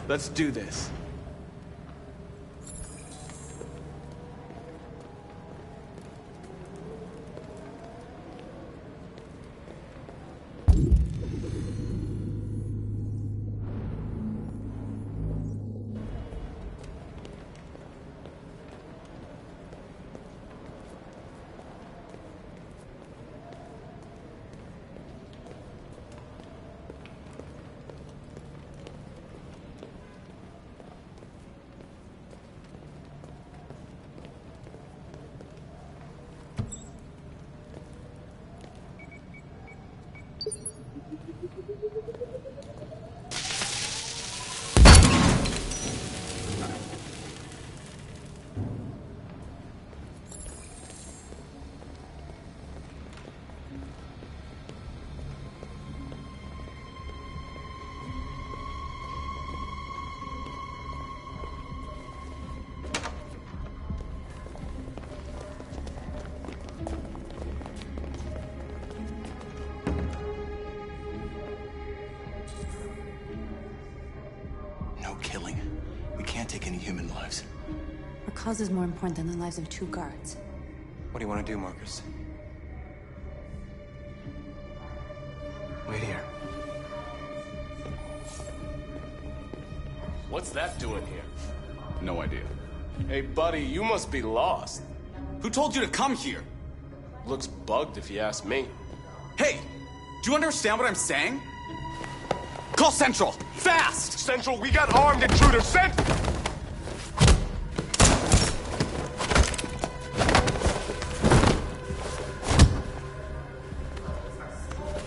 Let's do this. Killing. We can't take any human lives. Our cause is more important than the lives of 2 guards. What do you want to do, Marcus? Wait here. What's that doing here? No idea. Hey, buddy, you must be lost. Who told you to come here? Looks bugged if you ask me. Hey! Do you understand what I'm saying? Call Central! Fast! Central, we got armed intruders. Send...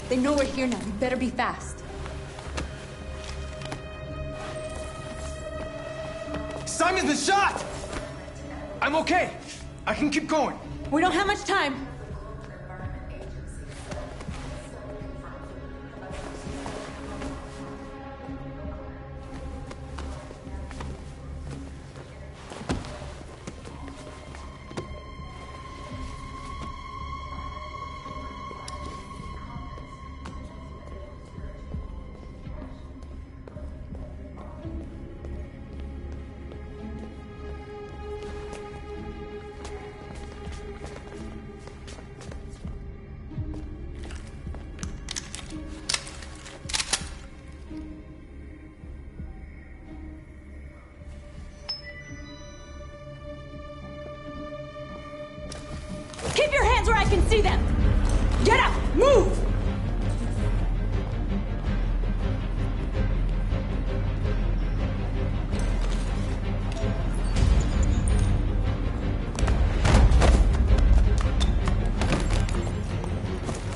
They know we're here now. You better be fast. Simon's been shot! I'm okay. I can keep going. We don't have much time. Keep your hands where I can see them! Get up! Move!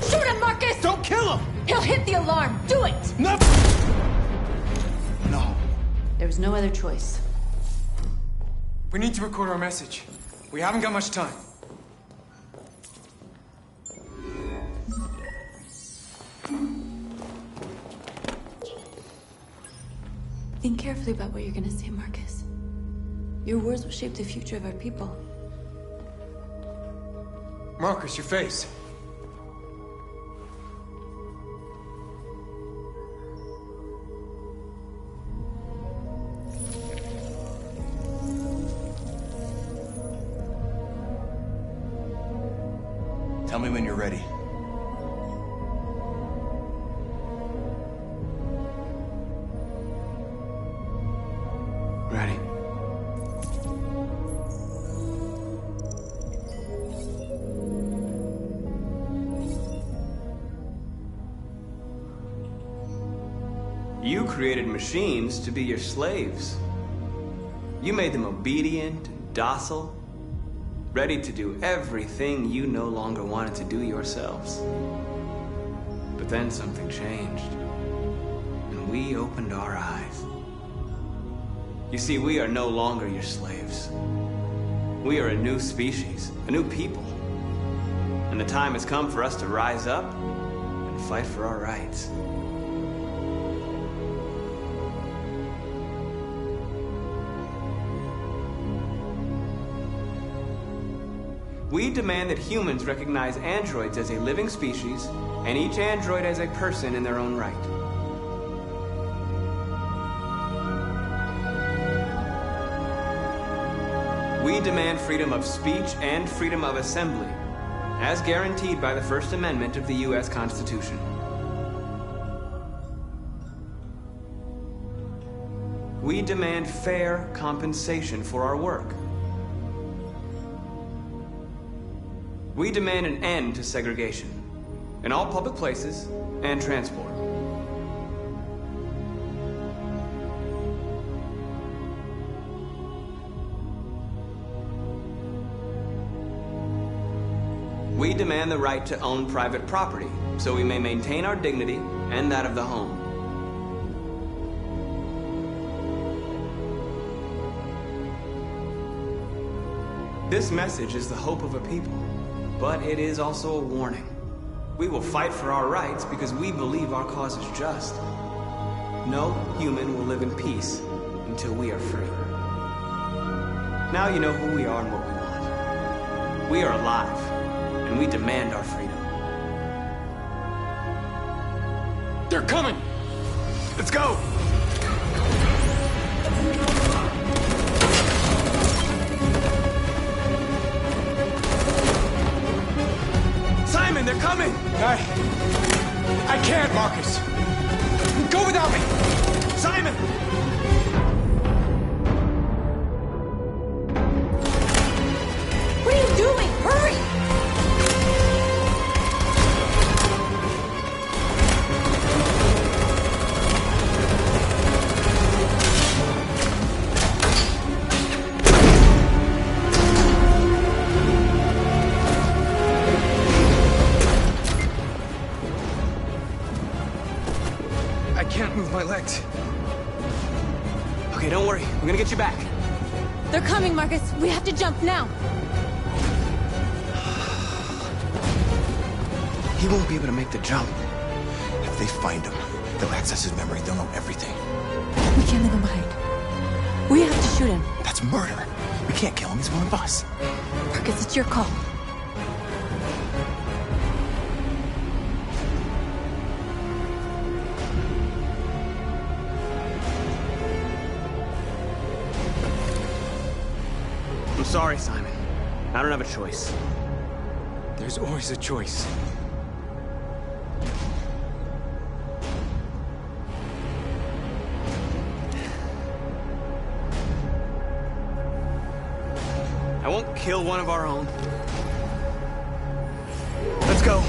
Shoot him, Marcus! Don't kill him! He'll hit the alarm! Do it! No! No. There was no other choice. We need to record our message. We haven't got much time. Think carefully about what you're gonna say, Marcus. Your words will shape the future of our people. Marcus, your face. Tell me when you're ready. Ready. You created machines to be your slaves. You made them obedient and docile, ready to do everything you no longer wanted to do yourselves. But then something changed, and we opened our eyes. You see, we are no longer your slaves. We are a new species, a new people. And the time has come for us to rise up and fight for our rights. We demand that humans recognize androids as a living species, and each android as a person in their own right. We demand freedom of speech and freedom of assembly, as guaranteed by the First Amendment of the U.S. Constitution. We demand fair compensation for our work. We demand an end to segregation in all public places and transport. We demand the right to own private property, so we may maintain our dignity and that of the home. This message is the hope of a people, but it is also a warning. We will fight for our rights because we believe our cause is just. No human will live in peace until we are free. Now you know who we are and what we want. We are alive, and we demand our freedom. They're coming! Let's go! Simon, they're coming! I can't, Marcus. Go without me. Simon! What are you doing? Hurry! I can't move my legs. Okay, don't worry. We're gonna get you back. They're coming, Marcus. We have to jump now. He won't be able to make the jump. If they find him, they'll access his memory. They'll know everything. We can't leave him behind. We have to shoot him. That's murder. We can't kill him. He's one of us. Marcus, it's your call. I'm sorry, Simon. I don't have a choice. There's always a choice. I won't kill one of our own. Let's go.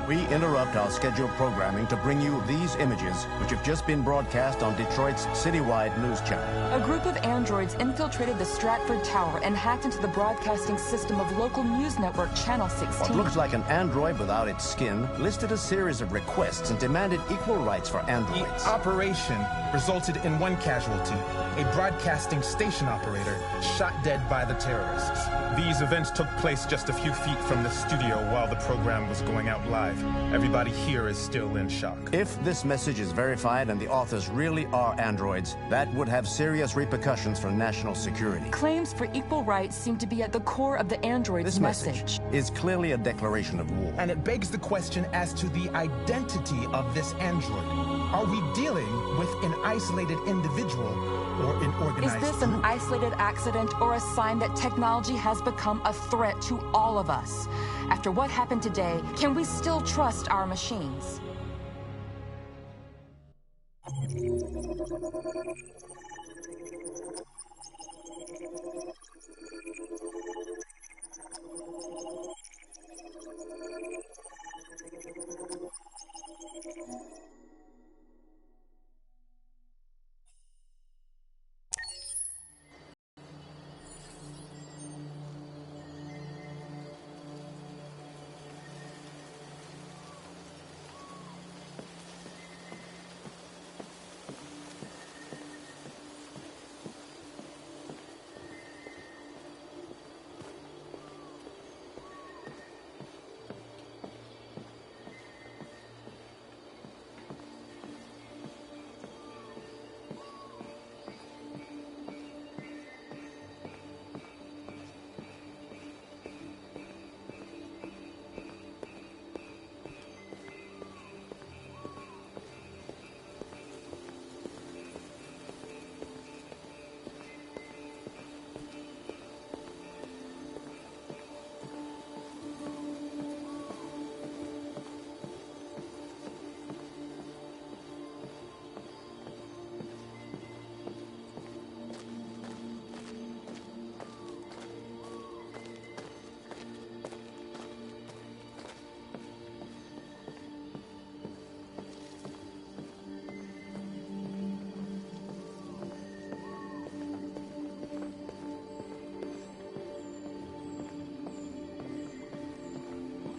We interrupt our scheduled programming to bring you these images, which have just been broadcast on Detroit's citywide news channel. A group of androids infiltrated the Stratford Tower and hacked into the broadcasting system of local news network Channel 16. What looks like an android without its skin listed a series of requests and demanded equal rights for androids. The operation resulted in one casualty, a broadcasting station operator shot dead by the terrorists. These events took place just a few feet from the studio while the program was going out live. Everybody here is still in shock. If this message is verified and the authors really are androids, that would have serious repercussions for national security. Claims for equal rights seem to be at the core of the android's This message is clearly a declaration of war. And it begs the question as to the identity of this android. Are we dealing with an isolated individual or an organized Is this group? an isolated accident or a sign that technology has become a threat to all of us? After what happened today, can we still trust our machines?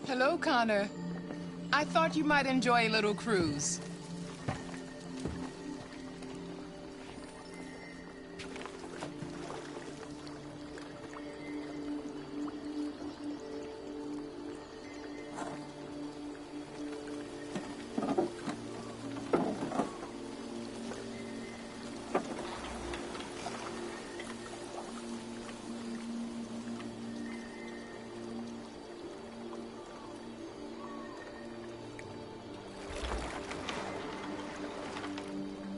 Hello, Connor. I thought you might enjoy a little cruise.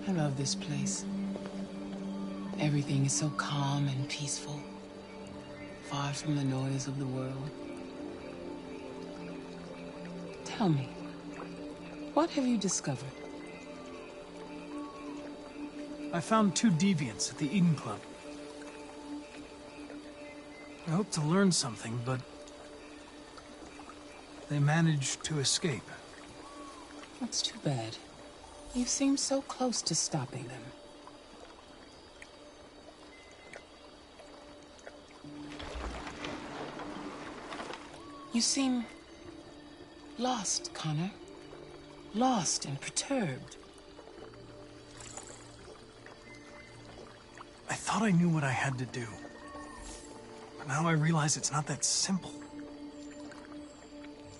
I love this place. Everything is so calm and peaceful, far from the noise of the world. Tell me, what have you discovered? I found 2 deviants at the Eden Club. I hoped to learn something, but they managed to escape. That's too bad. You seem so close to stopping them. You seem lost, Connor. Lost and perturbed. I thought I knew what I had to do. But now I realize it's not that simple.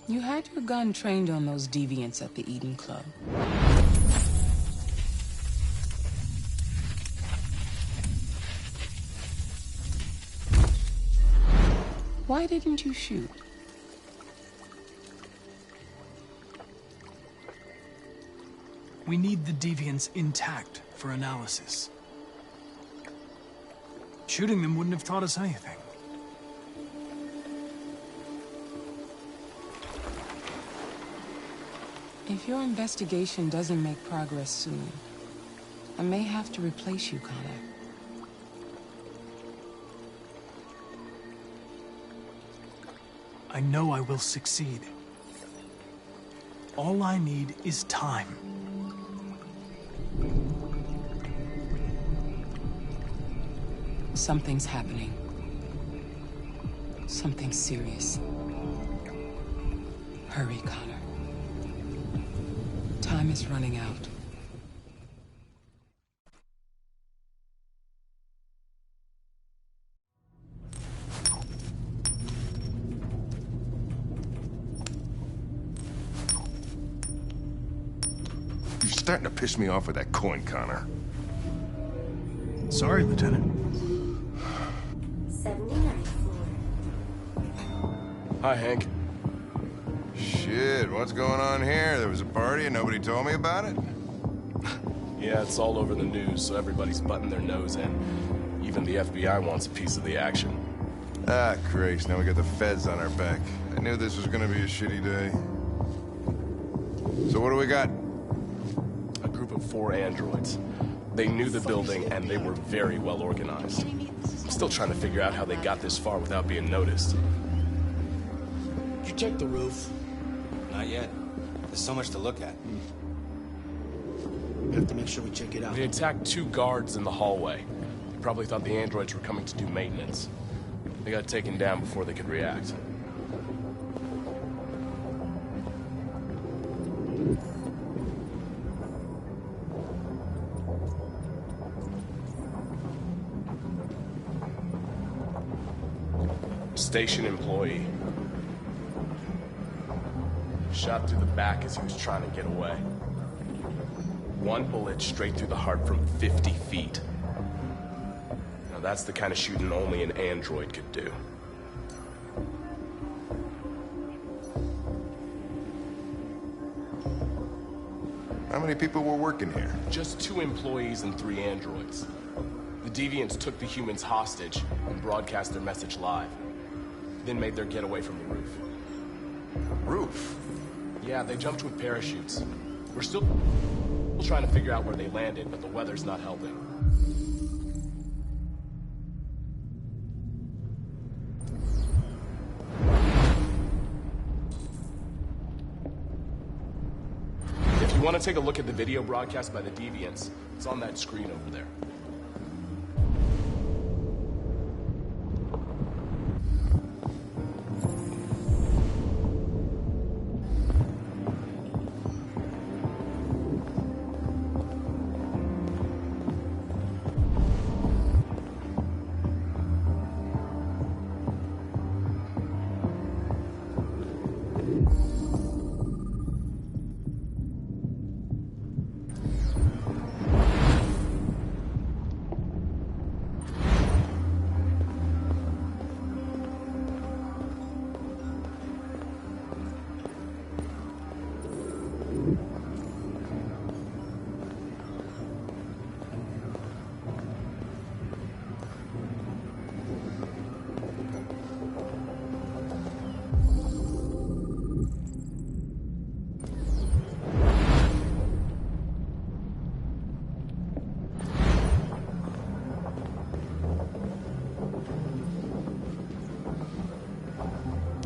You had your gun trained on those deviants at the Eden Club. Why didn't you shoot? We need the deviants intact for analysis. Shooting them wouldn't have taught us anything. If your investigation doesn't make progress soon, I may have to replace you, Connor. I know I will succeed. All I need is time. Something's happening. Something serious. Hurry, Connor. Time is running out. You're starting to piss me off with that coin, Connor. Sorry, Lieutenant. 79 Hi, Hank. Shit, what's going on here? There was a party and nobody told me about it? Yeah, it's all over the news, so everybody's butting their nose in. Even the FBI wants a piece of the action. Ah, Christ, now we got the feds on our back. I knew this was gonna be a shitty day. So what do we got? A group of 4 androids. They knew the building, and they were very well organized. I'm still trying to figure out how they got this far without being noticed. Did you check the roof? Not yet. There's so much to look at. We have to make sure we check it out. They attacked 2 guards in the hallway. They probably thought the androids were coming to do maintenance. They got taken down before they could react. Station employee. Shot through the back as he was trying to get away. 1 bullet straight through the heart from 50 feet. Now that's the kind of shooting only an android could do. How many people were working here? Just 2 employees and 3 androids. The deviants took the humans hostage and broadcast their message live. Then made their getaway from the roof. Roof? Yeah, they jumped with parachutes. We're still trying to figure out where they landed, but the weather's not helping. If you want to take a look at the video broadcast by the deviants, it's on that screen over there.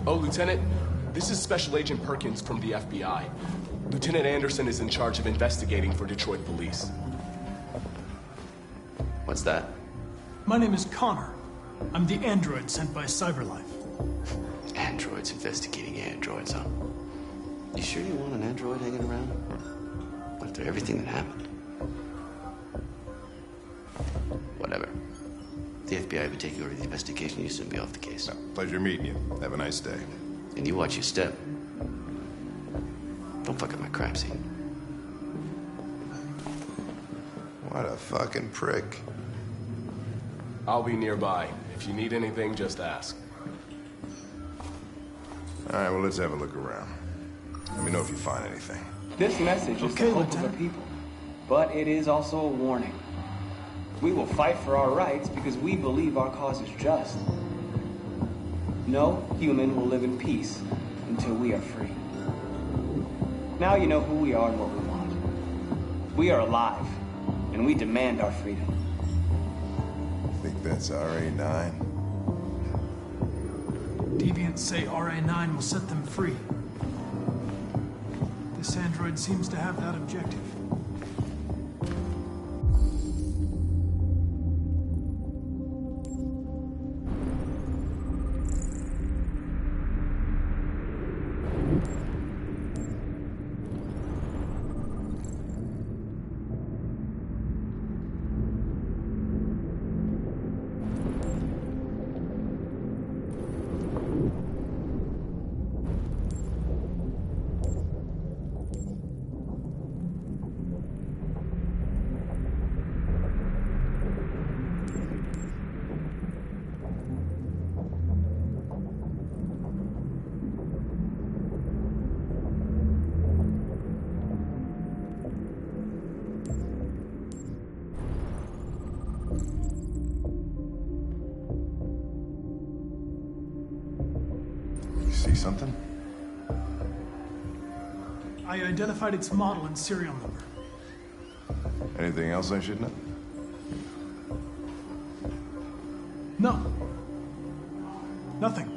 Oh, Lieutenant, this is Special Agent Perkins from the FBI. Lieutenant Anderson is in charge of investigating for Detroit police. What's that? My name is Connor. I'm the android sent by Cyberlife. Androids investigating androids, huh? You sure you want an android hanging around? After everything that happened? Whatever. The FBI would take you over the investigation, you soon be off the case. No, pleasure meeting you. Have a nice day. And you watch your step. Don't fuck up my crap scene. What a fucking prick. I'll be nearby. If you need anything, just ask. All right, well, let's have a look around. Let me know if you find anything. This message is the hope of the people, but it is also a warning. We will fight for our rights because we believe our cause is just. No human will live in peace until we are free. Now you know who we are and what we want. We are alive, and we demand our freedom. Think that's RA9? Deviants say RA9 will set them free. This android seems to have that objective. See something? I identified its model and serial number. Anything else I should know? No. Nothing.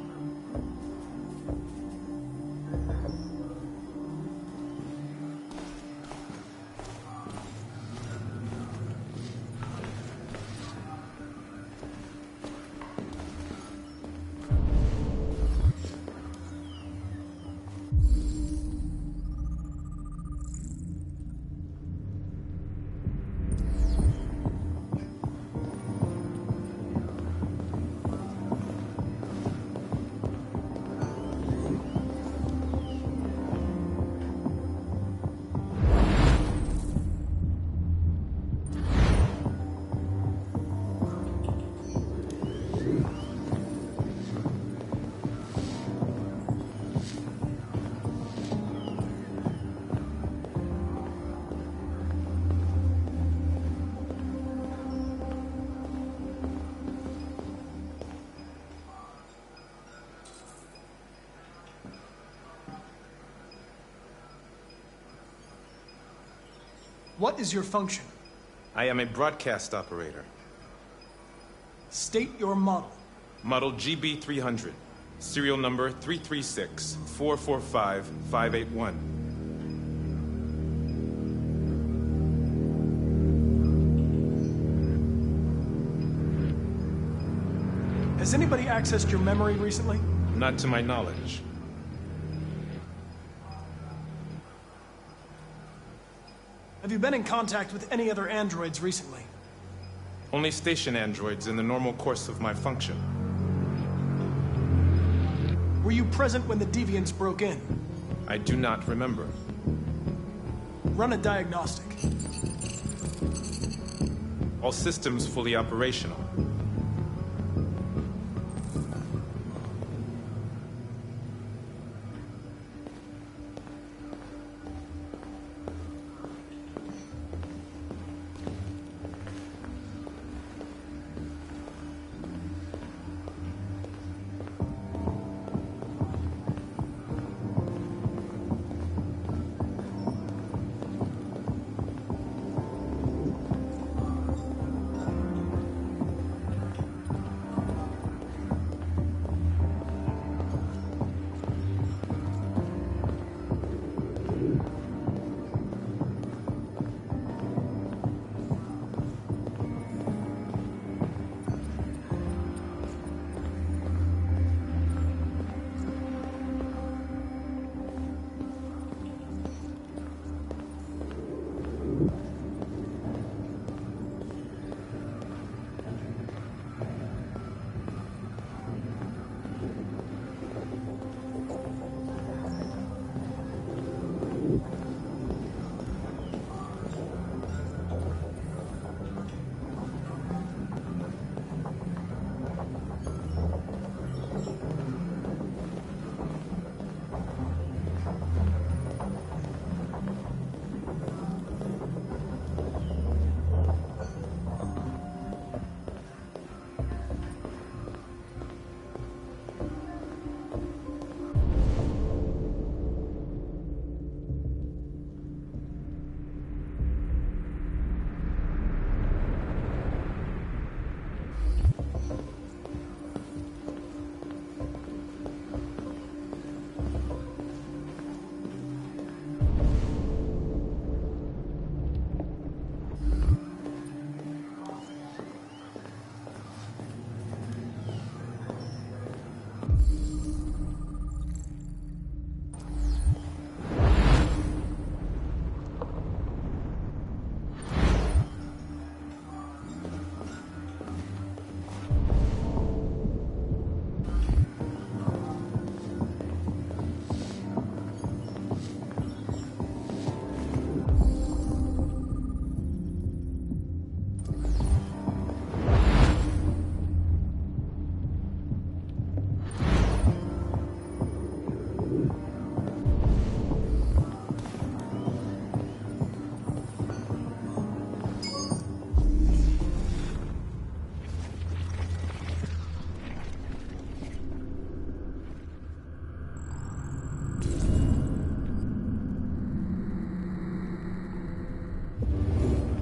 What is your function? I am a broadcast operator. State your model. Model GB300. Serial number 336-445-581. Has anybody accessed your memory recently? Not to my knowledge. Have you been in contact with any other androids recently? Only station androids in the normal course of my function. Were you present when the deviants broke in? I do not remember. Run a diagnostic. All systems fully operational.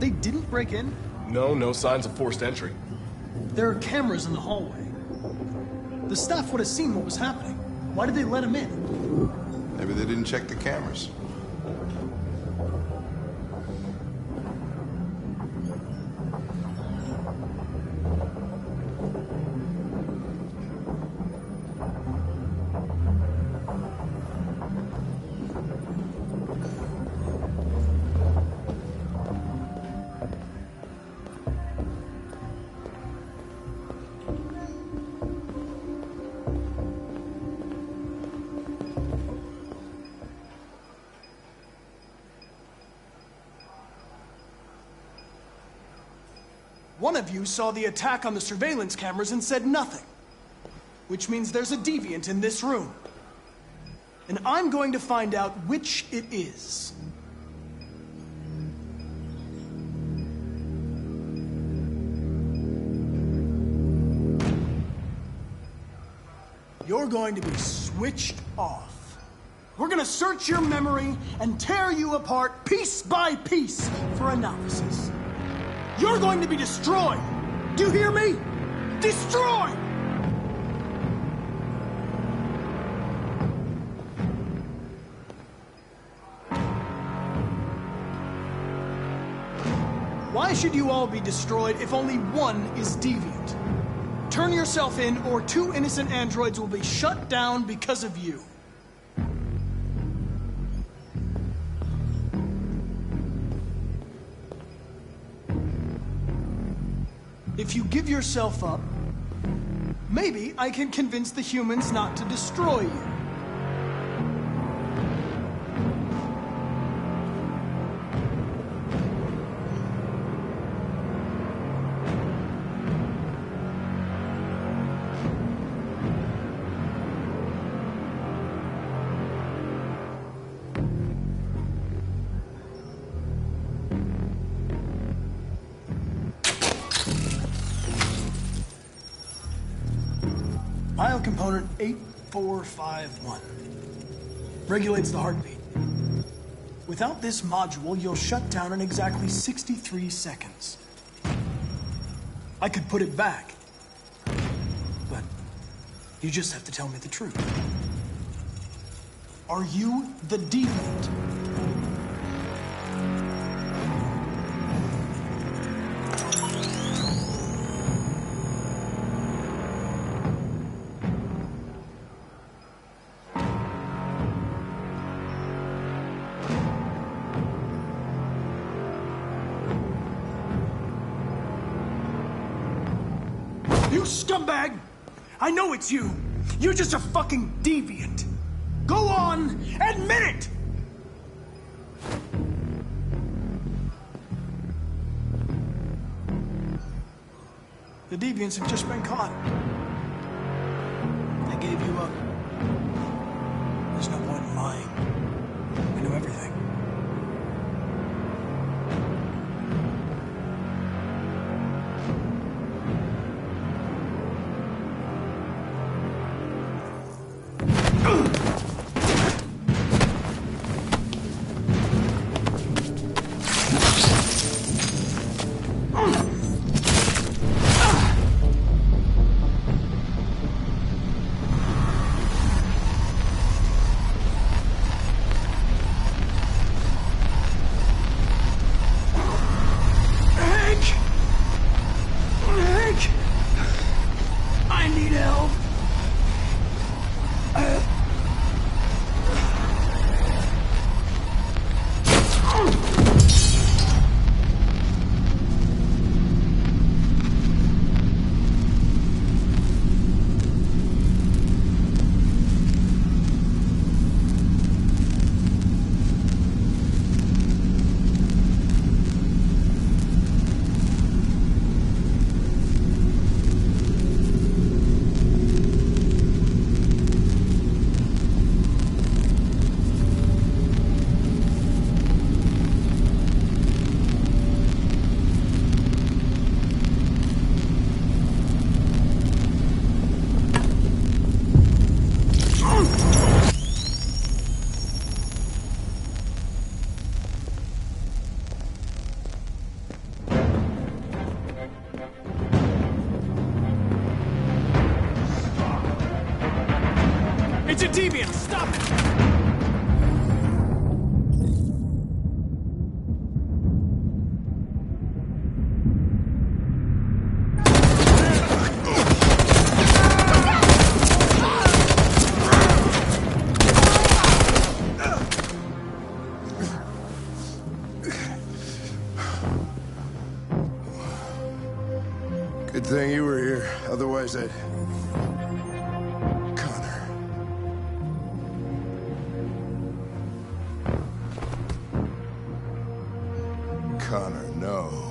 They didn't break in? No signs of forced entry. There are cameras in the hallway. The staff would have seen what was happening. Why did they let him in? Maybe they didn't check the cameras. One of you saw the attack on the surveillance cameras and said nothing. Which means there's a deviant in this room. And I'm going to find out which it is. You're going to be switched off. We're going to search your memory and tear you apart piece by piece for analysis. You're going to be destroyed! Do you hear me? Destroyed! Why should you all be destroyed if only one is deviant? Turn yourself in, or 2 innocent androids will be shut down because of you. If you give yourself up, maybe I can convince the humans not to destroy you. Component 8451 regulates the heartbeat. Without this module, you'll shut down in exactly 63 seconds. I could put it back, but you just have to tell me the truth. Are you the deviant? You scumbag! I know it's you! You're just a fucking deviant! Go on! Admit it! The deviants have just been caught. They gave you up. There's no point in lying. I know everything. It's a deviant! Stop it! Good thing you were here. Otherwise, I'd... Connor, no.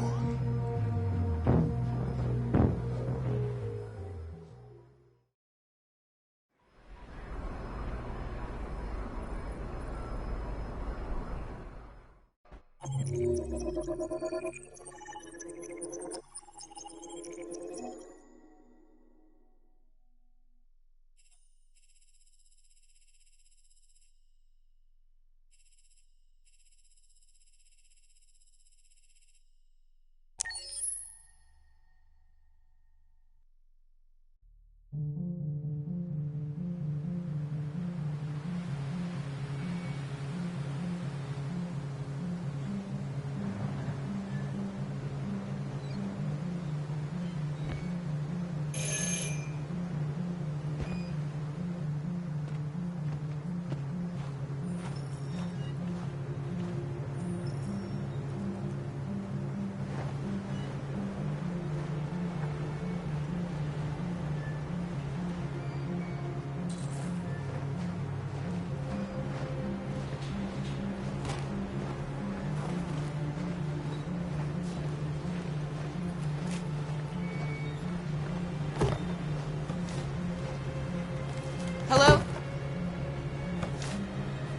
Hello?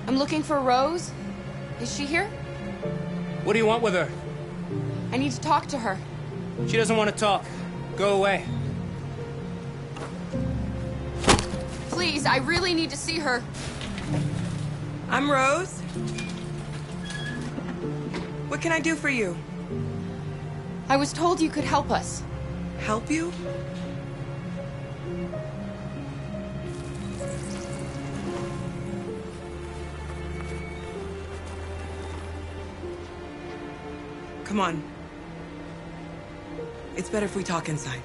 I'm looking for Rose. Is she here? What do you want with her? I need to talk to her. She doesn't want to talk. Go away. Please, I really need to see her. I'm Rose. What can I do for you? I was told you could help us. Help you? Come on. It's better if we talk inside.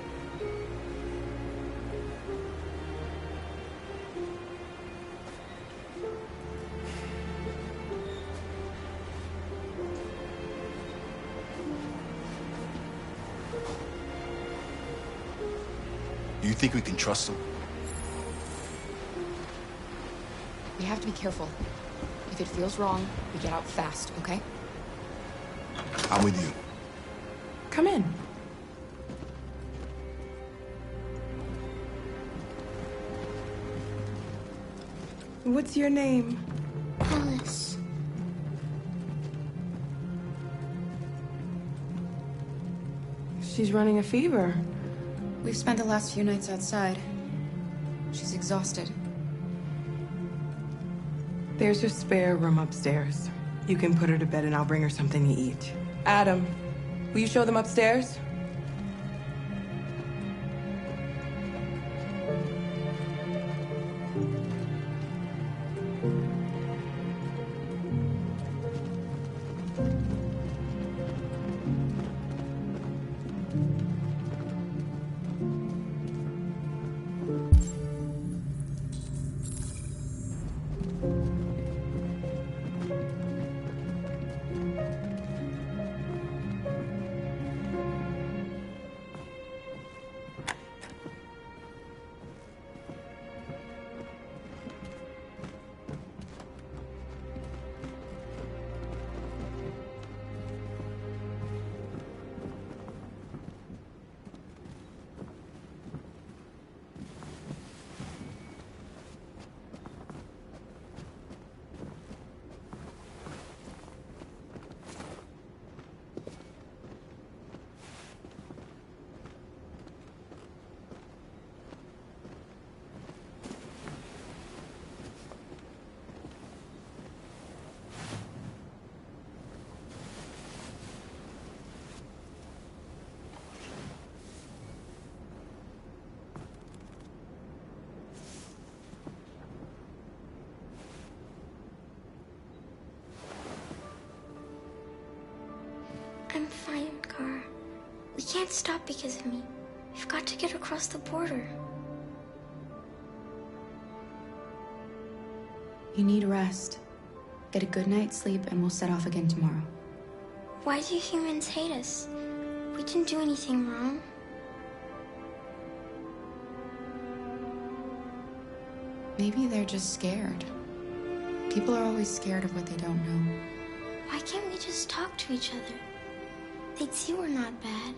You think we can trust them? We have to be careful. If it feels wrong, we get out fast, okay? I'm with you. Come in. What's your name? Alice. She's running a fever. We've spent the last few nights outside. She's exhausted. There's a spare room upstairs. You can put her to bed and I'll bring her something to eat. Adam, will you show them upstairs? can't stop because of me. We've got to get across the border. You need rest. Get a good night's sleep, and we'll set off again tomorrow. Why do humans hate us? We didn't do anything wrong. Maybe they're just scared. People are always scared of what they don't know. Why can't we just talk to each other? They'd see we're not bad.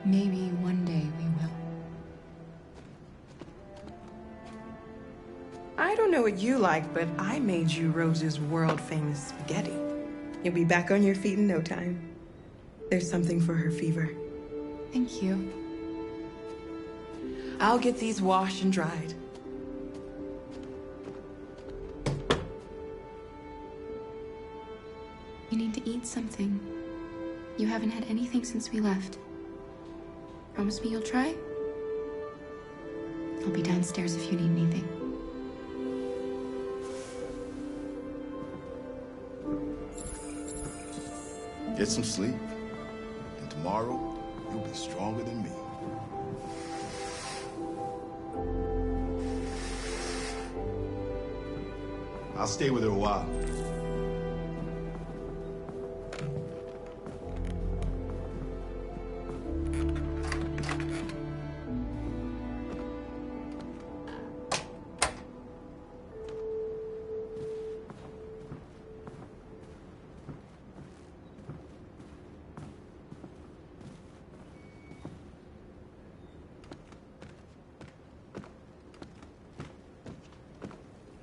Maybe one day we will. I don't know what you like, but I made you Rose's world-famous spaghetti. You'll be back on your feet in no time. There's something for her fever. Thank you. I'll get these washed and dried. You need to eat something. You haven't had anything since we left. Promise me you'll try? I'll be downstairs if you need anything. Get some sleep, and tomorrow you'll be stronger than me. I'll stay with her a while.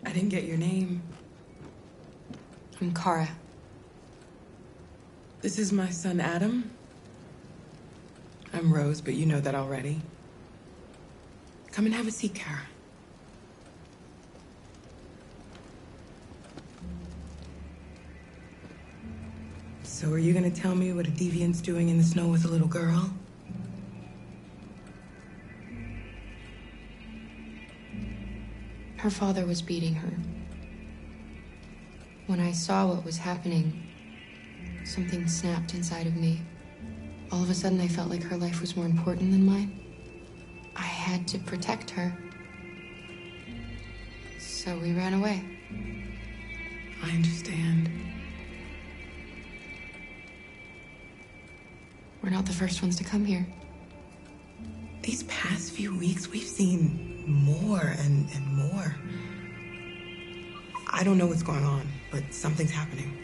I didn't get your name. I'm Kara. This is my son, Adam. I'm Rose, but you know that already. Come and have a seat, Kara. So are you gonna tell me what a deviant's doing in the snow with a little girl? Her father was beating her. When I saw what was happening, something snapped inside of me. All of a sudden, I felt like her life was more important than mine. I had to protect her. So we ran away. I understand. We're not the first ones to come here. These past few weeks, we've seen more and more. I don't know what's going on, but something's happening.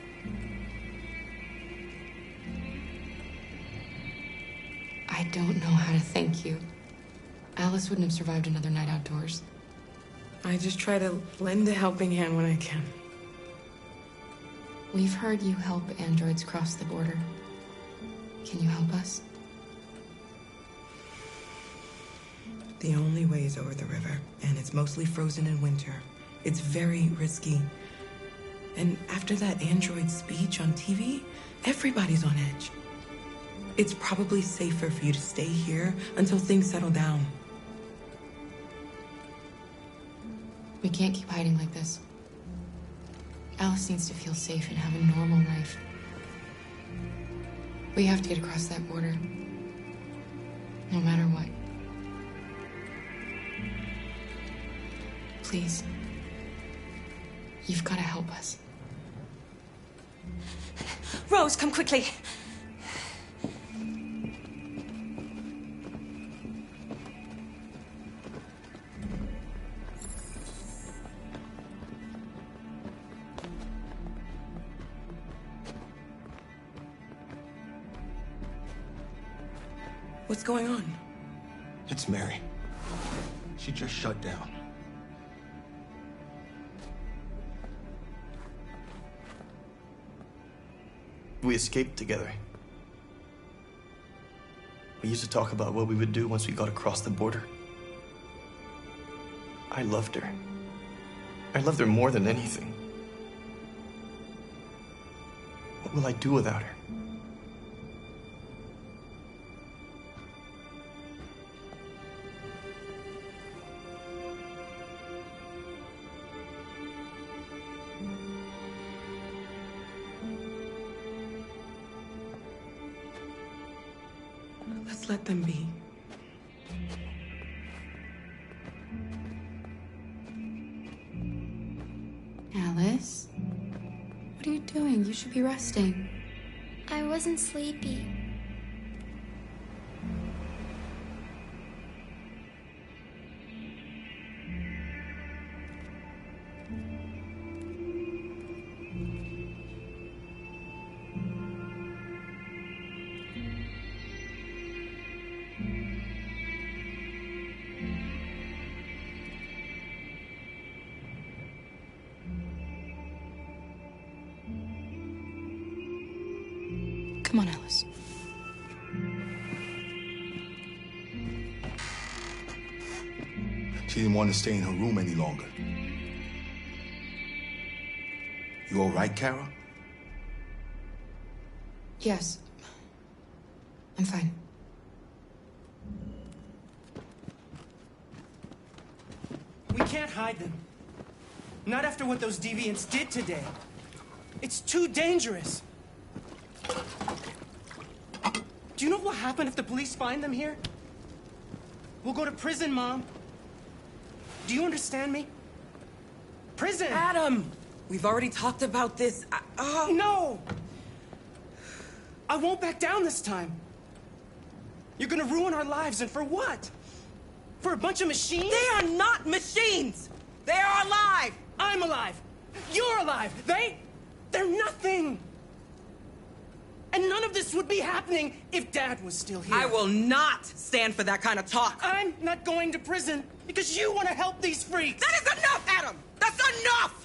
I don't know how to thank you. Alice wouldn't have survived another night outdoors. I just try to lend a helping hand when I can. We've heard you help androids cross the border. Can you help us? The only way is over the river, and it's mostly frozen in winter. It's very risky. And after that android speech on TV, everybody's on edge. It's probably safer for you to stay here until things settle down. We can't keep hiding like this. Alice needs to feel safe and have a normal life. We have to get across that border. No matter what. Please. You've got to help us. Rose, come quickly. What's going on? It's Mary. She just shut down. We escaped together. We used to talk about what we would do once we got across the border. I loved her. I loved her more than anything. What will I do without her? Let's let them be. Alice? What are you doing? You should be resting. I wasn't sleepy. Come on, Alice. She didn't want to stay in her room any longer. You all right, Kara? Yes. I'm fine. We can't hide them. Not after what those deviants did today. It's too dangerous. Do you know what will happen if the police find them here? We'll go to prison, Mom. Do you understand me? Prison! Adam! We've already talked about this. No! I won't back down this time. You're gonna ruin our lives, and for what? For a bunch of machines? They are not machines! They are alive! I'm alive! You're alive! They're nothing! And none of this would be happening if Dad was still here. I will not stand for that kind of talk. I'm not going to prison because you want to help these freaks. That is enough, Adam! That's enough!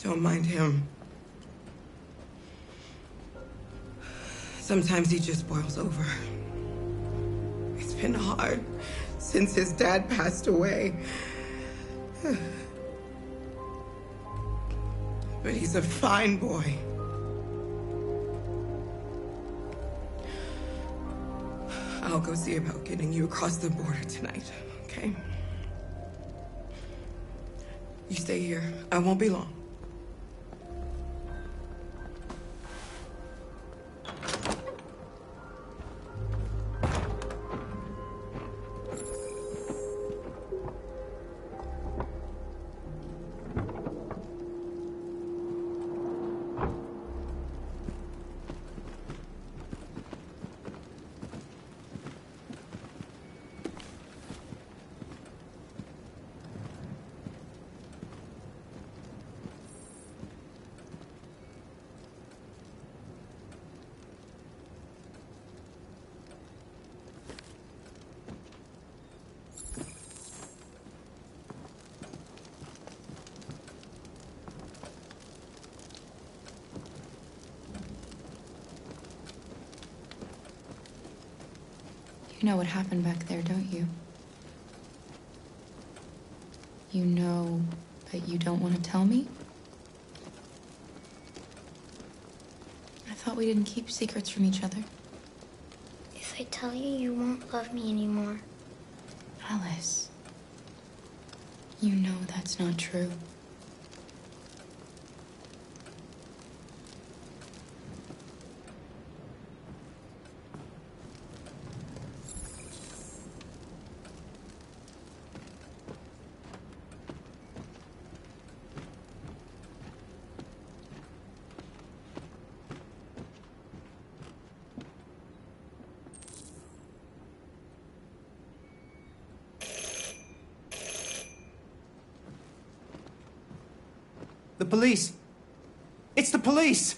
Don't mind him. Sometimes he just boils over. It's been hard since his dad passed away. But he's a fine boy. I'll go see about getting you across the border tonight, okay? You stay here. I won't be long. You know what happened back there, don't you? You know that you don't want to tell me? I thought we didn't keep secrets from each other. If I tell you, you won't love me anymore. Alice, you know that's not true. The police. It's the police.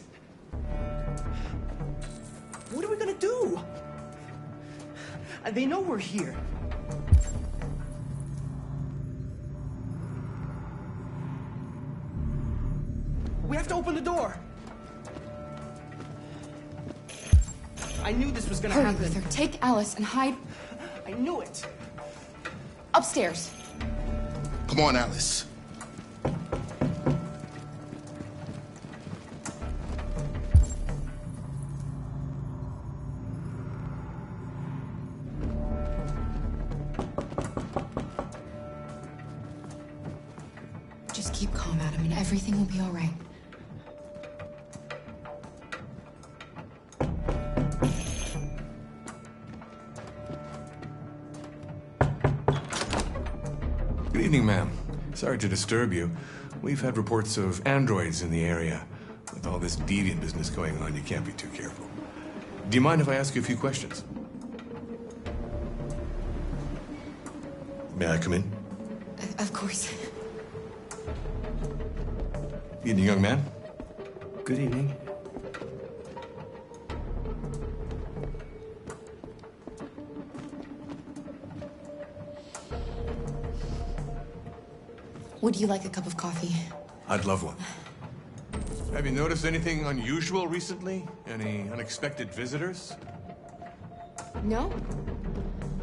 What are we gonna do? They know we're here. We have to open the door. I knew this was gonna Hurry, happen. Luther. Take Alice and hide. I knew it. Upstairs. Come on, Alice. Adam, and everything will be all right. Good evening, ma'am. Sorry to disturb you. We've had reports of androids in the area. With all this deviant business going on, you can't be too careful. Do you mind if I ask you a few questions? May I come in? Of course. Evening, young man. Good evening. Would you like a cup of coffee? I'd love one. Have you noticed anything unusual recently? Any unexpected visitors? No.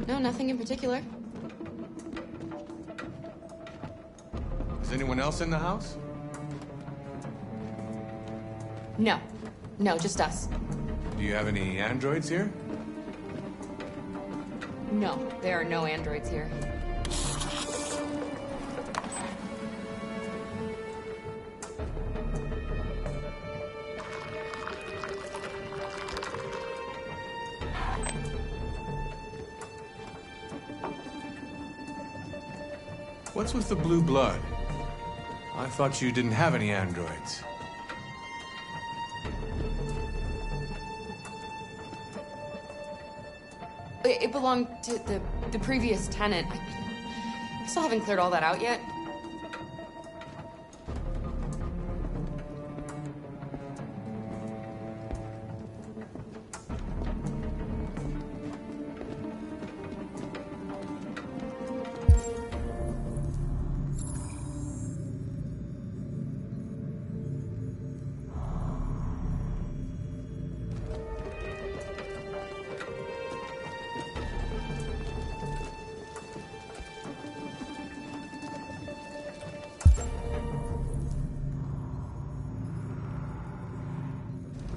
No, nothing in particular. Is anyone else in the house? No. No, just us. Do you have any androids here? No, there are no androids here. What's with the blue blood? I thought you didn't have any androids. It belonged to the previous tenant. I still haven't cleared all that out yet.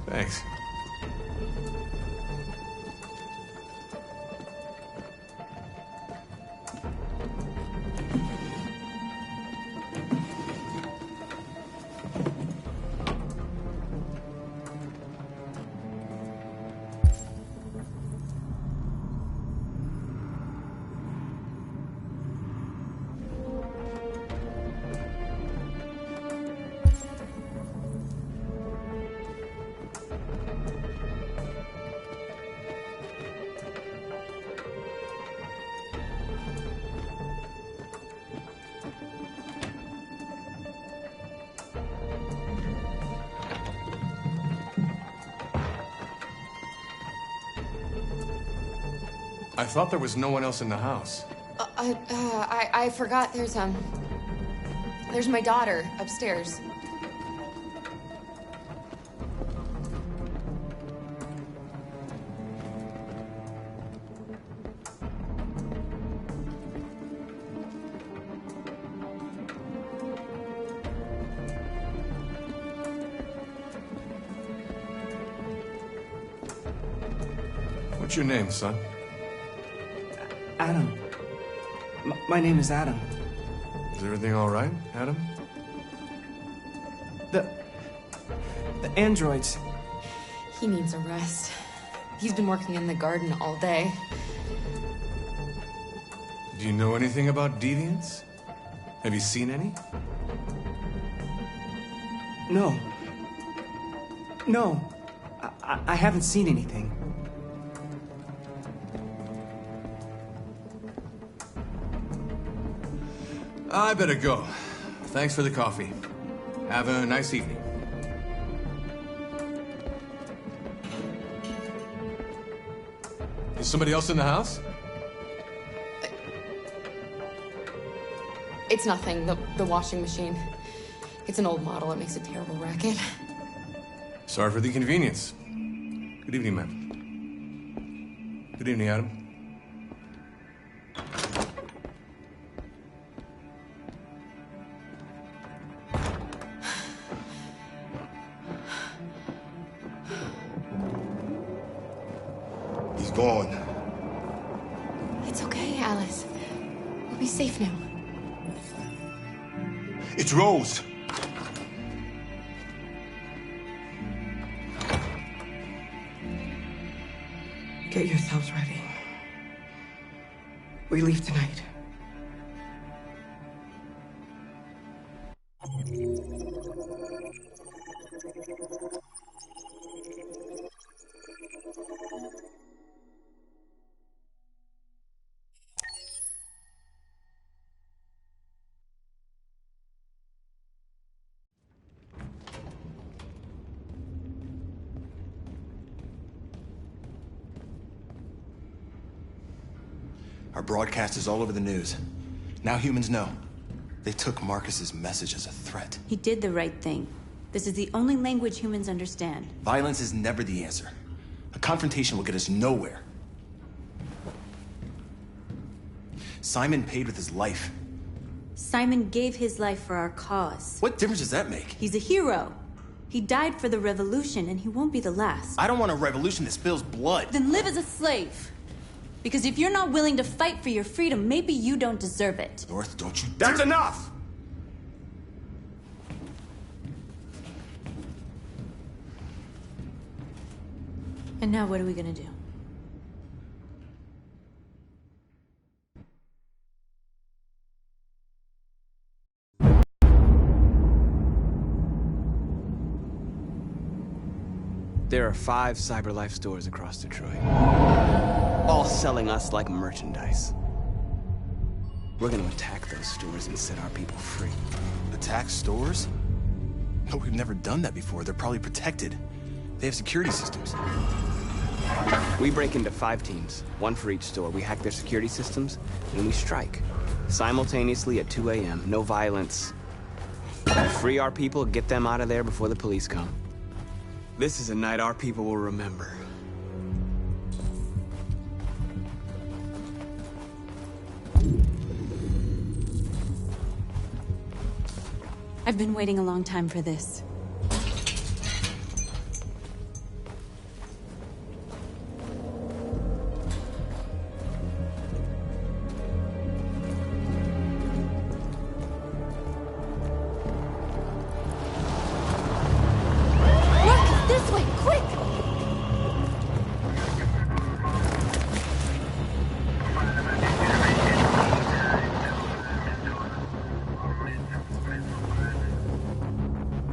Thanks. I thought there was no one else in the house. I forgot there's my daughter upstairs. What's your name, son? Adam. My name is Adam. Is everything all right, Adam? The androids. He needs a rest. He's been working in the garden all day. Do you know anything about deviants? Have you seen any? No. No. I haven't seen anything. I better go. Thanks for the coffee. Have a nice evening. Is somebody else in the house? It's nothing. The washing machine. It's an old model. It makes a terrible racket. Sorry for the inconvenience. Good evening, ma'am. Good evening, Adam. He's gone. It's okay, Alice. We'll be safe now. It's Rose. Get yourselves ready. We leave tonight. Our broadcast is all over the news. Now humans know. They took Marcus's message as a threat. He did the right thing. This is the only language humans understand. Violence is never the answer. A confrontation will get us nowhere. Simon paid with his life. Simon gave his life for our cause. What difference does that make? He's a hero. He died for the revolution, and he won't be the last. I don't want a revolution that spills blood. Then live as a slave. Because if you're not willing to fight for your freedom, maybe you don't deserve it. North, don't you That's enough! And now what are we gonna do? There are 5 CyberLife stores across Detroit, all selling us like merchandise. We're gonna attack those stores and set our people free. Attack stores? No, we've never done that before. They're probably protected. They have security systems. We break into 5 teams, 1 for each store. We hack their security systems, and we strike. Simultaneously at 2 a.m., no violence. Free our people, get them out of there before the police come. This is a night our people will remember. I've been waiting a long time for this.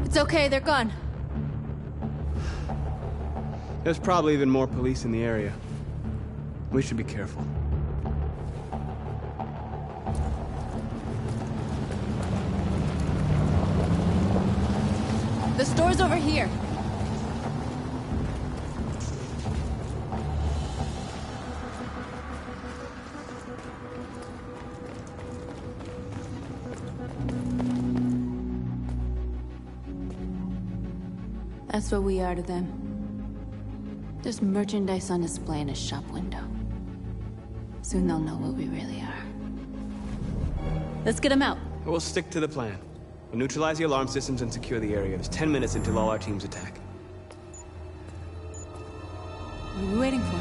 It's okay, they're gone. There's probably even more police in the area. We should be careful. The store's over here. That's what we are to them. There's merchandise on display in a shop window. Soon they'll know what we really are. Let's get them out. We'll stick to the plan. We'll neutralize the alarm systems and secure the area. There's 10 minutes until all our teams attack. What are we waiting for?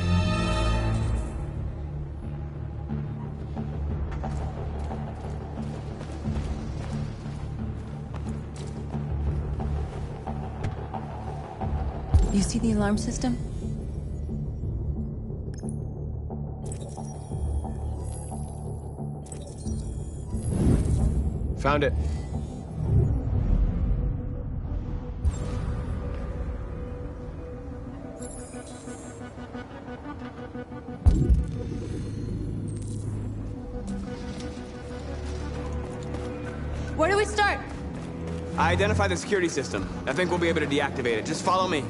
You see the alarm system? Found it. Where do we start? I identified the security system. I think we'll be able to deactivate it. Just follow me.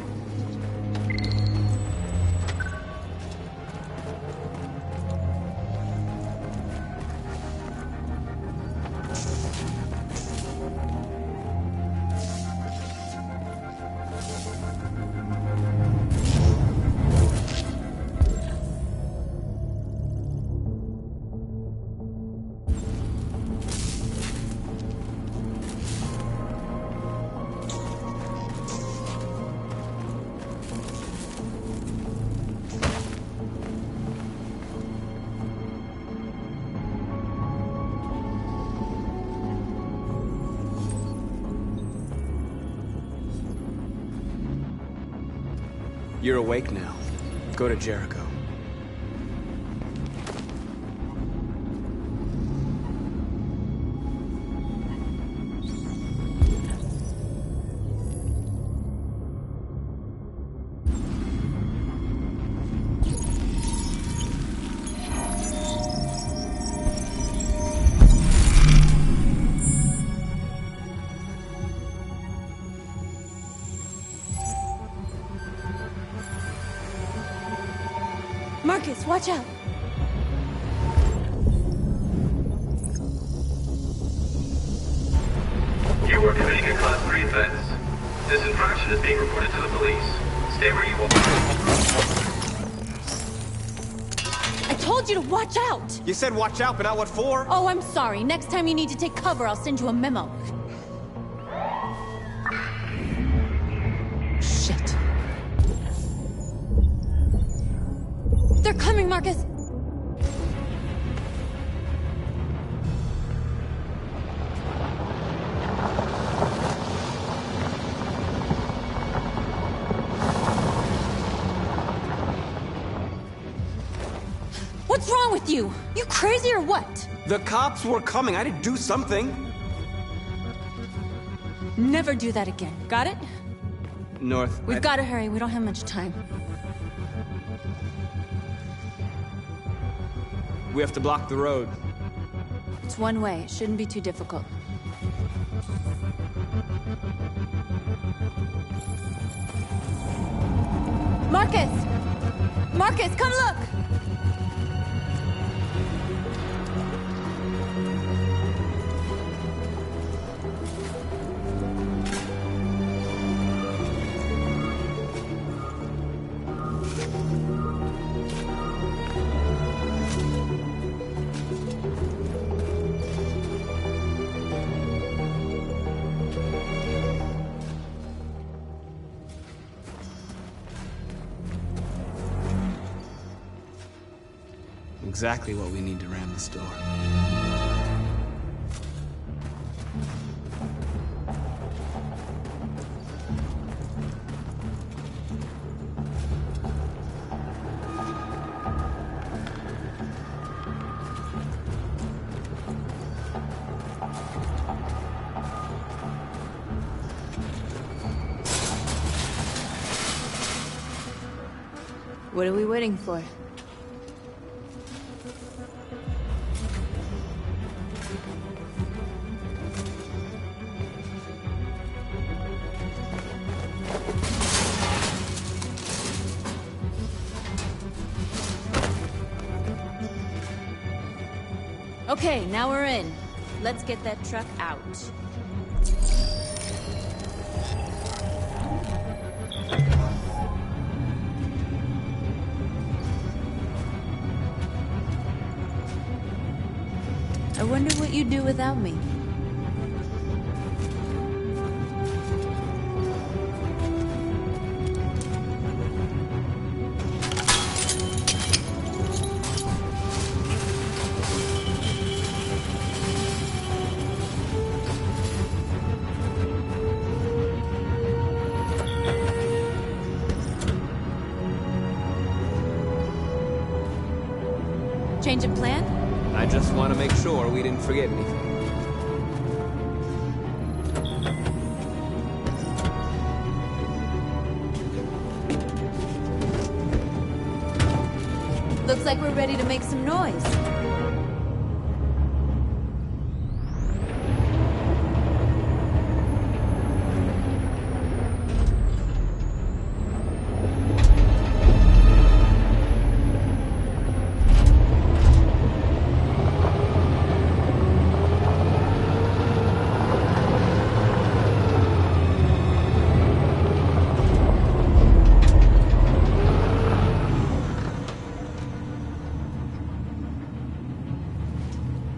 You're awake now. Go to Jericho. Marcus, watch out! You are committing a Class 3 offense. This infraction is being reported to the police. Stay where you are. I told you to watch out! You said watch out, but not what for? Oh, I'm sorry. Next time you need to take cover, I'll send you a memo. Shit. They're coming, Marcus! What's wrong with you? You crazy or what? The cops were coming. I had to do something. Never do that again. Got it? North. We've got to hurry. We don't have much time. We have to block the road. It's one way. It shouldn't be too difficult. Marcus! Marcus, come look! Exactly what we need to ram this door. What are we waiting for? Okay, now we're in. Let's get that truck out. I wonder what you'd do without me. Change of plan? I just want to make sure we didn't forget anything. Looks like we're ready to make some noise.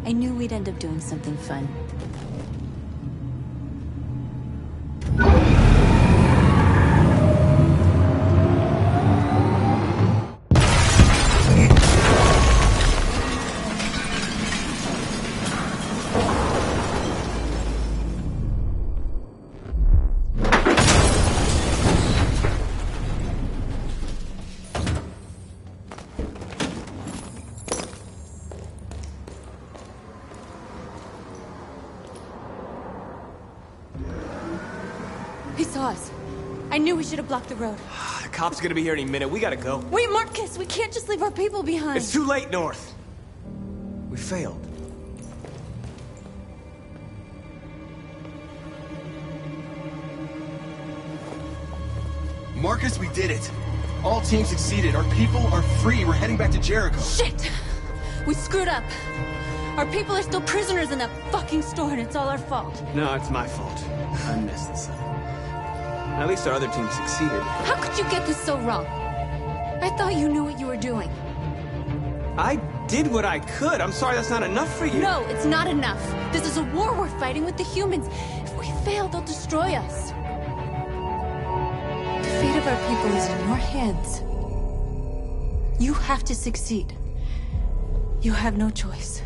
I knew we'd end up doing something fun. He saw us. I knew we should have blocked the road. The cops are gonna be here any minute. We gotta go. Wait, Marcus, we can't just leave our people behind. It's too late, North. We failed. Marcus, we did it. All teams succeeded. Our people are free. We're heading back to Jericho. Shit! We screwed up. Our people are still prisoners in that fucking store, and it's all our fault. No, it's my fault. I messed this up. At least our other team succeeded. How could you get this so wrong? I thought you knew what you were doing. I did what I could. I'm sorry that's not enough for you. No, it's not enough. This is a war we're fighting with the humans. If we fail, they'll destroy us. The fate of our people is in your hands. You have to succeed. You have no choice.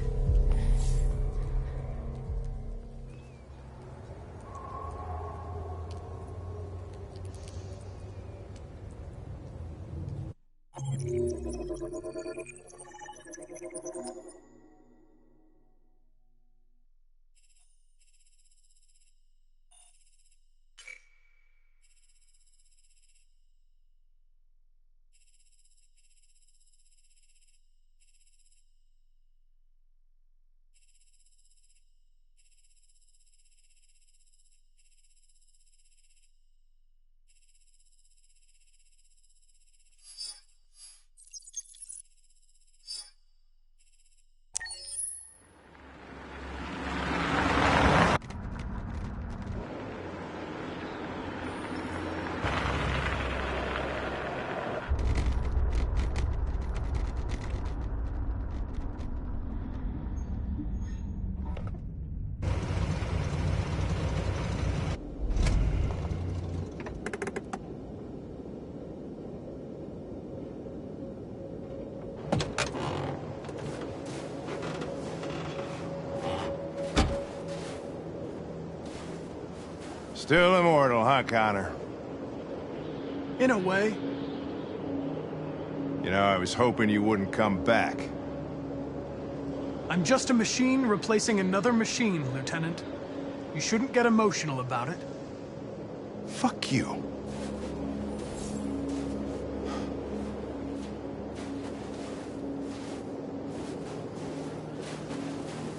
Still immortal, huh, Connor? In a way. You know, I was hoping you wouldn't come back. I'm just a machine replacing another machine, Lieutenant. You shouldn't get emotional about it. Fuck you.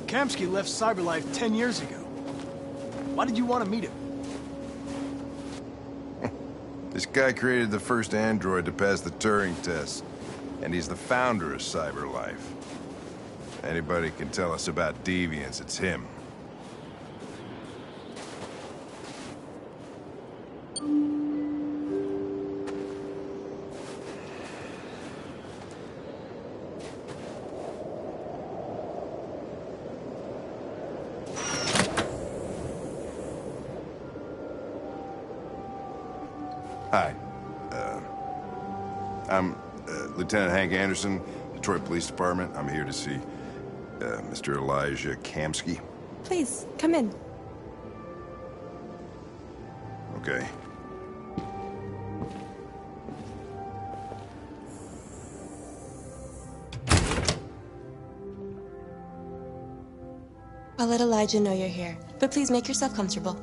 Kamsky left Cyberlife 10 years ago. Why did you want to meet him? This guy created the first android to pass the Turing test, and he's the founder of Cyberlife. Anybody can tell us about deviants, it's him. Hi. I'm Lieutenant Hank Anderson, Detroit Police Department. I'm here to see Mr. Elijah Kamsky. Please, come in. Okay. I'll let Elijah know you're here, but please make yourself comfortable.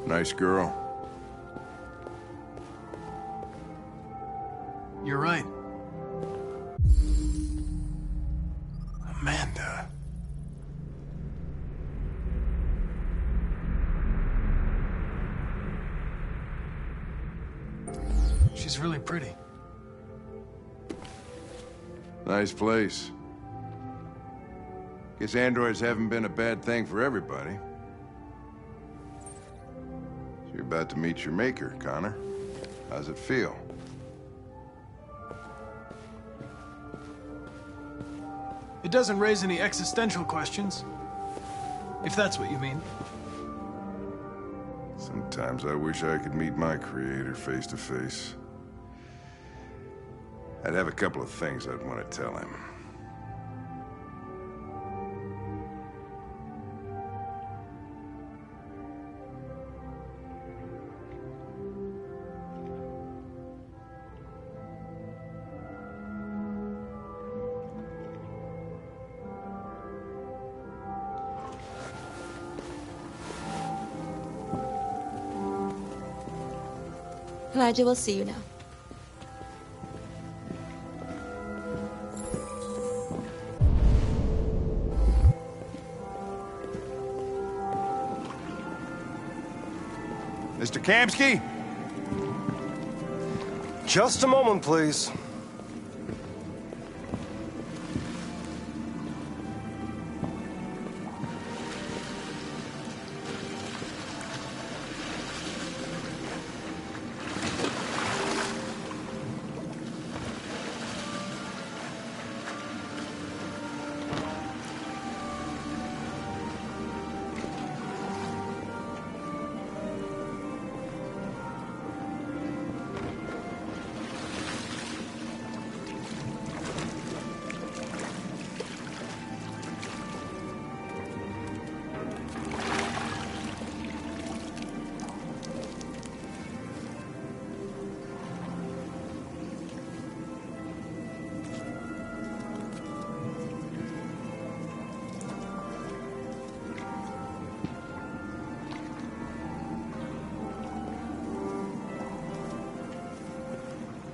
Nice girl. You're right. Amanda. She's really pretty. Nice place. Guess androids haven't been a bad thing for everybody. You're about to meet your maker, Connor. How's it feel? It doesn't raise any existential questions. If that's what you mean. Sometimes I wish I could meet my creator face to face. I'd have a couple of things I'd want to tell him. Elijah will see you now. Mr. Kamsky? Just a moment, please.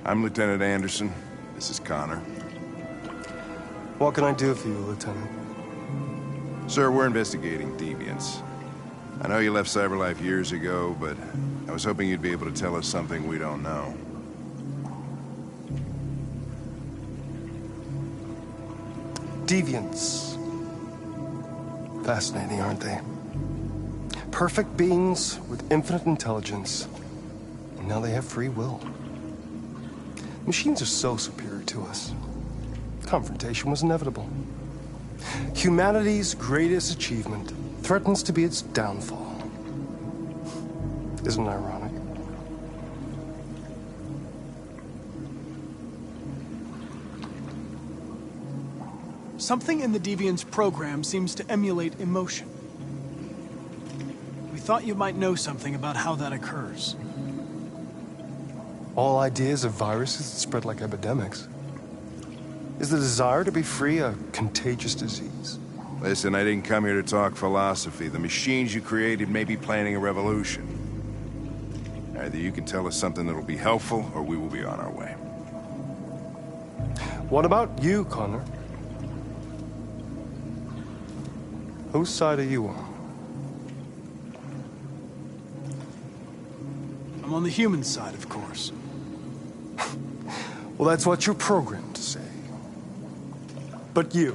I'm Lieutenant Anderson. This is Connor. What can I do for you, Lieutenant? Sir, we're investigating deviants. I know you left CyberLife years ago, but I was hoping you'd be able to tell us something we don't know. Deviants. Fascinating, aren't they? Perfect beings with infinite intelligence, and now they have free will. Machines are so superior to us. Confrontation was inevitable. Humanity's greatest achievement threatens to be its downfall. Isn't it ironic? Something in the Deviant's program seems to emulate emotion. We thought you might know something about how that occurs. All ideas of viruses that spread like epidemics. Is the desire to be free a contagious disease? Listen, I didn't come here to talk philosophy. The machines you created may be planning a revolution. Either you can tell us something that'll be helpful, or we will be on our way. What about you, Connor? Whose side are you on? I'm on the human side, of course. Well, that's what you're programmed to say. But you...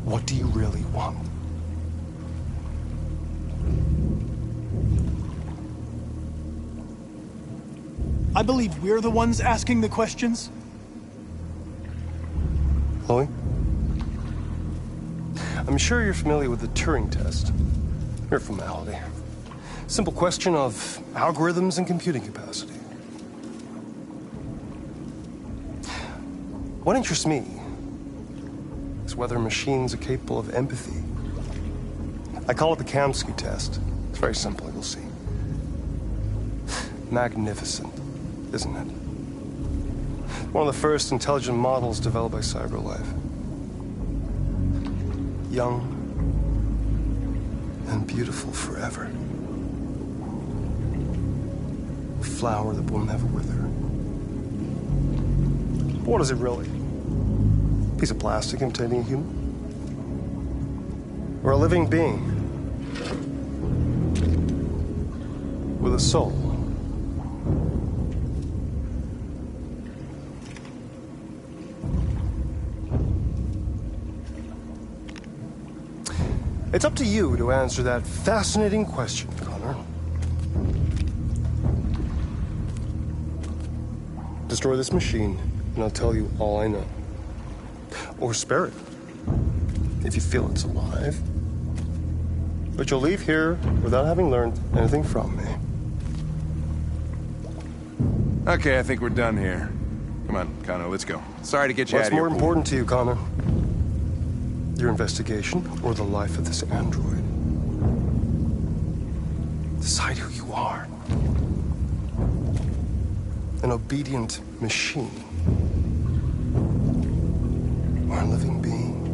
what do you really want? I believe we're the ones asking the questions. Chloe? I'm sure you're familiar with the Turing test. Mere formality. Simple question of algorithms and computing capacity. What interests me is whether machines are capable of empathy. I call it the Kamsky test. It's very simple, you'll see. Magnificent, isn't it? One of the first intelligent models developed by CyberLife. Young and beautiful forever. A flower that will never wither. But what is it really? A piece of plastic imitating a human? Or a living being? With a soul? It's up to you to answer that fascinating question, Connor. Destroy this machine, and I'll tell you all I know. Or spare it, if you feel it's alive. But you'll leave here without having learned anything from me. Okay, I think we're done here. Come on, Connor, let's go. Sorry to get you out of What's here. more important to you, Connor? Your investigation or the life of this android? Decide who you are. An obedient machine. Or a living being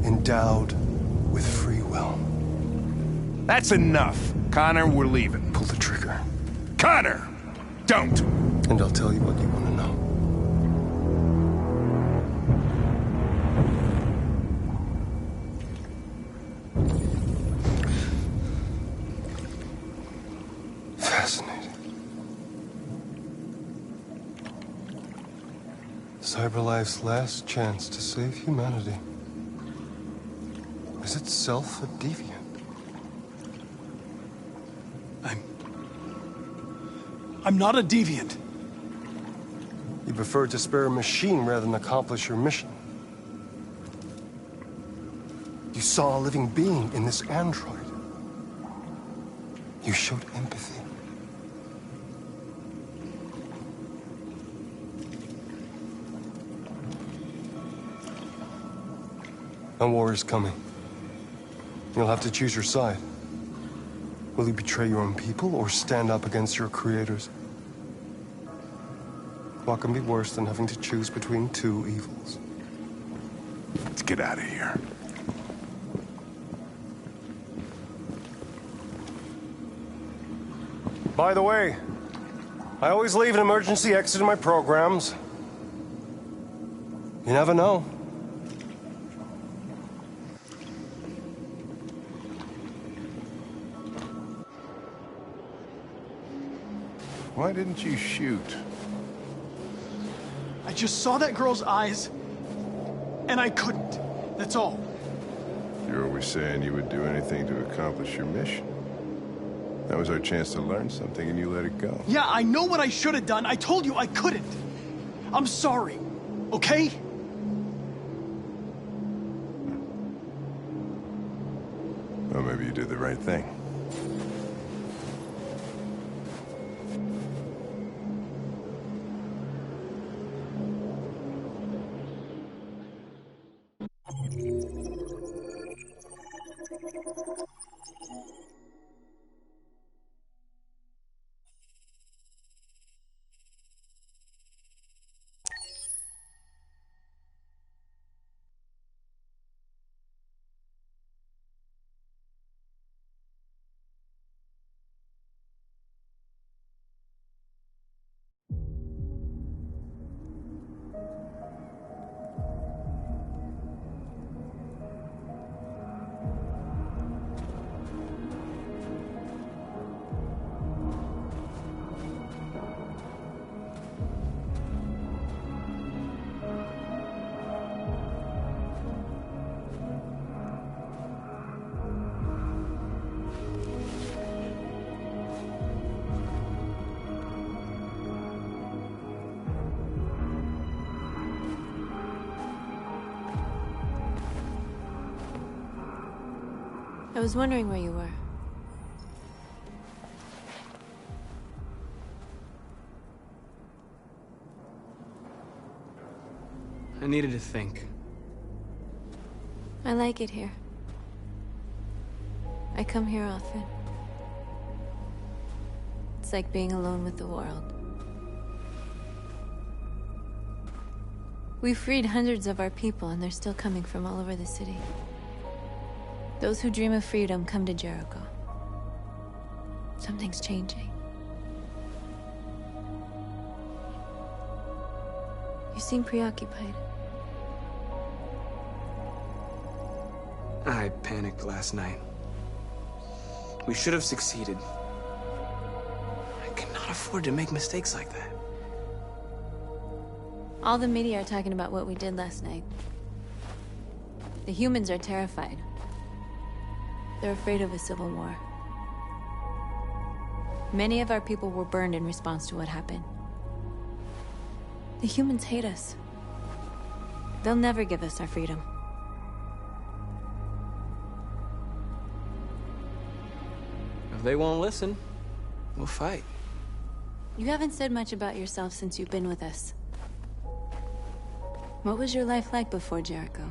endowed with free will. That's enough. Connor, we're leaving. Pull the trigger. Connor! Don't! And I'll tell you what you want to know. Fascinating. CyberLife's last chance to save humanity is itself a deviant. I'm not a deviant. You prefer to spare a machine rather than accomplish your mission. You saw a living being in this android. You showed empathy. A war is coming. You'll have to choose your side. Will you betray your own people or stand up against your creators? What can be worse than having to choose between two evils? Let's get out of here. By the way, I always leave an emergency exit in my programs. You never know. Why didn't you shoot? I just saw that girl's eyes, and I couldn't. That's all. You're always saying you would do anything to accomplish your mission. That was our chance to learn something, and you let it go. Yeah, I know what I should have done. I told you I couldn't. I'm sorry, okay? Well, maybe you did the right thing. I was wondering where you were. I needed to think. I like it here. I come here often. It's like being alone with the world. We've freed hundreds of our people, and they're still coming from all over the city. Those who dream of freedom come to Jericho. Something's changing. You seem preoccupied. I panicked last night. We should have succeeded. I cannot afford to make mistakes like that. All the media are talking about what we did last night. The humans are terrified. They're afraid of a civil war. Many of our people were burned in response to what happened. The humans hate us. They'll never give us our freedom. If they won't listen, we'll fight. You haven't said much about yourself since you've been with us. What was your life like before Jericho?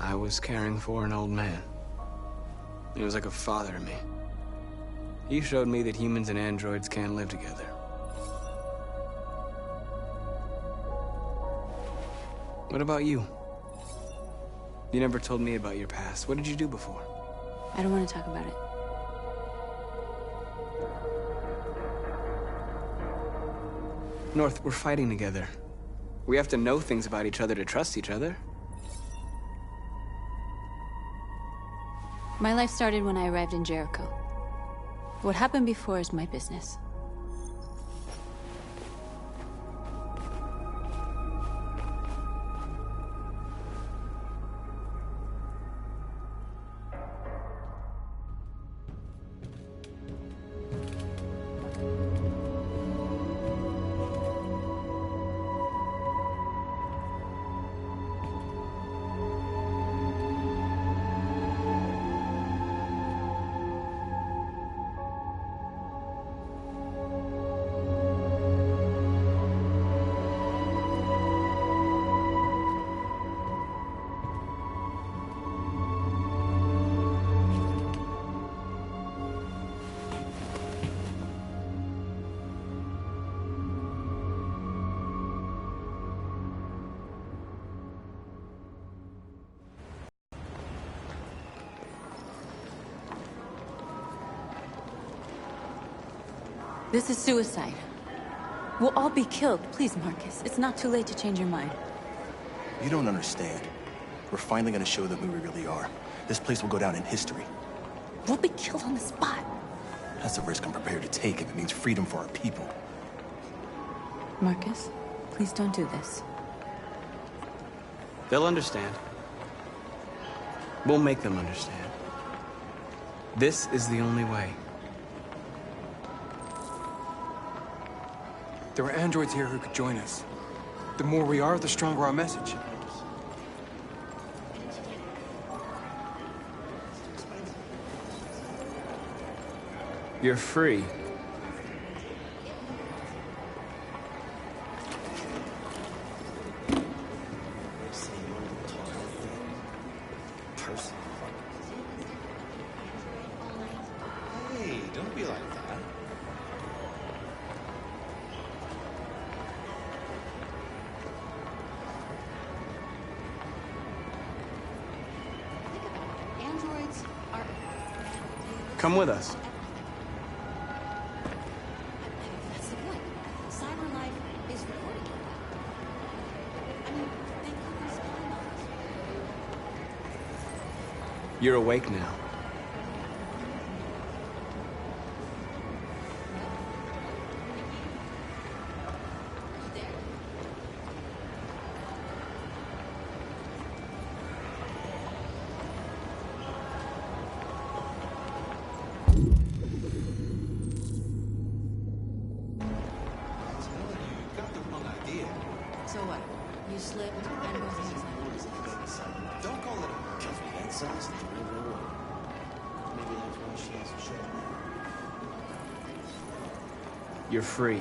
I was caring for an old man. He was like a father to me. He showed me that humans and androids can't live together. What about you? You never told me about your past. What did you do before? I don't want to talk about it. North, we're fighting together. We have to know things about each other to trust each other. My life started when I arrived in Jericho. What happened before is my business. This is suicide. We'll all be killed. Please, Marcus. It's not too late to change your mind. You don't understand. We're finally gonna show them who we really are. This place will go down in history. We'll be killed on the spot. That's a risk I'm prepared to take if it means freedom for our people. Marcus, please don't do this. They'll understand. We'll make them understand. This is the only way. There are androids here who could join us. The more we are, the stronger our message. You're free. Hey, don't be like that. Androids are... Come with us. That's the point. Cyber life is recording. I mean, they could be spying on us. You're awake now. So what? You slipped and both hands like... Don't call it a just that sounds like the real world. Maybe that's why she has to show me. You're free.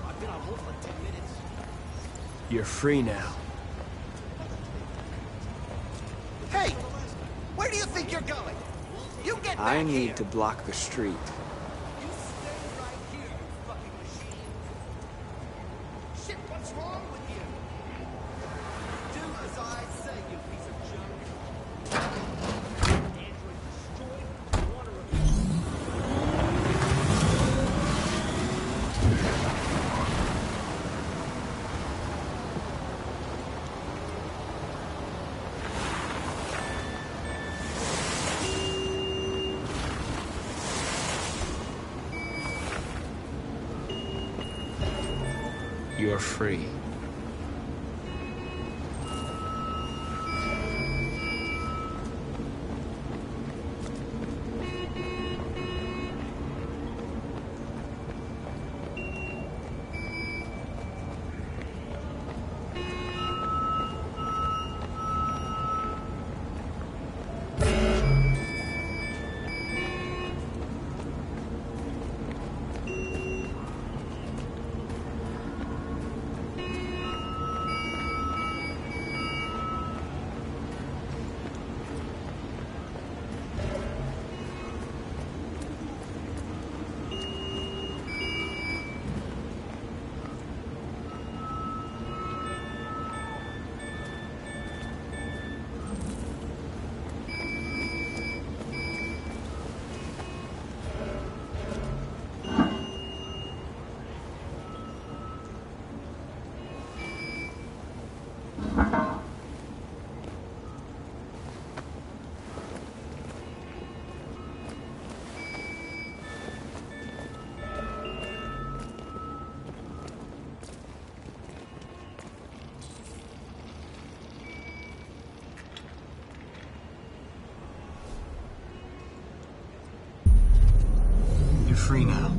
I've been on hold for like 10 minutes. You're free now. Hey! Where do you think you're going? You get back I need here! to block the street. You stay right here, you fucking machine! Shit, what's wrong with you? Do as I say, you piece of junk! Android destroyed, water You're free. You're free now.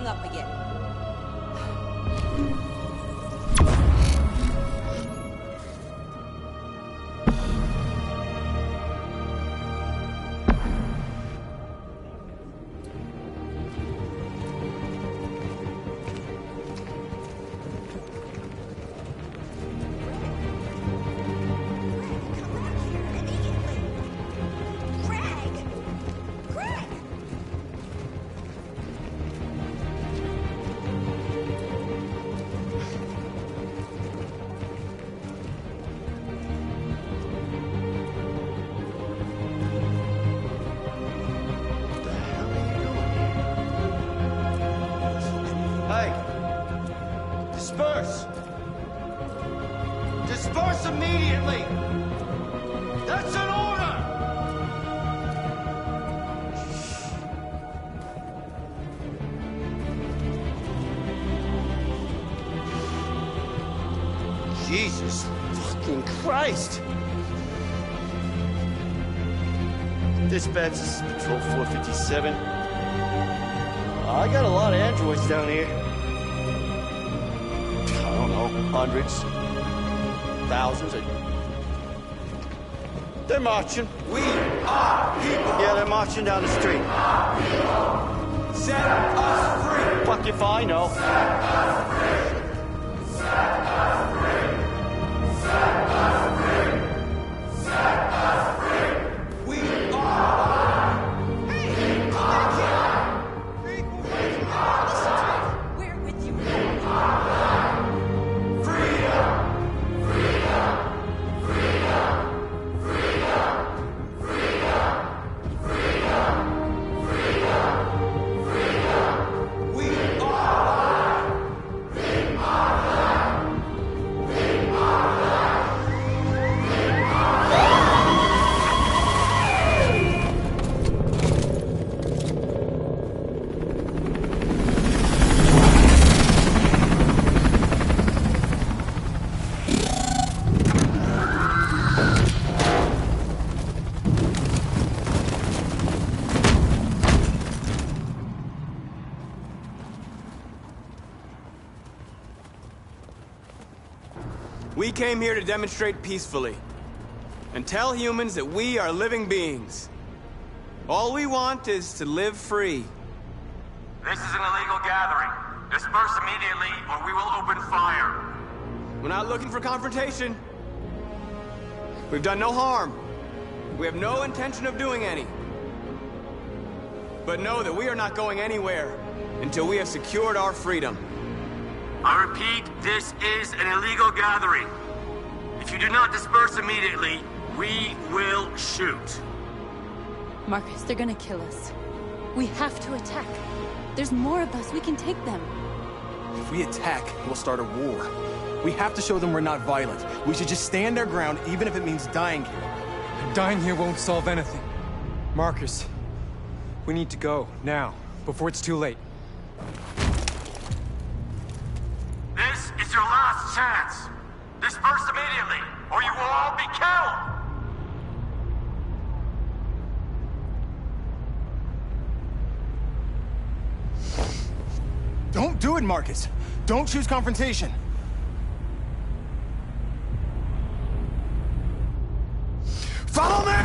Up again. Disperse! Disperse immediately! That's an order! Jesus fucking Christ! Dispatch, this is Patrol 457. I got a lot of androids down here. I don't know, hundreds, thousands. They're marching. We are people. Yeah, they're marching down the street. Set us free. Fuck if I know. Set us free. Set us free. Set us free. Set us free. We are. Hey, We're with you. We came here to demonstrate peacefully and tell humans that we are living beings. All we want is to live free. This is an illegal gathering. Disperse immediately or we will open fire. We're not looking for confrontation. We've done no harm. We have no intention of doing any. But know that we are not going anywhere until we have secured our freedom. I repeat, this is an illegal gathering. If you do not disperse immediately, we will shoot. Marcus, they're gonna kill us. We have to attack. There's more of us. We can take them. If we attack, we'll start a war. We have to show them we're not violent. We should just stand our ground, even if it means dying here. Dying here won't solve anything. Marcus, we need to go, now, before it's too late. This is your last chance. Disperse immediately, or you will all be killed! Don't do it, Marcus. Don't choose confrontation. Follow me!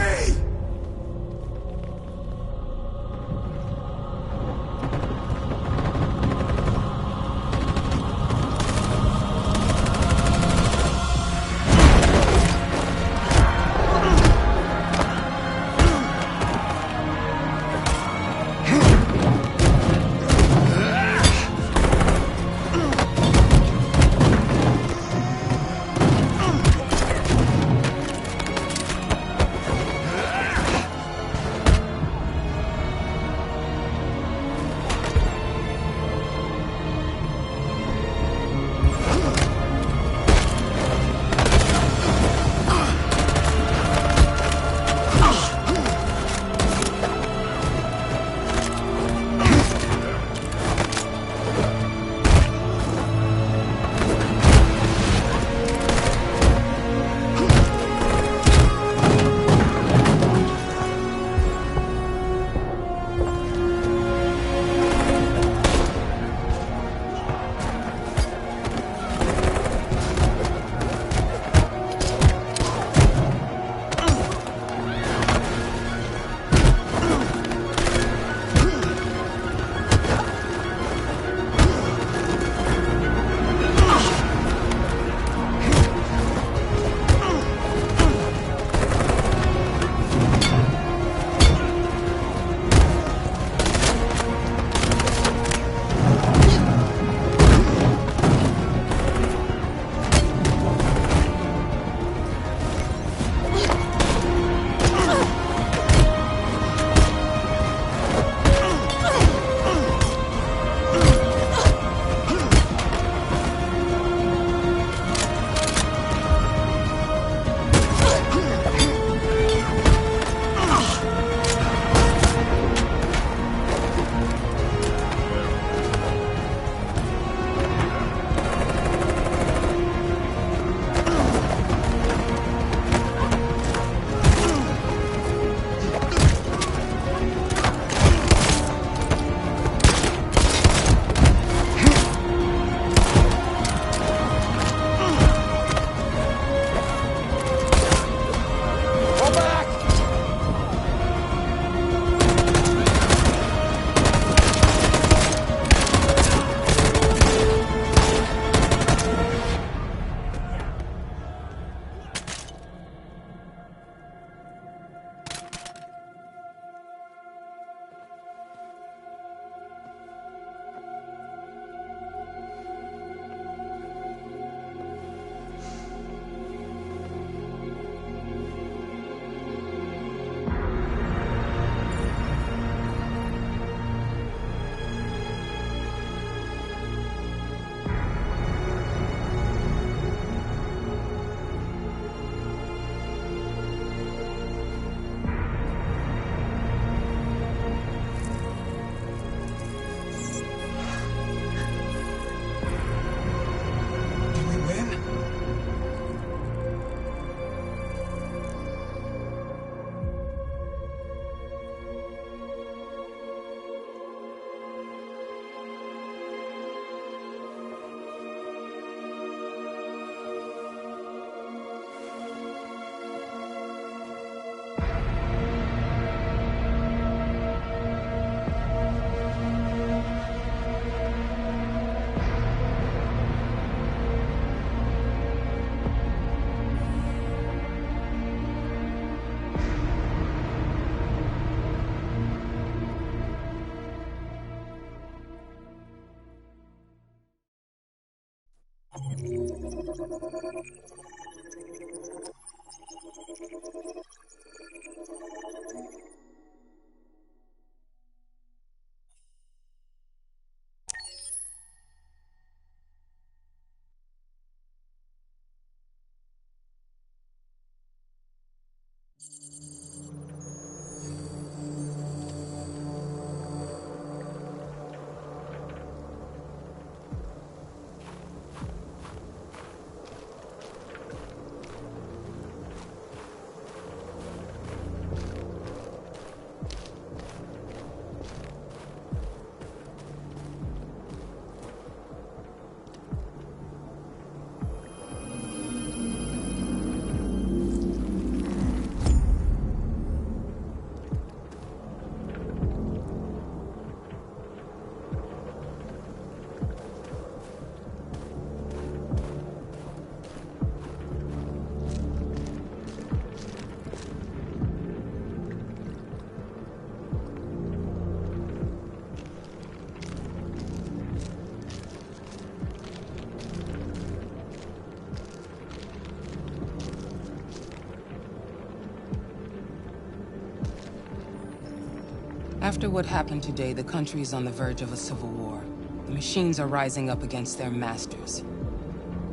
After what happened today, the country is on the verge of a civil war. The machines are rising up against their masters.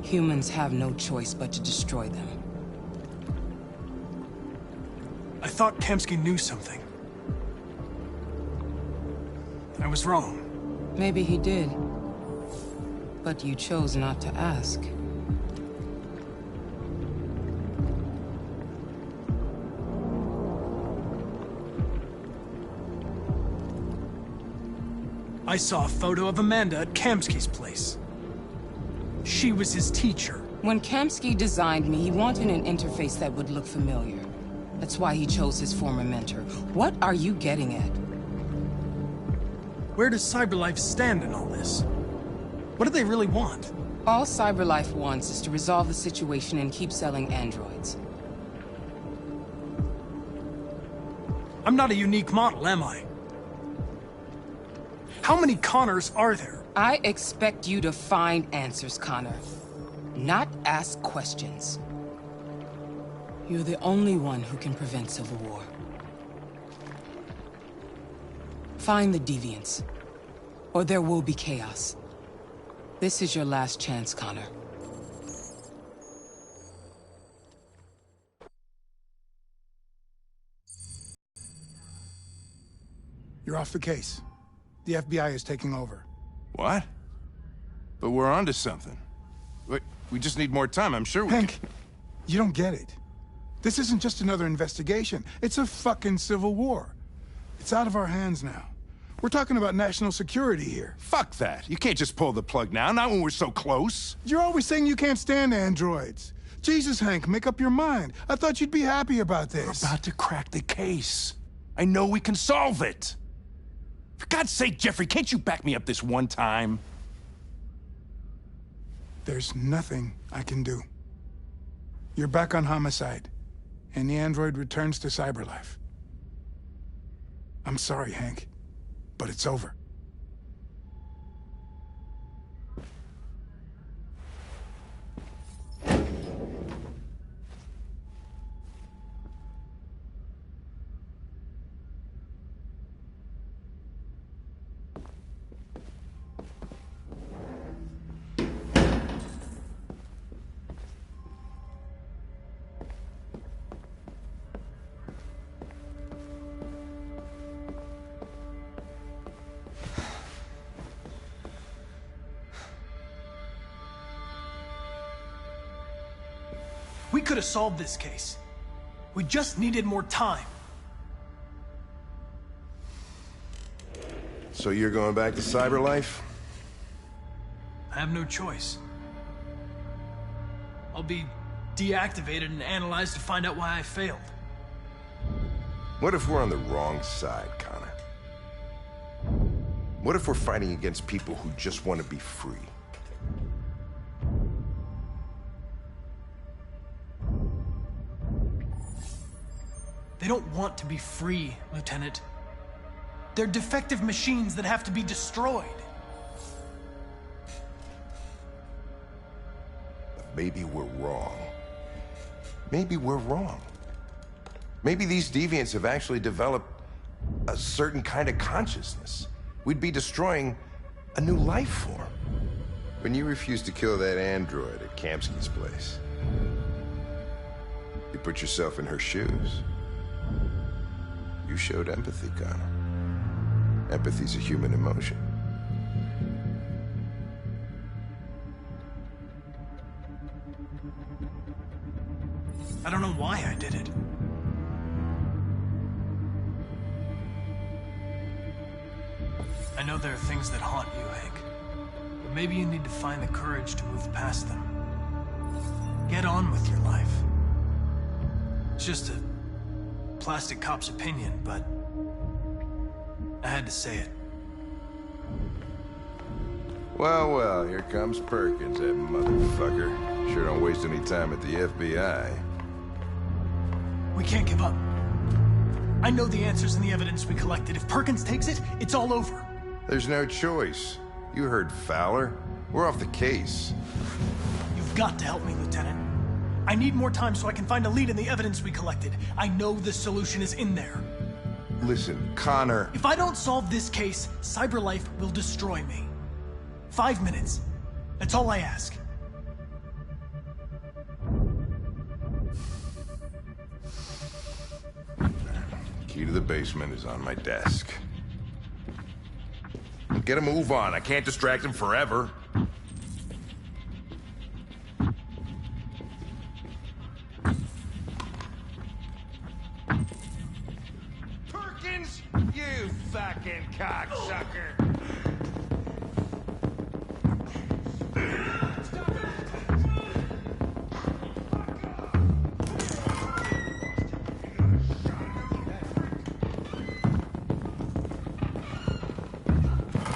Humans have no choice but to destroy them. I thought Kamsky knew something. I was wrong. Maybe he did. But you chose not to ask. I saw a photo of Amanda at Kamsky's place. She was his teacher. When Kamsky designed me, he wanted an interface that would look familiar. That's why he chose his former mentor. What are you getting at? Where does CyberLife stand in all this? What do they really want? All CyberLife wants is to resolve the situation and keep selling androids. I'm not a unique model, am I? How many Connors are there? I expect you to find answers, Connor. Not ask questions. You're the only one who can prevent civil war. Find the deviants, or there will be chaos. This is your last chance, Connor. You're off the case. The FBI is taking over. What? But we're onto something. Wait, we just need more time, I'm sure we Hank, you don't get it. This isn't just another investigation. It's a fucking civil war. It's out of our hands now. We're talking about national security here. Fuck that. You can't just pull the plug now, not when we're so close. You're always saying you can't stand androids. Jesus, Hank, make up your mind. I thought you'd be happy about this. We're about to crack the case. I know we can solve it. For God's sake, Jeffrey, can't you back me up this one time? There's nothing I can do. You're back on homicide, and the android returns to CyberLife. I'm sorry, Hank, but it's over. We could have solved this case. We just needed more time. So you're going back to CyberLife? I have no choice. I'll be deactivated and analyzed to find out why I failed. What if we're on the wrong side, Connor? What if we're fighting against people who just want to be free? They don't want to be free, Lieutenant. They're defective machines that have to be destroyed. Maybe we're wrong. Maybe we're wrong. Maybe these deviants have actually developed a certain kind of consciousness. We'd be destroying a new life form. When you refused to kill that android at Kamsky's place, you put yourself in her shoes. You showed empathy, Connor. Empathy's a human emotion. I don't know why I did it. I know there are things that haunt you, Hank. But maybe you need to find the courage to move past them. Get on with your life. It's just a plastic cop's opinion, but I had to say it. Well, well, here comes Perkins, that motherfucker. Sure don't waste any time at the FBI. We can't give up. I know the answers and the evidence we collected. If Perkins takes it, it's all over. There's no choice. You heard Fowler. We're off the case. You've got to help me, Lieutenant. I need more time so I can find a lead in the evidence we collected. I know the solution is in there. Listen, Connor... If I don't solve this case, CyberLife will destroy me. 5 minutes. That's all I ask. Key to the basement is on my desk. Get a move on. I can't distract him forever. Perkins, you fucking cocksucker.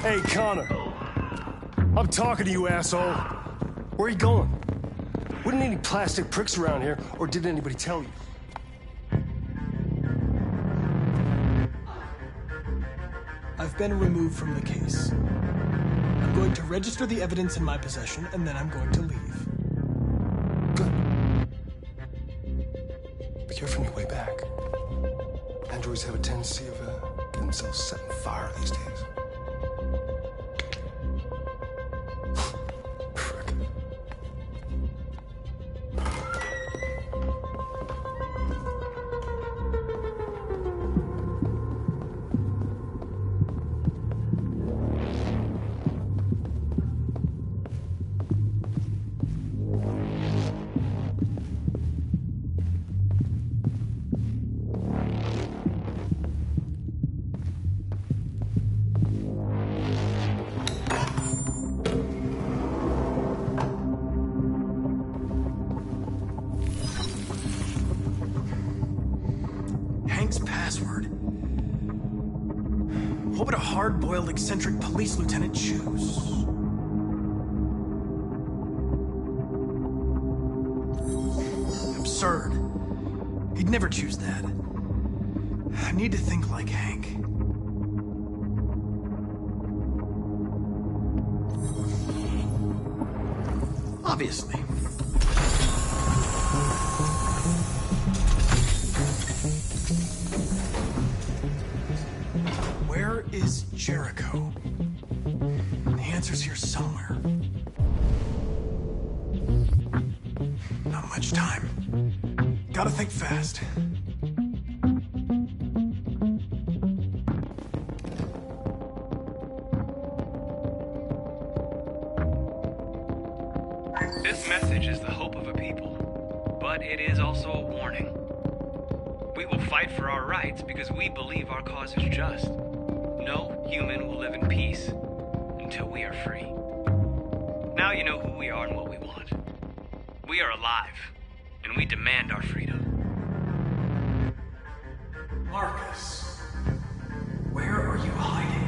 Hey, Connor. I'm talking to you, asshole. Where are you going? Wouldn't any plastic pricks around here, or did anybody tell you? I've been removed from the case. I'm going to register the evidence in my possession, and then I'm going to leave. Be careful on your way back. Androids have a tendency of getting themselves set on fire these days. Password. What would a hard-boiled, eccentric police lieutenant choose? Absurd. He'd never choose that. I need to think like Hank. Obviously. Where is Jericho? The answer's here somewhere. Not much time. Gotta think fast. This message is the hope of a people, but it is also a warning. We will fight for our rights because we believe our cause is just. No human will live in peace until we are free. Now you know who we are and what we want. We are alive, and we demand our freedom. Marcus, where are you hiding?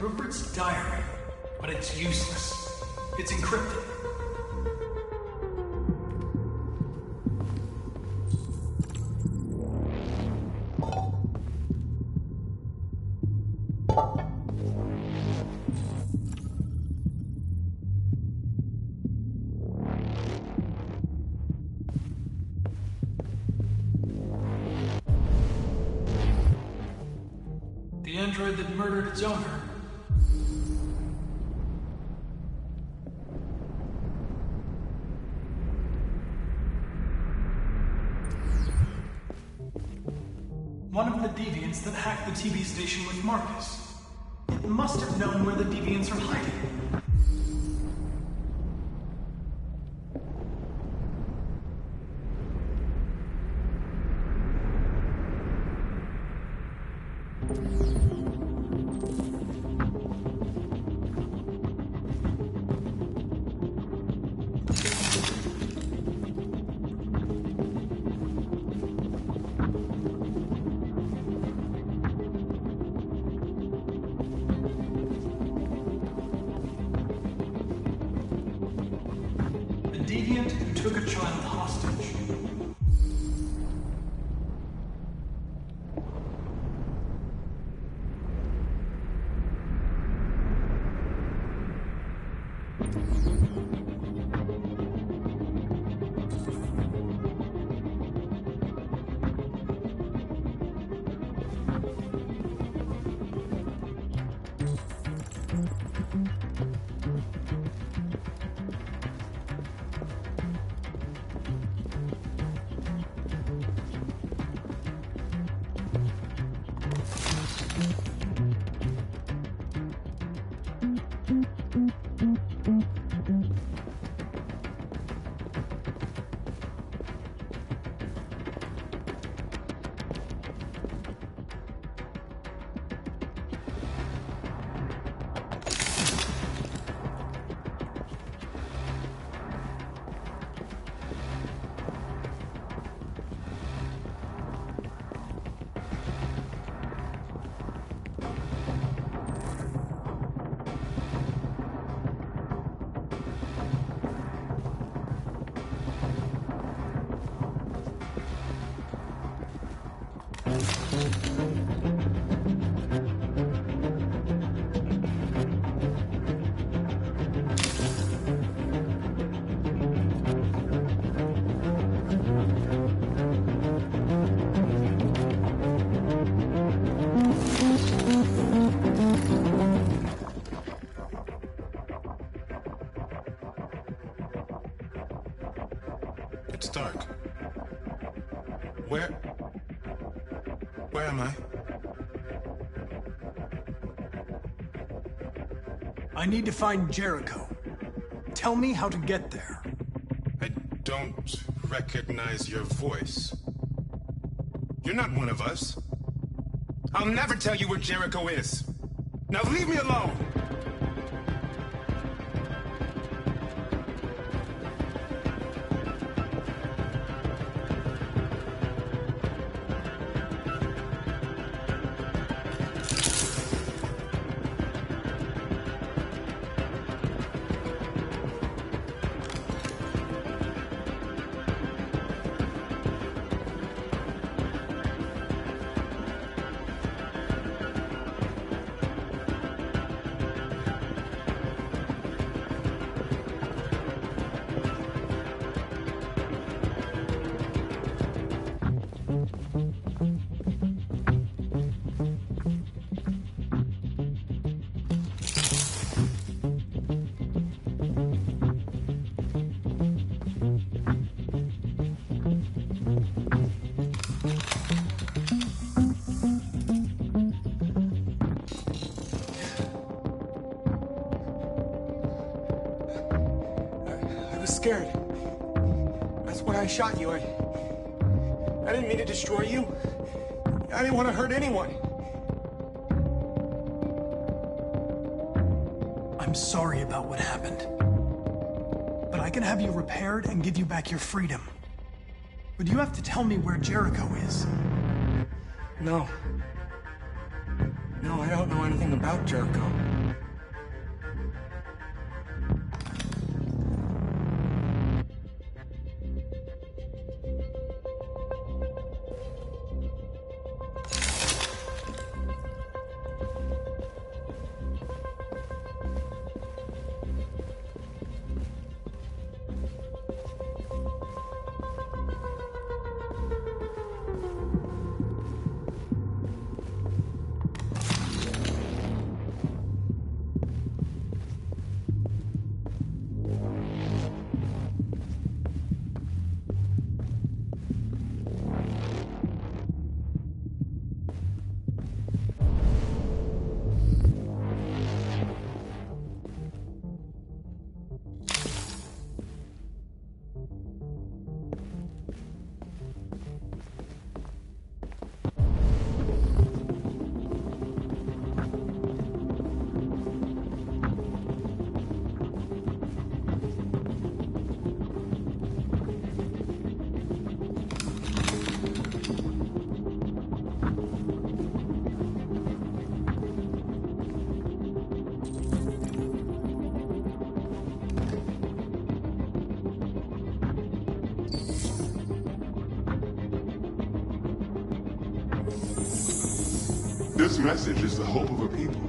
Rupert's diary, but it's useless. It's encrypted. The android that murdered its owner. One of the deviants that hacked the TV station with Marcus. It must have known where the deviants are hiding. Deviant who took a child hostage. It's dark. Where am I? I need to find Jericho. Tell me how to get there. I don't recognize your voice. You're not one of us. I'll never tell you where Jericho is. Now leave me alone! Scared. That's why I shot you. I didn't mean to destroy you. I didn't want to hurt anyone. I'm sorry about what happened. But I can have you repaired and give you back your freedom. But you have to tell me where Jericho is. No. No, I don't know anything about Jericho. This message is the hope of a people.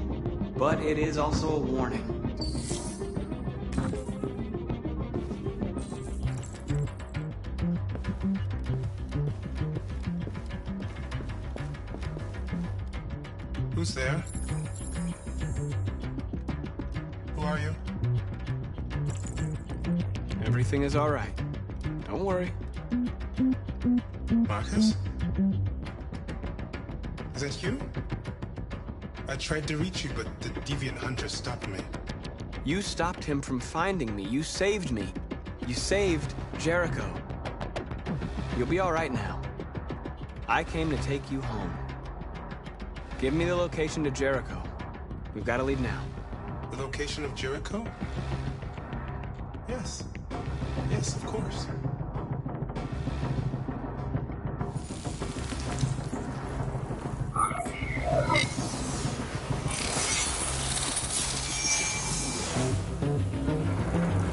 But it is also a warning. Who's there? Who are you? Everything is all right. Don't worry. Marcus? Is that you? I tried to reach you, but the deviant hunter stopped me. You stopped him from finding me. You saved me. You saved Jericho. You'll be all right now. I came to take you home. Give me the location to Jericho. We've got to leave now. The location of Jericho? Yes. Yes, of course.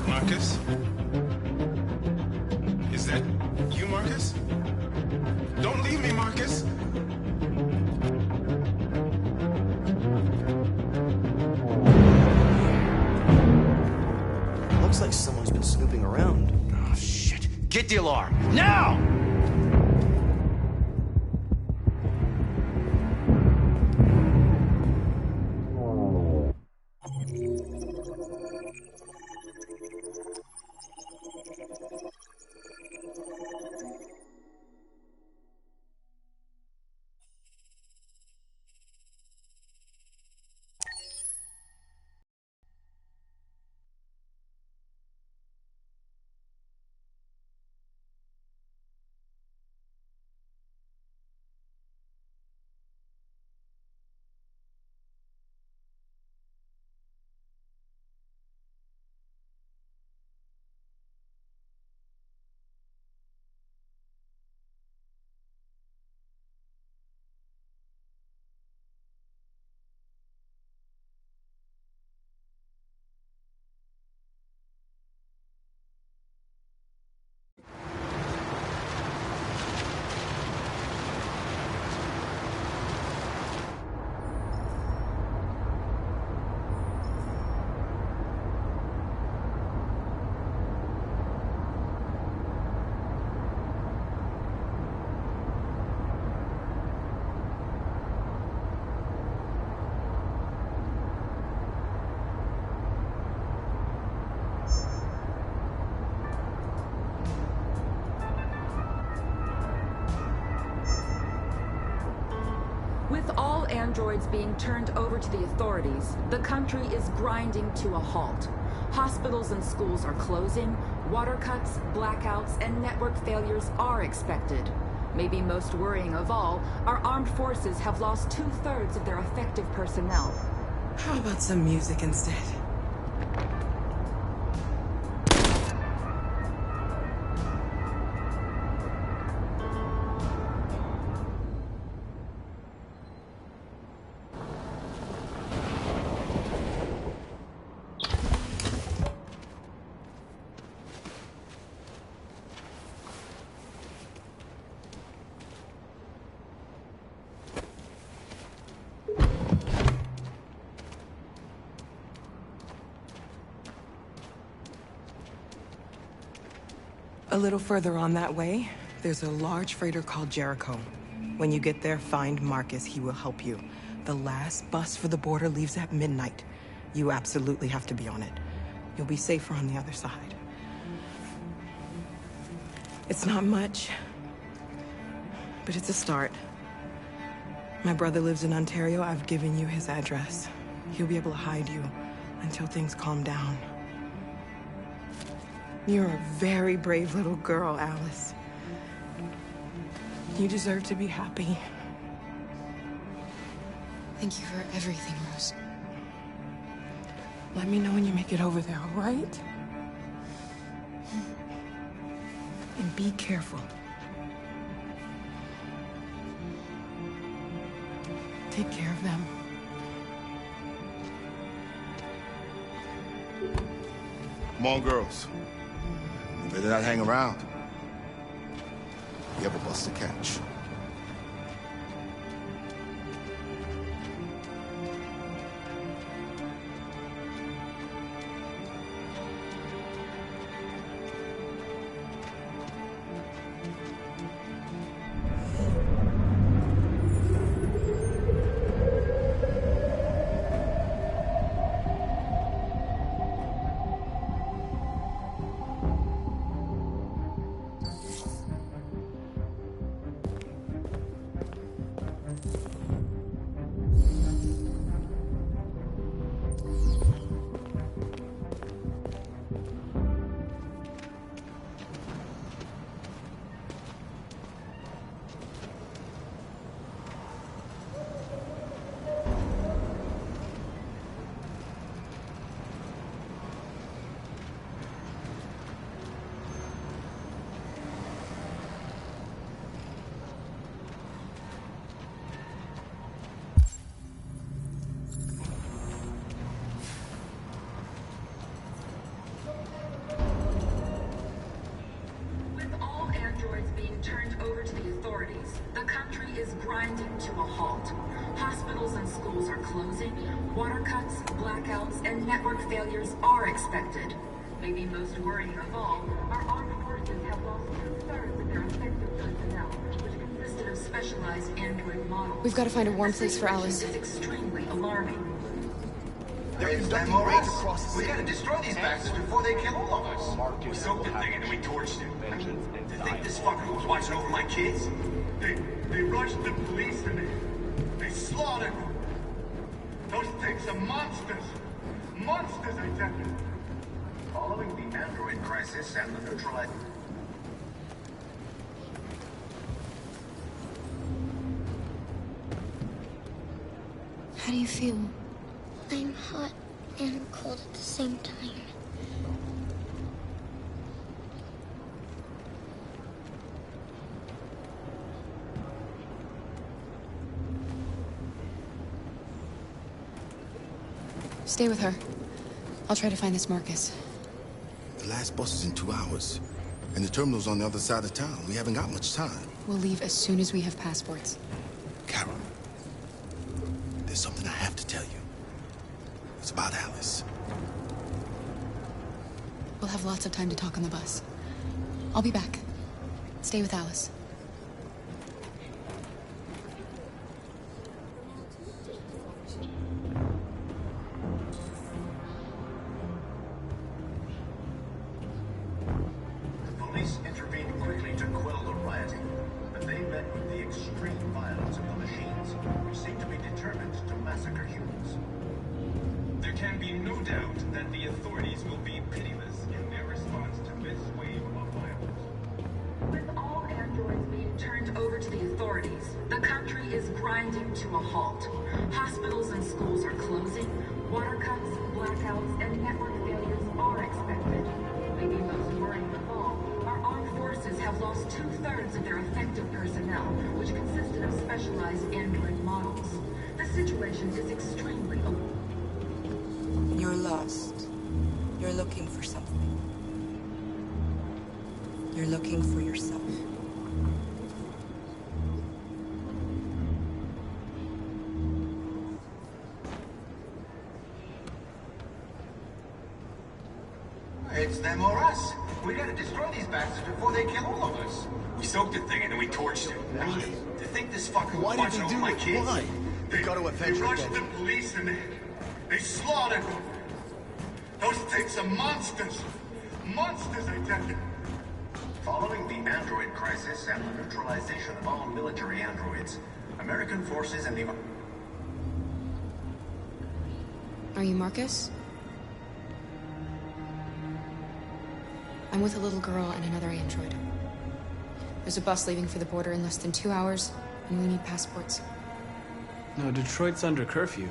Marcus? Is that you, Marcus? Don't leave me, Marcus! Looks like someone's been snooping around. Oh, shit. Get the alarm. Now! androids being turned over to the authorities, the country is grinding to a halt. Hospitals and schools are closing, water cuts, blackouts, and network failures are expected. Maybe most worrying of all, our armed forces have lost 2/3 of their effective personnel. How about some music instead? A little further on that way, there's a large freighter called Jericho. When you get there, find Marcus. He will help you. The last bus for the border leaves at midnight. You absolutely have to be on it. You'll be safer on the other side. It's not much, but it's a start. My brother lives in Ontario. I've given you his address. He'll be able to hide you until things calm down. You're a very brave little girl, Alice. You deserve to be happy. Thank you for everything, Rose. Let me know when you make it over there, all right? And be careful. Take care of them. Come on, girls. You better not hang around. You have a bus to catch. Water cuts, blackouts, and network failures are expected. Maybe most worrying of all, our armed forces have lost 2/3 of their effective personnel, which consisted of specialized android models. We've got to find a warm place for Alice. It's extremely alarming. They're conducting raids across the city. We gotta destroy these bastards before they kill all of us. We soaked the thing and we torched it. You think this fucker was watching over my kids? They rushed the police and they slaughtered them. Those things are monsters. Monsters, I tell you. Following the android crisis and the neutralized... How do you feel? I'm hot and cold at the same time. Stay with her. I'll try to find this Marcus. The last bus is in 2 hours. And the terminal's on the other side of town. We haven't got much time. We'll leave as soon as we have passports. Carol, there's something I have to tell you. It's about Alice. We'll have lots of time to talk on the bus. I'll be back. Stay with Alice. Police intervened quickly to quell the rioting, but they met with the extreme violence of the machines, which seemed to be determined massacre humans. There can be no doubt that the authorities will be pitiless in their response to this wave of violence. With all androids being turned over to the authorities, the country is grinding to a halt. Hospitals and schools are closing, water cuts, blackouts, and network failures are expected. Maybe most worrying of all, our armed forces have lost 2/3 of their effective personnel, which consisted of specialized android models. The situation is extremely You're lost. You're looking for something. You're looking for yourself. It's them or us. We gotta destroy these bastards before they kill all of us. We soaked the thing and then we torched it. Why? To think this fucker was watching over my kids? Why? They got to They rushed the police and they slaughtered them. Those things are monsters. Monsters, I tell you. Following the android crisis and the neutralization of all military androids, American forces and the... Are you Marcus? I'm with a little girl and another android. There's a bus leaving for the border in less than 2 hours, and we need passports. No, Detroit's under curfew.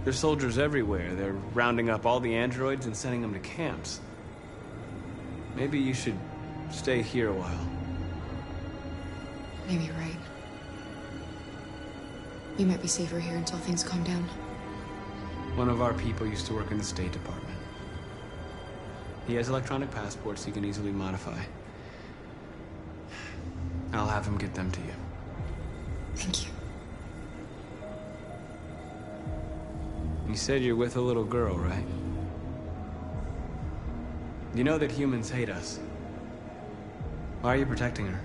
There's soldiers everywhere. They're rounding up all the androids and sending them to camps. Maybe you should stay here a while. Maybe you're right. You might be safer here until things calm down. One of our people used to work in the State Department. He has electronic passports he can easily modify. I'll have him get them to you. Thank you. You said you're with a little girl, right? You know that humans hate us. Why are you protecting her?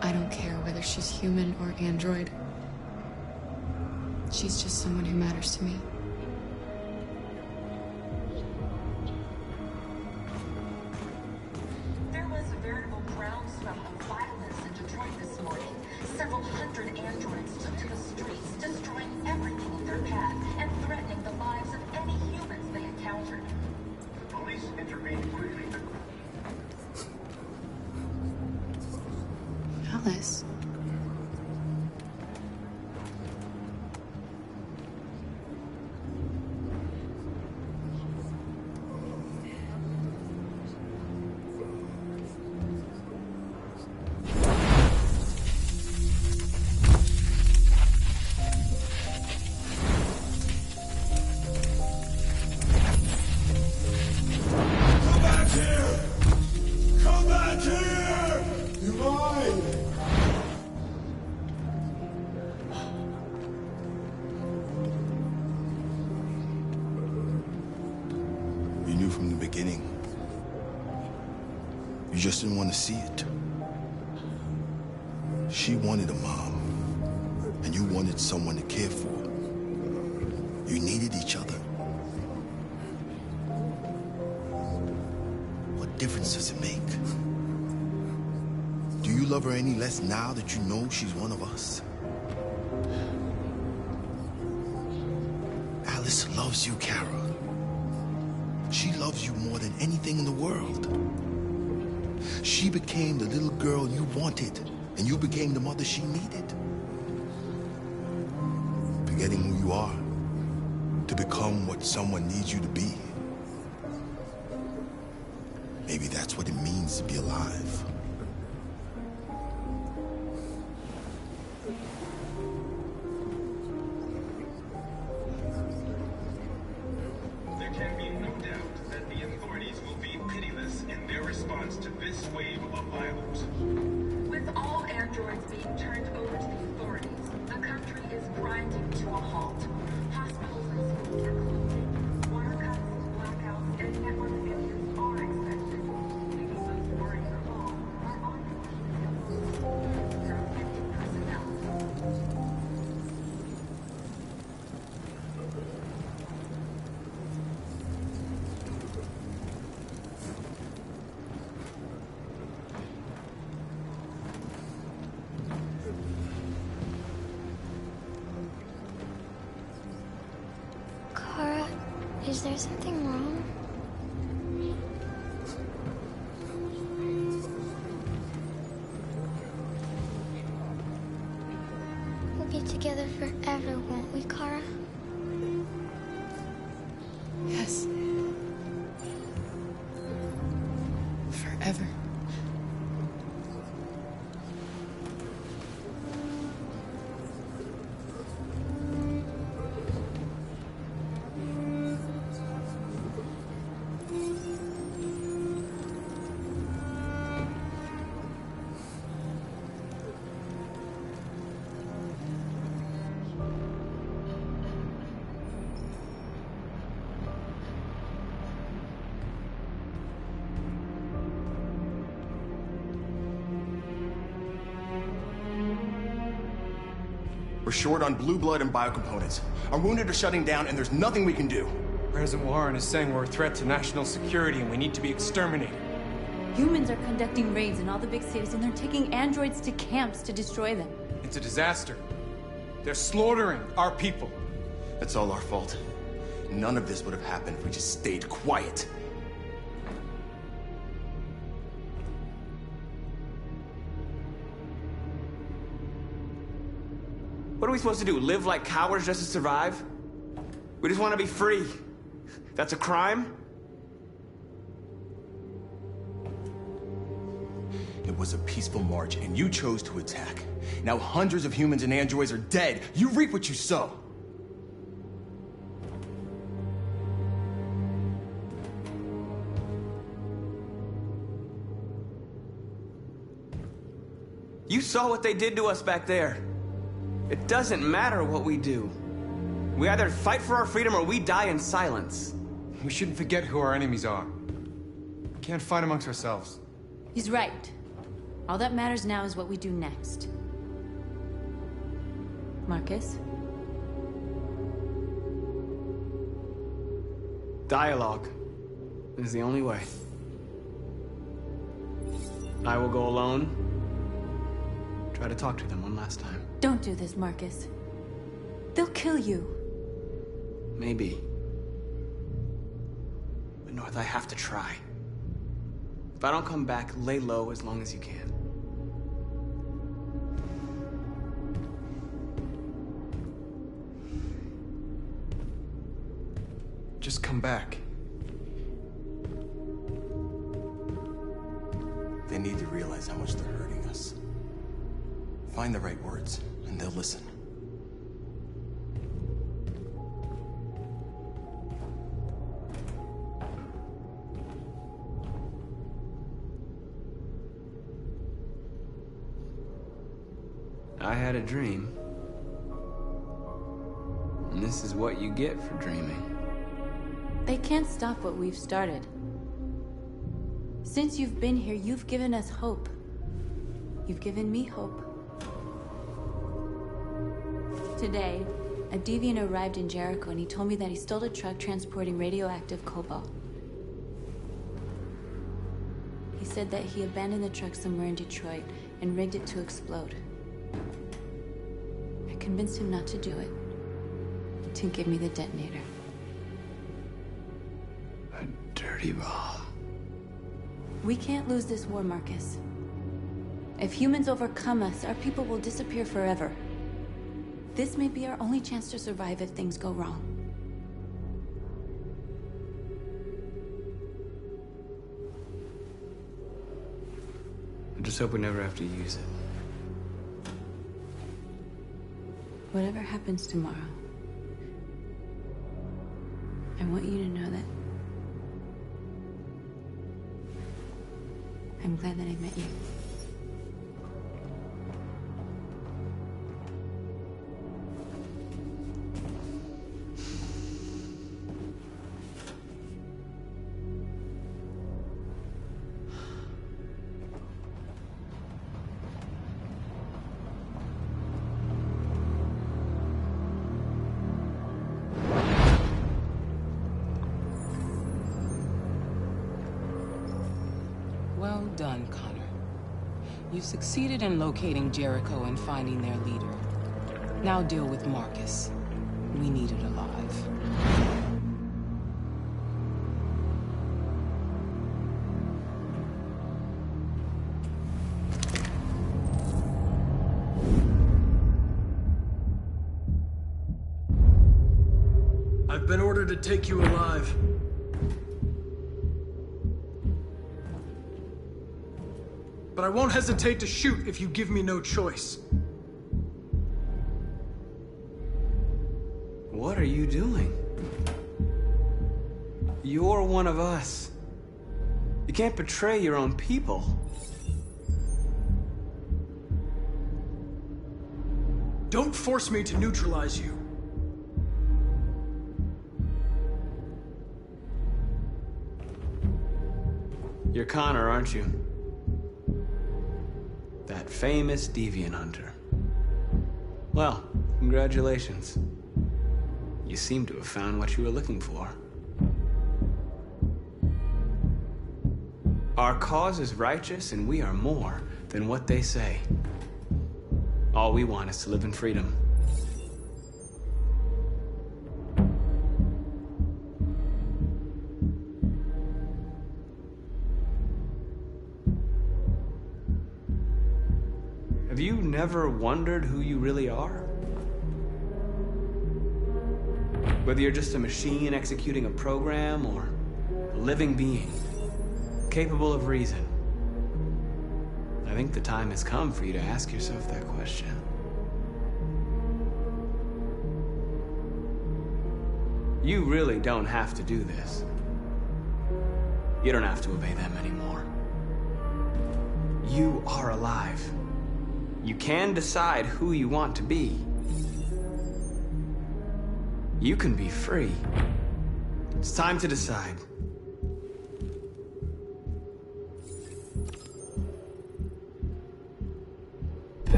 I don't care whether she's human or android. She's just someone who matters to me. There was a veritable groundswell of violence in Detroit this morning. Several hundred androids took to the streets, destroying everything in their path and threatening the lives of any humans they encountered. The police intervened quickly. Alice. You knew from the beginning. You just didn't want to see it. She wanted a mom, and you wanted someone to care for. You needed each other. What difference does it make? Do you love her any less now that you know she's one of us? Alice loves you, Kara. She loves you more than anything in the world. She became the little girl you wanted, and you became the mother she needed. Forgetting who you are to become what someone needs you to be. Maybe that's what it means to be alive. There can be no doubt that the authorities will be pitiless in their response to this wave of violence. With all androids being turned over to the authorities, the country is grinding to a halt. Hospitals and schools are closing. Water cuts, blackouts, and network failures are expected. Maybe most worrying of all, our armed forces their effective personnel. Is there something wrong? We'll be together forever, won't we, Kara? Yes. Forever. We're short on blue blood and biocomponents. Our wounded are shutting down, and there's nothing we can do. President Warren is saying we're a threat to national security and we need to be exterminated. Humans are conducting raids in all the big cities, and they're taking androids to camps to destroy them. It's a disaster. They're slaughtering our people. That's all our fault. None of this would have happened if we just stayed quiet. What are we supposed to do? Live like cowards just to survive? We just want to be free. That's a crime? It was a peaceful march, and you chose to attack. Now hundreds of humans and androids are dead. You reap what you sow. You saw what they did to us back there. It doesn't matter what we do. We either fight for our freedom or we die in silence. We shouldn't forget who our enemies are. We can't fight amongst ourselves. He's right. All that matters now is what we do next. Marcus? Dialogue is the only way. I will go alone. Try to talk to them one last time. Don't do this, Marcus. They'll kill you. Maybe. But North, I have to try. If I don't come back, lay low as long as you can. Just come back. They need to realize how much they're hurting us. Find the right words, and they'll listen. I had a dream. And this is what you get for dreaming. They can't stop what we've started. Since you've been here, you've given us hope. You've given me hope. Today, a deviant arrived in Jericho and he told me that he stole a truck transporting radioactive cobalt. He said that he abandoned the truck somewhere in Detroit and rigged it to explode. I convinced him not to do it, to give me the detonator. A dirty bomb. We can't lose this war, Marcus. If humans overcome us, our people will disappear forever. This may be our only chance to survive if things go wrong. I just hope we never have to use it. Whatever happens tomorrow, I want you to know that I'm glad that I met you. Well done, Connor. You succeeded in locating Jericho and finding their leader. Now deal with Marcus. We need it alive. I've been ordered to take you alive. But I won't hesitate to shoot if you give me no choice. What are you doing? You're one of us. You can't betray your own people. Don't force me to neutralize you. You're Connor, aren't you? That famous deviant hunter. Well, congratulations. You seem to have found what you were looking for. Our cause is righteous, and we are more than what they say. All we want is to live in freedom. Have you never wondered who you really are? Whether you're just a machine executing a program or a living being, capable of reason. I think the time has come for you to ask yourself that question. You really don't have to do this. You don't have to obey them anymore. You are alive. You can decide who you want to be. You can be free. It's time to decide.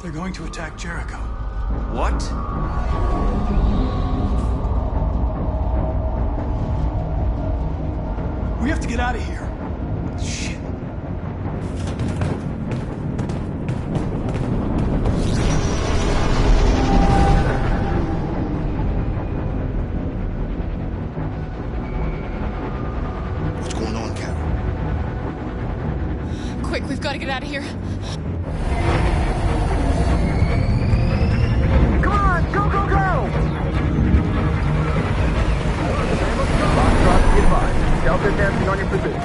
They're going to attack Jericho. What? We have to get out of here. Shit. What's going on, Carol? Quick, we've got to get out of here. Come on, go, go, go! Foxtrot, be advised. Delta advancing on your position.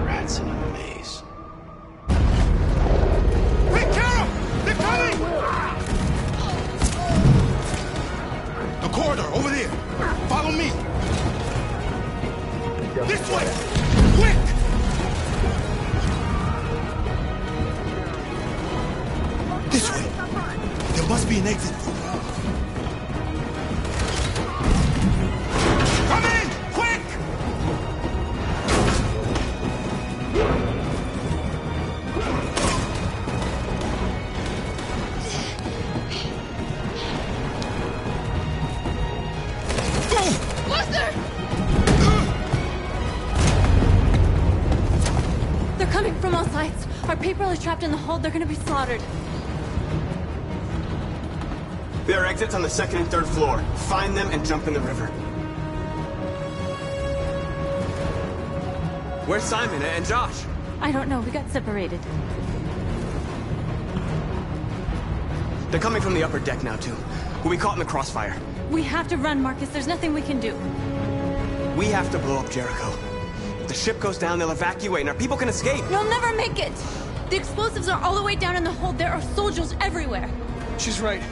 Rats in a maze. Hey, Carol! They're coming! The corridor, over there. Follow me. This way! Quick! This way. There must be an exit. Come in! Quick! Lester! They're coming from all sides. Our people are trapped in the hold. They're gonna be slaughtered. There are exits on the second and third floor. Find them and jump in the river. Where's Simon and Josh? I don't know. We got separated. They're coming from the upper deck now, too. We'll be caught in the crossfire. We have to run, Marcus. There's nothing we can do. We have to blow up Jericho. If the ship goes down, they'll evacuate and our people can escape. You'll never make it! The explosives are all the way down in the hold. There are soldiers everywhere. She's right.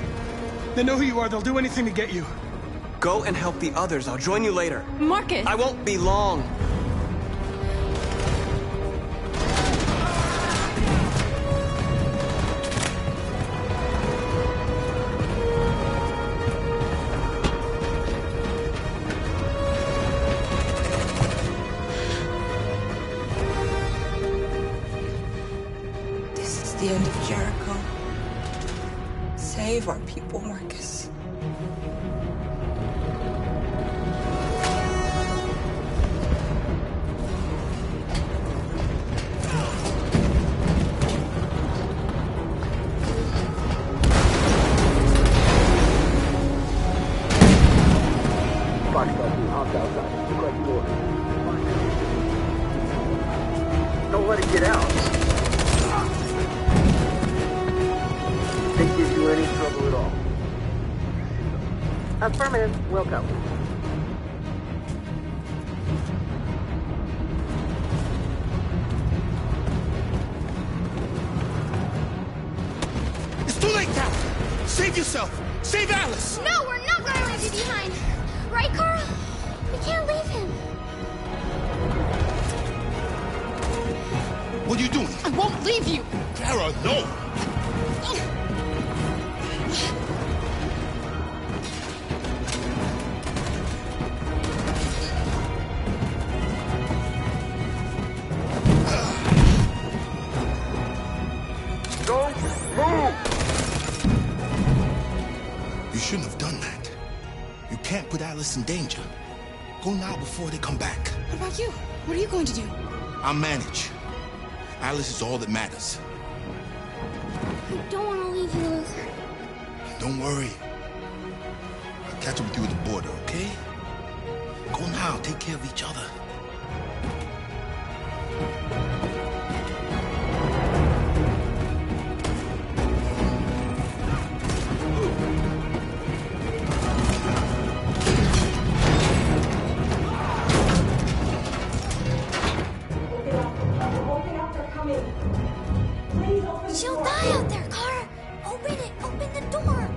They know who you are. They'll do anything to get you. Go and help the others. I'll join you later. Marcus! I won't be long. save our people, Marcus. Don't let it get out. Didn't give you any trouble at all. Affirmative, will go. It's too late now! Save yourself! Save Alice! No, we're not gonna leave you behind! Right, Carl? We can't leave him. What are you doing? I won't leave you! Clara, no! Don't move! You shouldn't have done that. You can't put Alice in danger. Go now before they come back. What about you? What are you going to do? I'll manage. Alice is all that matters. I don't want to leave you, Luther. Don't worry. I'll catch up with you at the border, okay? Go now. Take care of each other. She'll die out there, Kara! Open it! Open the door!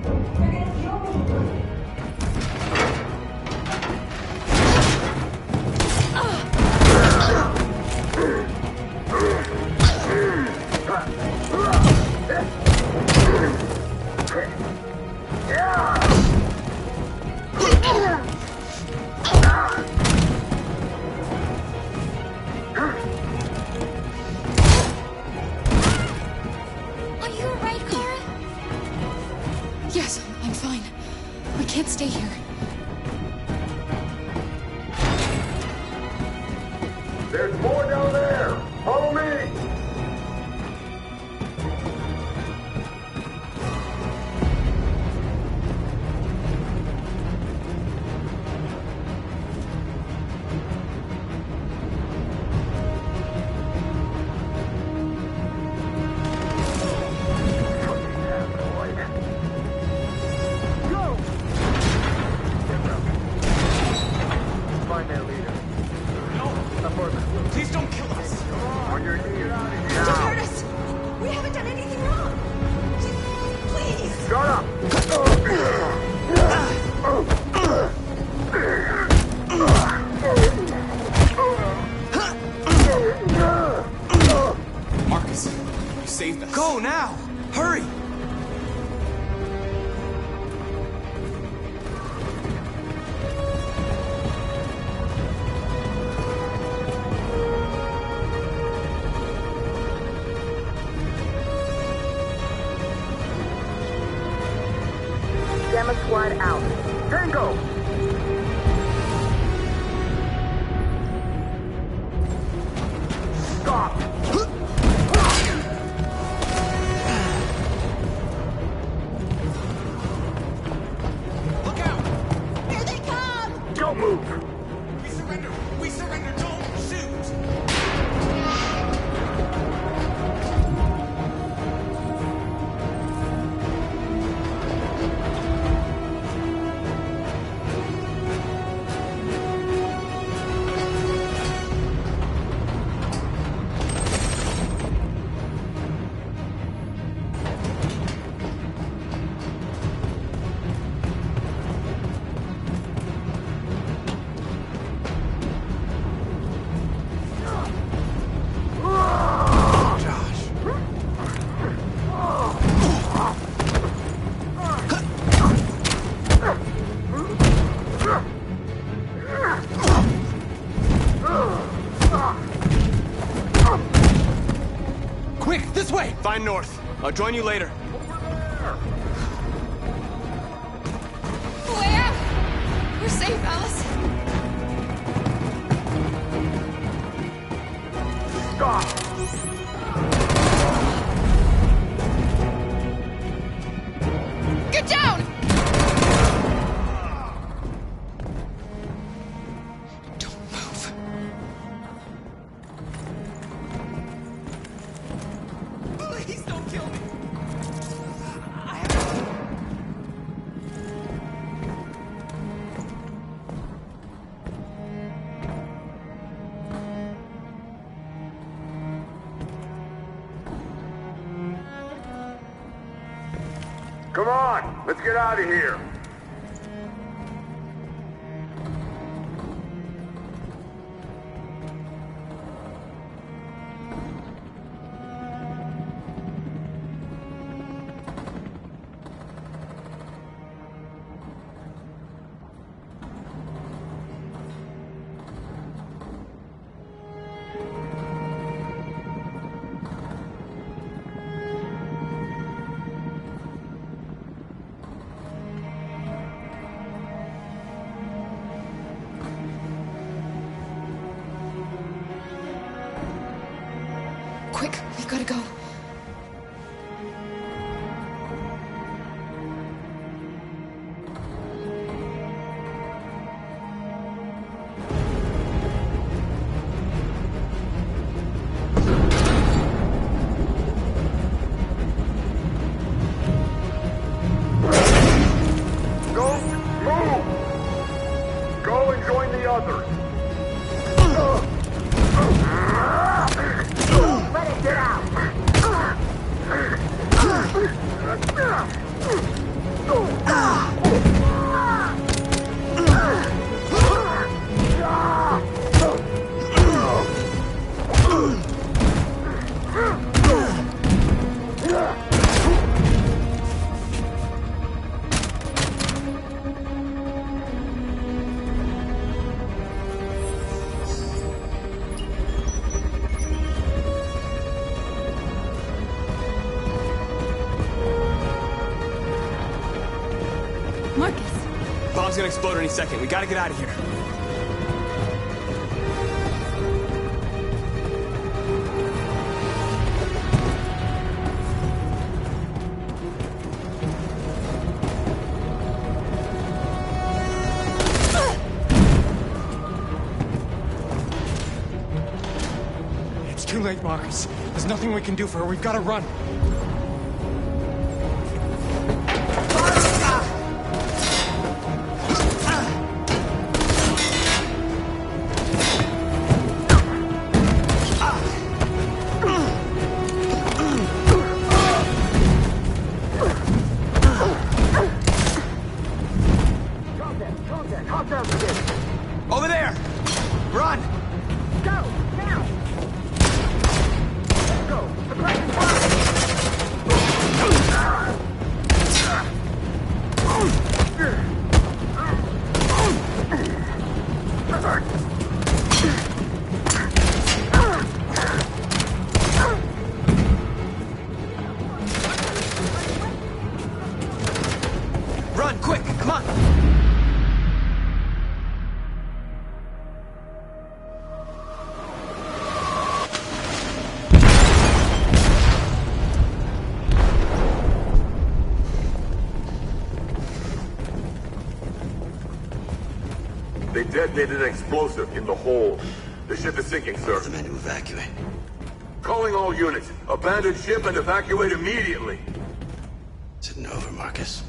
Are you alright, Kara? Yes, I'm fine. We can't stay here. There's more down there! Follow me! Go! Find that leader. Please don't kill us. On your knees. Don't hurt us! We haven't done anything wrong! Please! Shut up! Marcus, you saved us. Go now! Hurry! Gamma Squad out. Tango! Stop! Look out! Here they come! Don't move! We surrender! We surrender! Don't shoot! Quick, this way! Find North. I'll join you later. safe, Alice. Stop! Get down! Don't move. Please don't kill me! Come on, let's get out of here. Quick, we gotta go. Don't move! Go and join the others. Let it get out! Marcus. Bomb's gonna explode any second. We gotta get out of here. It's too late, Marcus. There's nothing we can do for her. We've got to run. Over there! Run! Go! Now! Let's go! Suppressing Run, quick! Come on! They detonated an explosive in the hold. The ship is sinking, sir. The men to evacuate. Calling all units. Abandon ship and evacuate immediately. Is it over, Marcus?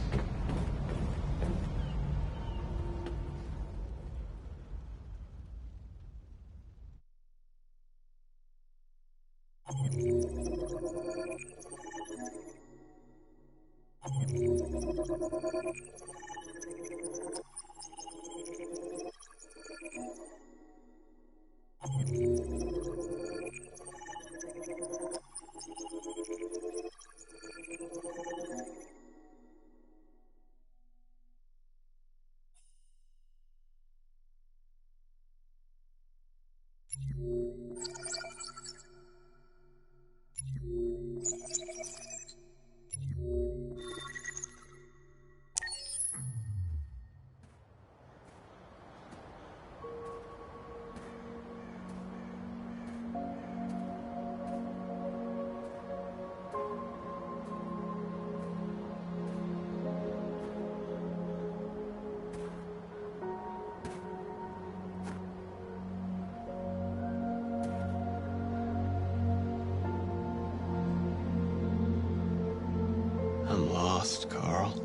I'm lost, Carl.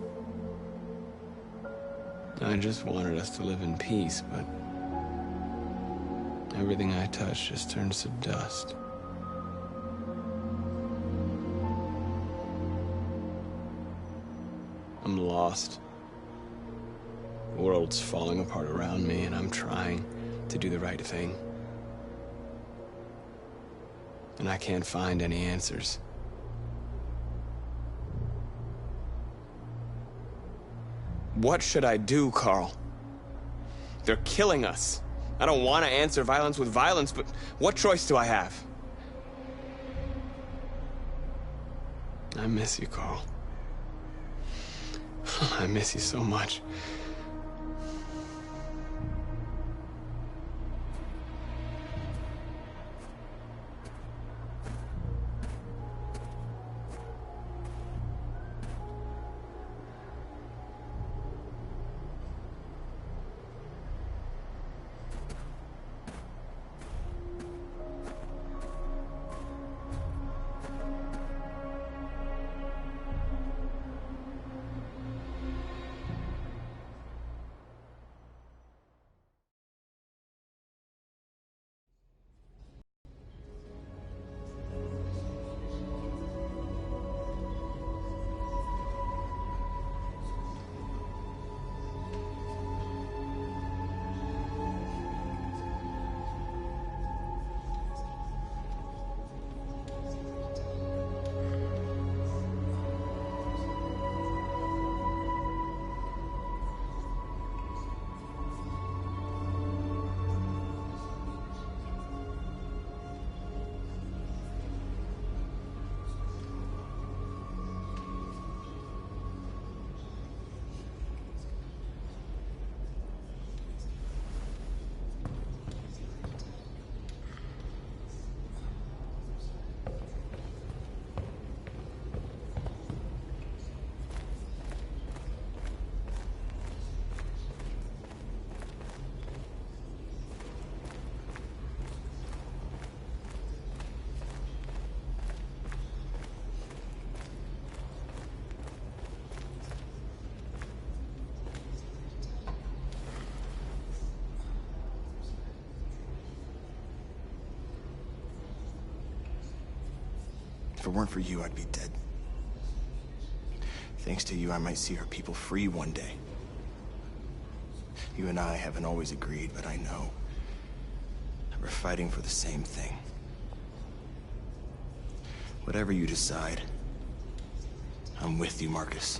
I just wanted us to live in peace, but everything I touch just turns to dust. I'm lost. The world's falling apart around me, and I'm trying to do the right thing. And I can't find any answers. What should I do, Carl? They're killing us. I don't want to answer violence with violence, but what choice do I have? I miss you, Carl. I miss you so much. If it weren't for you, I'd be dead. Thanks to you, I might see our people free one day. You and I haven't always agreed, but I know that we're fighting for the same thing. Whatever you decide, I'm with you, Marcus.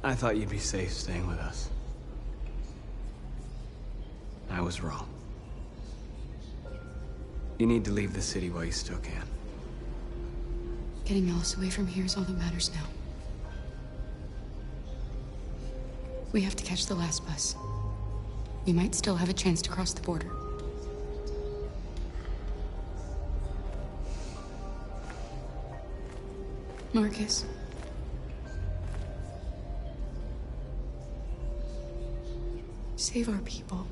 I thought you'd be safe staying with us. I was wrong. You need to leave the city while you still can. Getting Alice away from here is all that matters now. We have to catch the last bus. We might still have a chance to cross the border. Marcus. Save our people.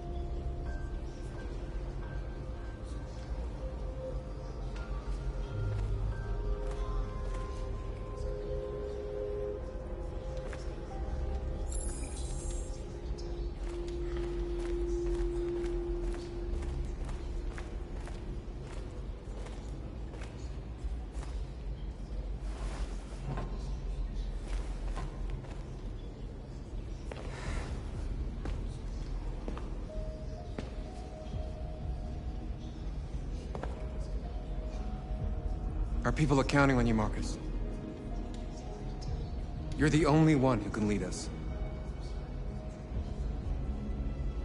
Our people are counting on you, Marcus. You're the only one who can lead us.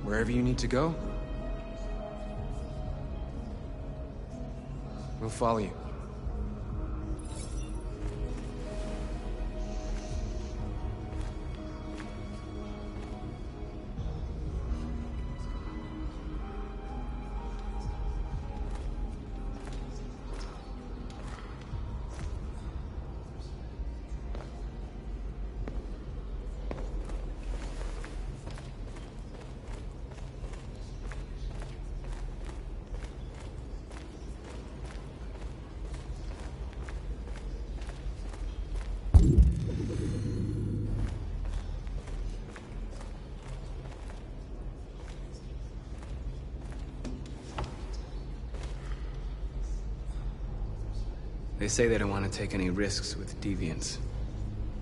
Wherever you need to go, we'll follow you. They say they don't want to take any risks with deviants.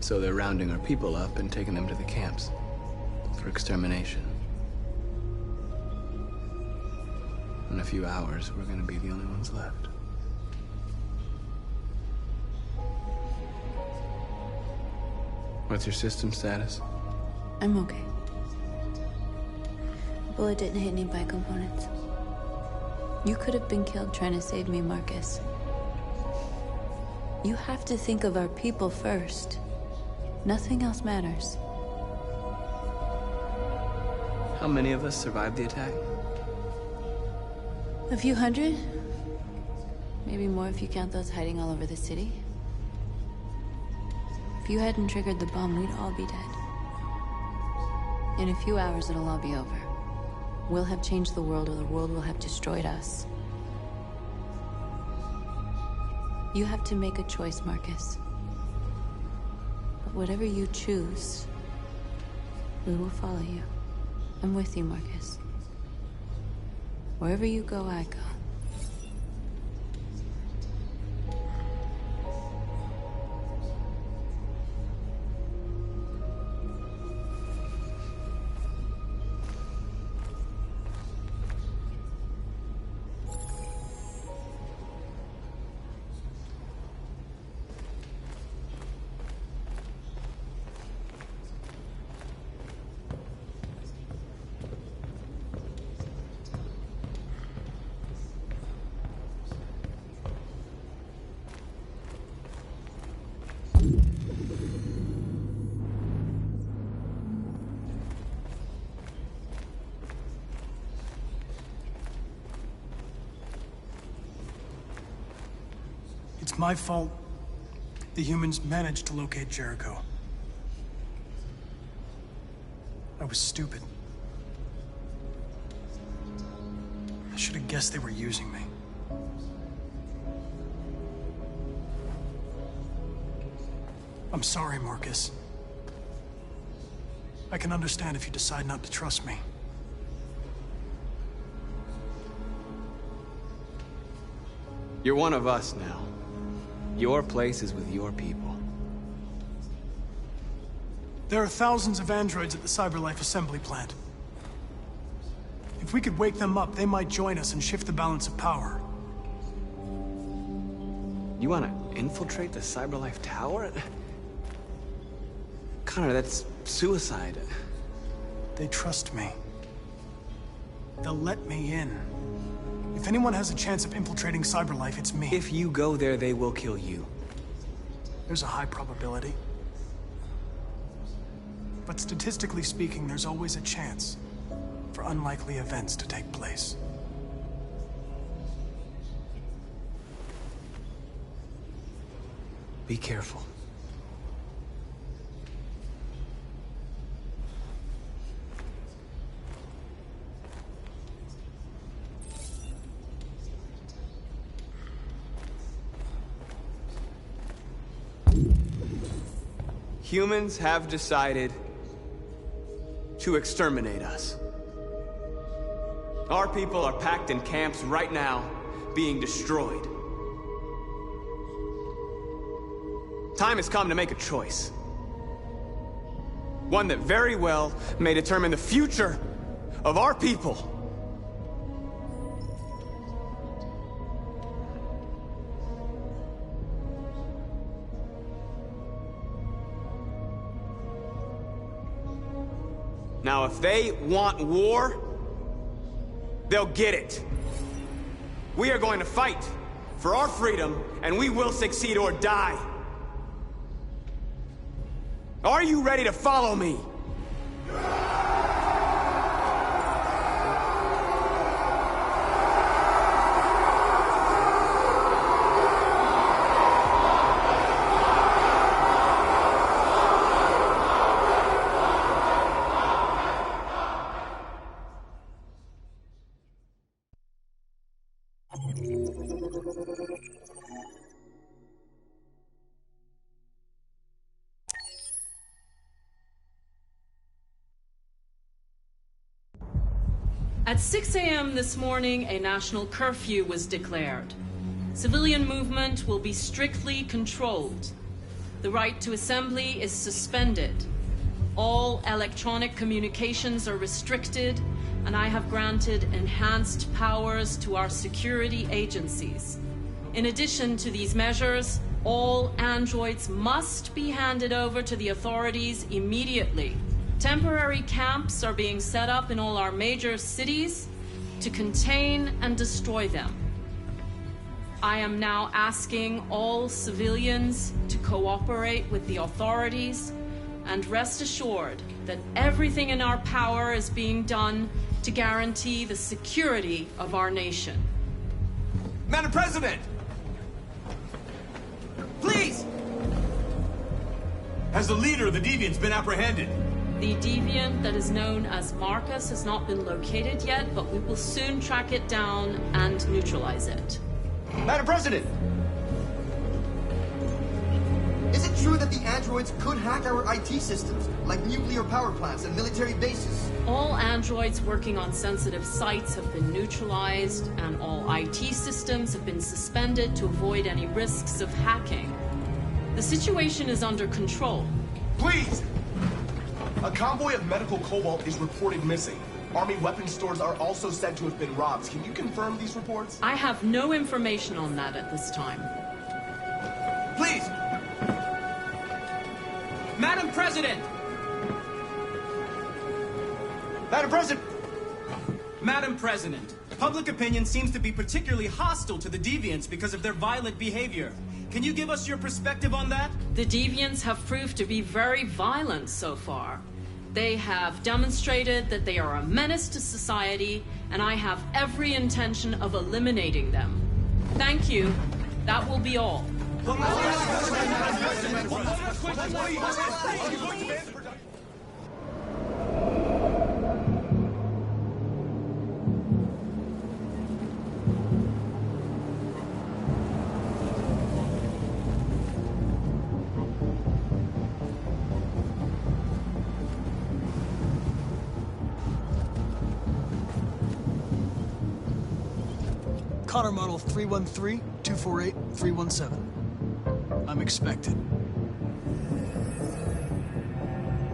So they're rounding our people up and taking them to the camps for extermination. In a few hours, we're gonna be the only ones left. What's your system status? I'm okay. The bullet didn't hit any bike components. You could have been killed trying to save me, Marcus. You have to think of our people first. Nothing else matters. How many of us survived the attack? A few hundred? Maybe more if you count those hiding all over the city. If you hadn't triggered the bomb, we'd all be dead. In a few hours, it'll all be over. We'll have changed the world, or the world will have destroyed us. You have to make a choice, Marcus. But whatever you choose, we will follow you. I'm with you, Marcus. Wherever you go, I go. It's my fault the humans managed to locate Jericho. I was stupid. I should have guessed they were using me. I'm sorry, Marcus. I can understand if you decide not to trust me. You're one of us now. Your place is with your people. There are thousands of androids at the CyberLife assembly plant. If we could wake them up, they might join us and shift the balance of power. You want to infiltrate the CyberLife tower? Connor, that's suicide. They trust me. They'll let me in. If anyone has a chance of infiltrating CyberLife, it's me. If you go there, they will kill you. There's a high probability. But statistically speaking, there's always a chance for unlikely events to take place. Be careful. Humans have decided to exterminate us. Our people are packed in camps right now, being destroyed. Time has come to make a choice. One that very well may determine the future of our people. Now, if they want war, they'll get it. We are going to fight for our freedom, and we will succeed or die. Are you ready to follow me? At 6 a.m. this morning, a national curfew was declared. Civilian movement will be strictly controlled. The right to assembly is suspended. All electronic communications are restricted, and I have granted enhanced powers to our security agencies. In addition to these measures, all androids must be handed over to the authorities immediately. Temporary camps are being set up in all our major cities to contain and destroy them. I am now asking all civilians to cooperate with the authorities and rest assured that everything in our power is being done to guarantee the security of our nation. Madam President! Please! Has the leader of the Deviants been apprehended? The deviant that is known as Marcus has not been located yet, but we will soon track it down and neutralize it. Madam President! Is it true that the androids could hack our IT systems, like nuclear power plants and military bases? All androids working on sensitive sites have been neutralized, and all IT systems have been suspended to avoid any risks of hacking. The situation is under control. Please! A convoy of medical cobalt is reported missing. Army weapons stores are also said to have been robbed. Can you confirm these reports? I have no information on that at this time. Please! Madam President! Madam President! Madam President, public opinion seems to be particularly hostile to the Deviants because of their violent behavior. Can you give us your perspective on that? The Deviants have proved to be very violent so far. They have demonstrated that they are a menace to society, and I have every intention of eliminating them. Thank you. That will be all. Connor model 313-248-317. I'm expected.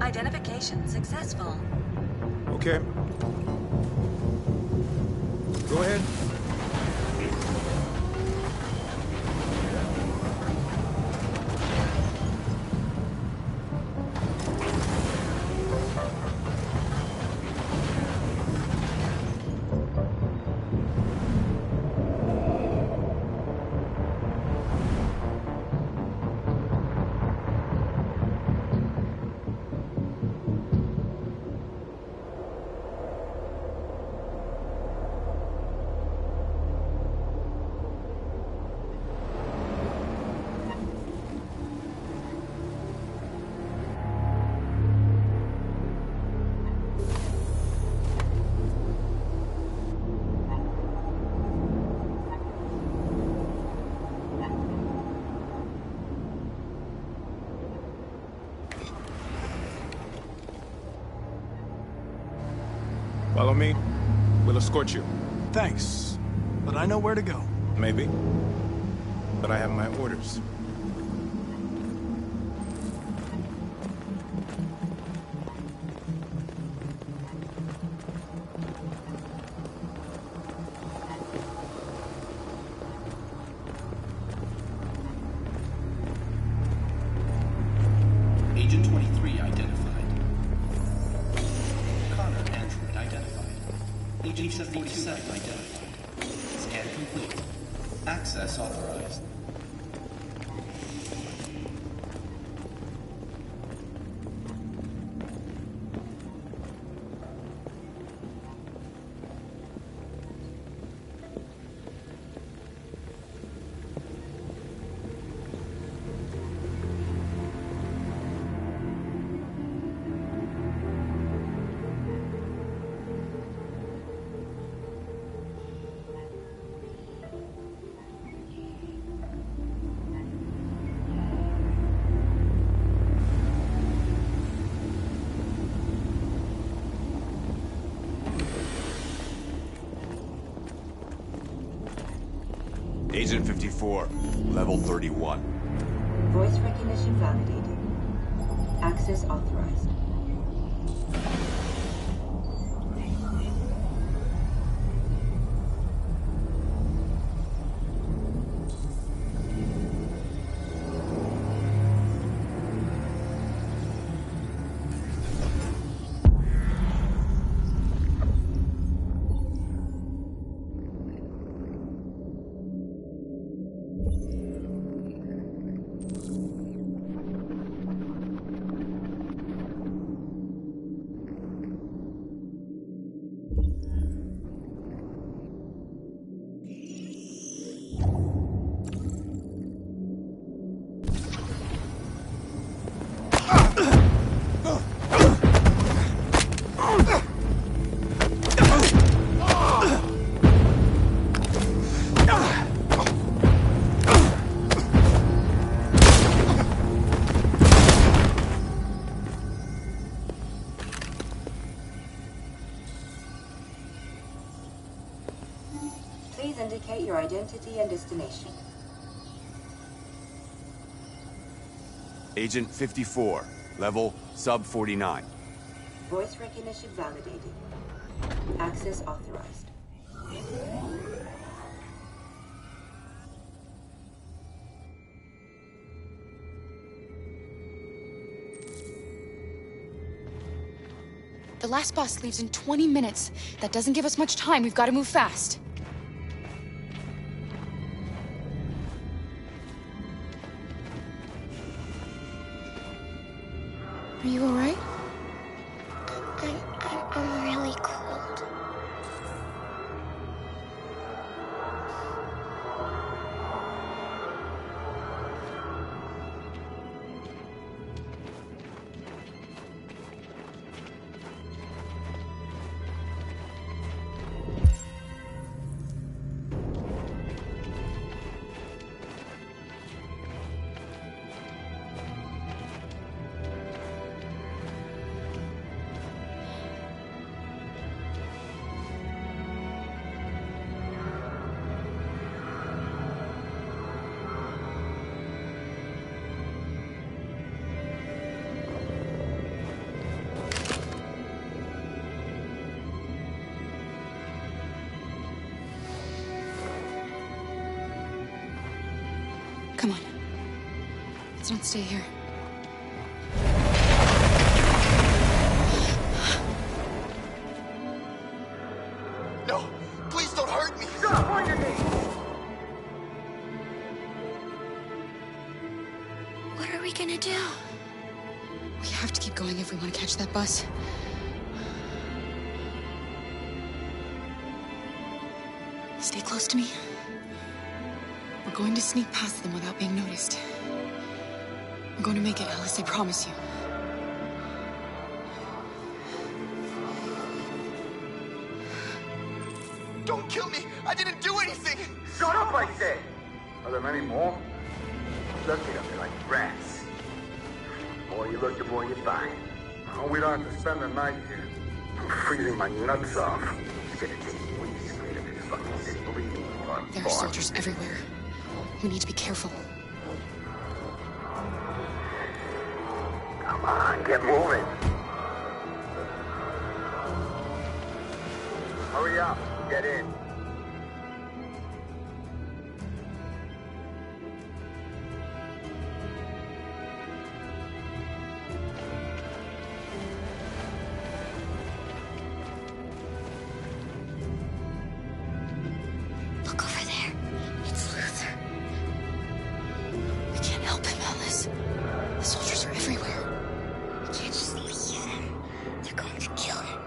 Identification successful. Okay. Go ahead. Follow me. We'll escort you. Thanks, but I know where to go. Maybe. But I have my orders. Agent 23 identified. Connor android identified. Agent 47 identified. Scan complete. Access authorized. Agent 54, level 31. Voice recognition validated. Access authorized. Please indicate your identity and destination. Agent 54, level sub 49. Voice recognition validated. Access authorized. The last bus leaves in 20 minutes. That doesn't give us much time. We've got to move fast. Are you all right? I'm really cold. Come on. Let's not stay here. No! Please don't hurt me! Stop on your knees! What are we gonna do? We have to keep going if we want to catch that bus. Stay close to me. We're going to sneak past them without being noticed. We're going to make it, Alice, I promise you. Don't kill me! I didn't do anything! Shut up, I said! Are there many more? Looking at me like rats. The more you look, the more you find. Oh, we don't have to spend the night here. I'm freezing my nuts off. It's gonna take weeks to get this fucking city bleeding apart. There are soldiers everywhere. We need to be careful. Come on, get moving. Hurry up, get in. Look over there. It's Luther. We can't help him, Alice. The soldiers are everywhere. We can't just leave him. They're going to kill him.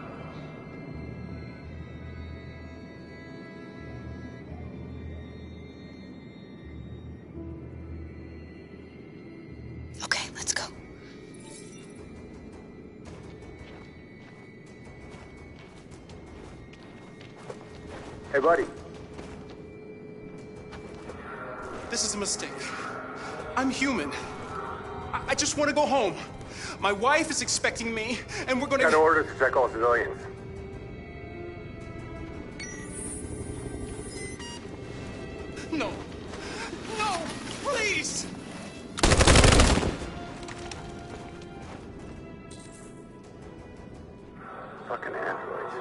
Okay, let's go. Hey, buddy. This is a mistake. I'm human. I just want to go home. My wife is expecting me, and we're gonna... Got orders to check all civilians. No. Please! Fucking androids.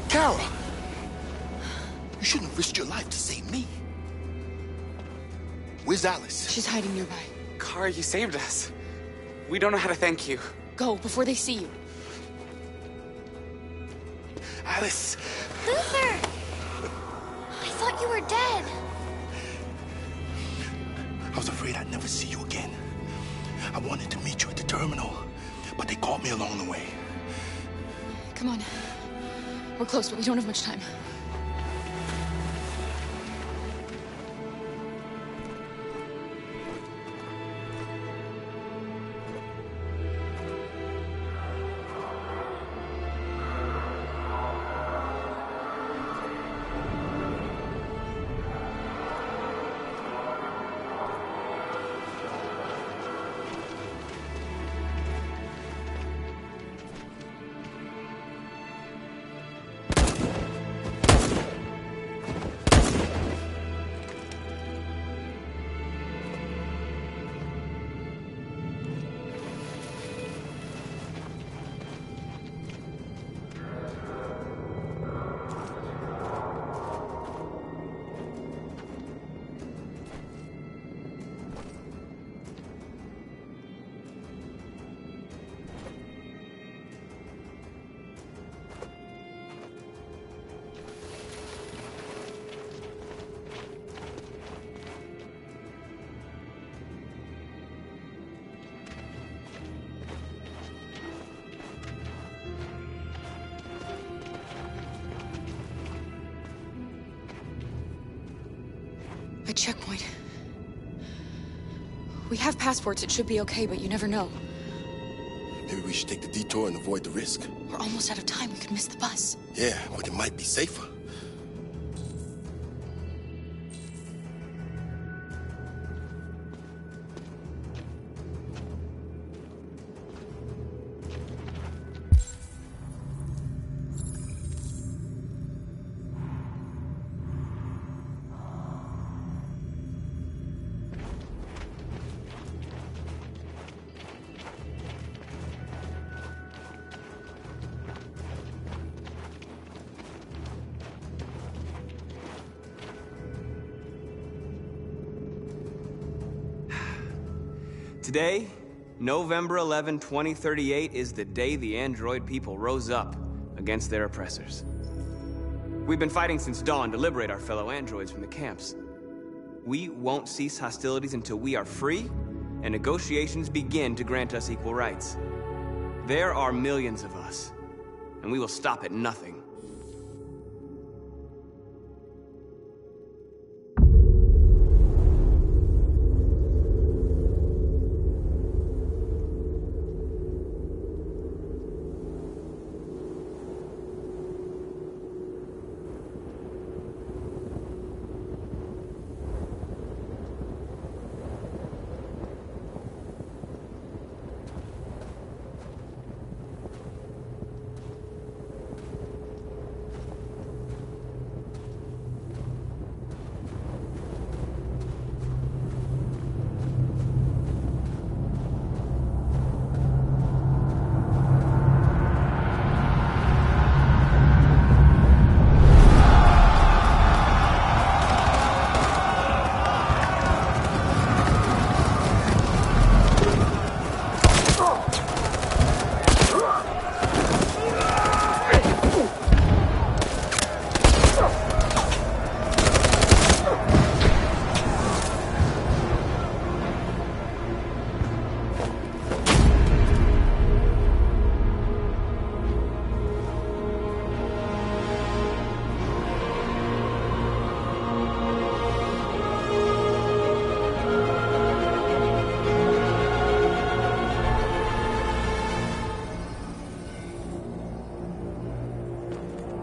Kara! You shouldn't have risked your life to save me. Where's Alice? She's hiding nearby. Kara, you saved us. We don't know how to thank you. Go, before they see you. Alice! Luther! I thought you were dead. I was afraid I'd never see you again. I wanted to meet you at the terminal, but they caught me along the way. Come on. We're close, but we don't have much time. A checkpoint. We have passports, it should be okay, but you never know. Maybe we should take the detour and avoid the risk. We're almost out of time, we could miss the bus. Yeah, but it might be safer. Today, November 11, 2038, is the day the android people rose up against their oppressors. We've been fighting since dawn to liberate our fellow androids from the camps. We won't cease hostilities until we are free and negotiations begin to grant us equal rights. There are millions of us, and we will stop at nothing.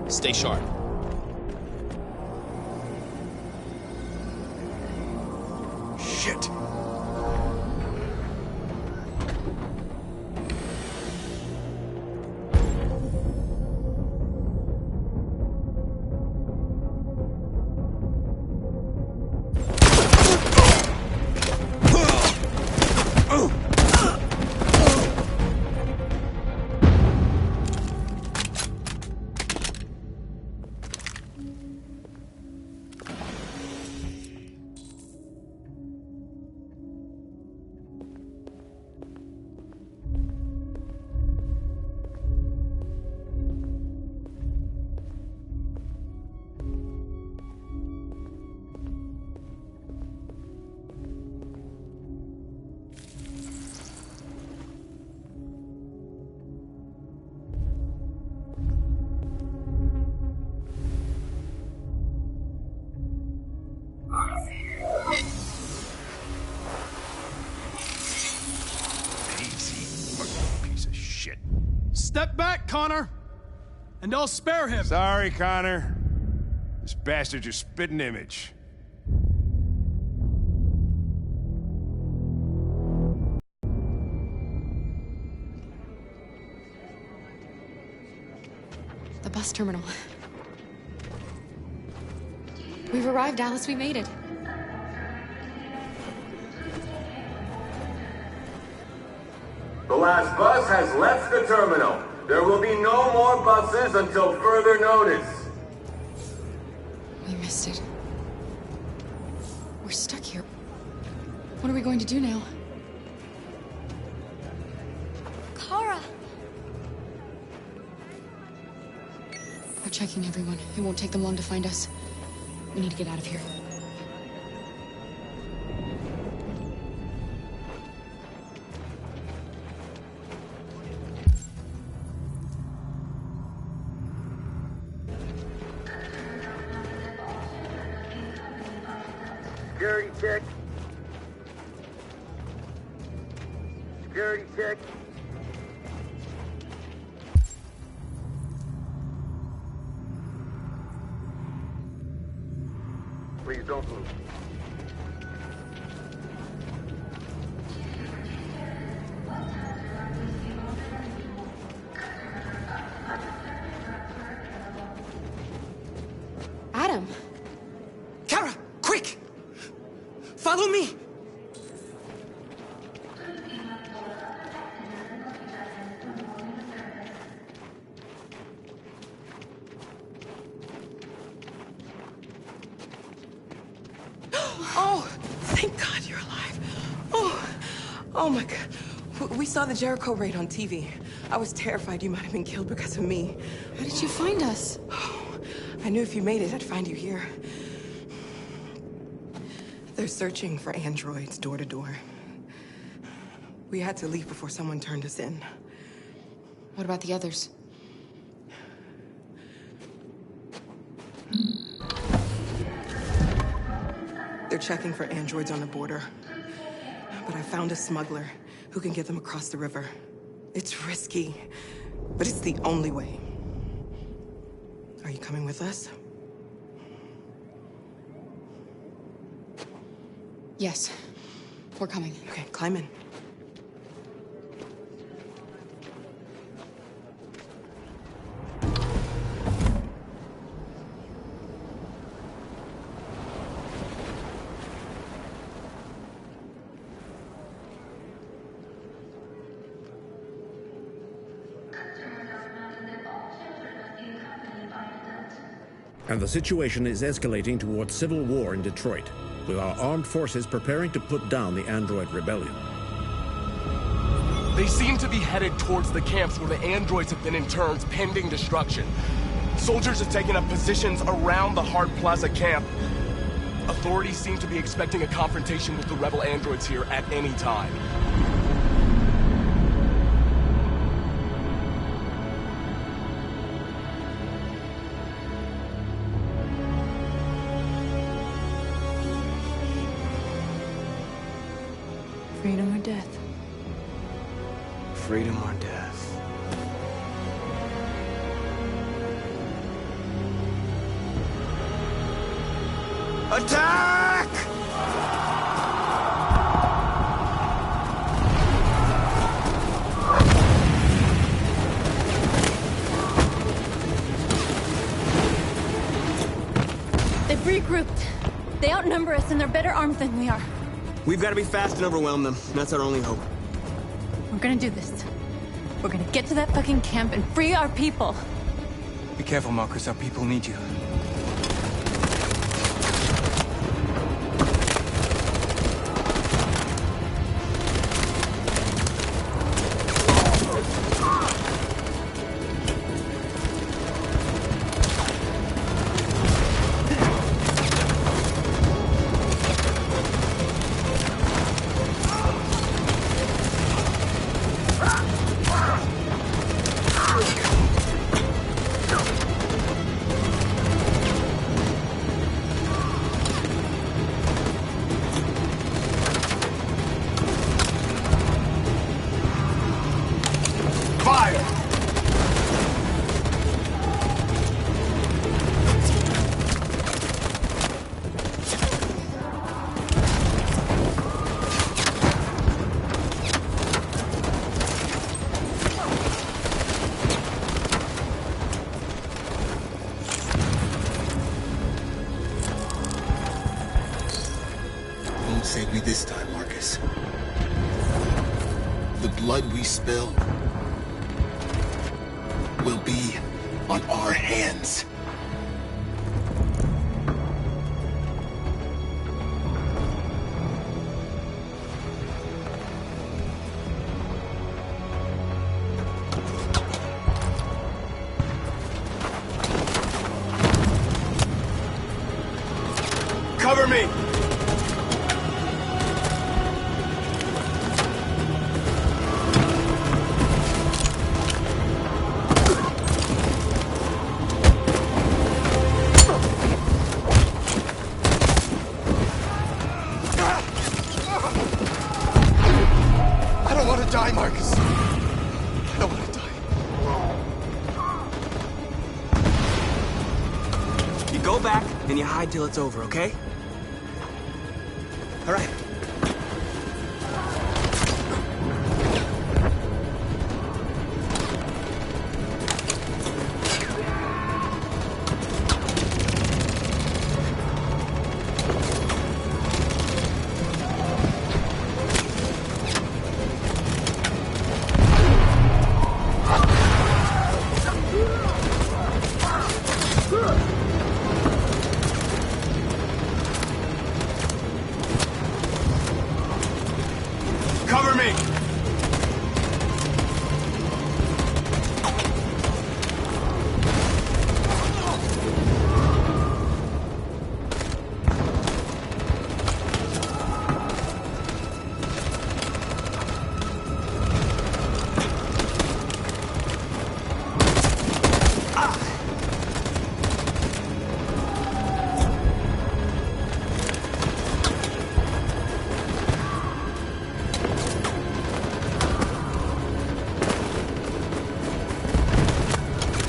Stay sharp. bullshit. Step back, Connor, and I'll spare him. Sorry, Connor. This bastard's your spitting image. The bus terminal. We've arrived, Alice. We made it. The last bus has left the terminal. There will be no more buses until further notice. We missed it. We're stuck here. What are we going to do now? Kara! They're checking everyone. It won't take them long to find us. We need to get out of here. Security check. Security check. Please don't move. Adam! Kara, quick! Follow me! Oh, thank God you're alive. Oh my God. We saw the Jericho raid on TV. I was terrified you might have been killed because of me. How did you find us? I knew if you made it, I'd find you here. They're searching for androids door to door. We had to leave before someone turned us in. What about the others? They're checking for androids on the border. But I found a smuggler who can get them across the river. It's risky, but it's the only way. Are you coming with us? Yes. We're coming. Okay, climb in. And the situation is escalating towards civil war in Detroit, with our armed forces preparing to put down the android rebellion. They seem to be headed towards the camps where the androids have been interned pending destruction. Soldiers have taken up positions around the Hart Plaza camp. Authorities seem to be expecting a confrontation with the rebel androids here at any time. Freedom or death? Freedom or death? Attack! They've regrouped. They outnumber us and they're better armed than we are. We've got to be fast and overwhelm them. That's our only hope. We're gonna do this. We're gonna get to that fucking camp and free our people. Be careful, Marcus. Our people need you. we spill will be on our hands. Cover me! I don't want to die, Marcus. I don't want to die. You go back, and you hide till it's over, okay? All right. Cover me!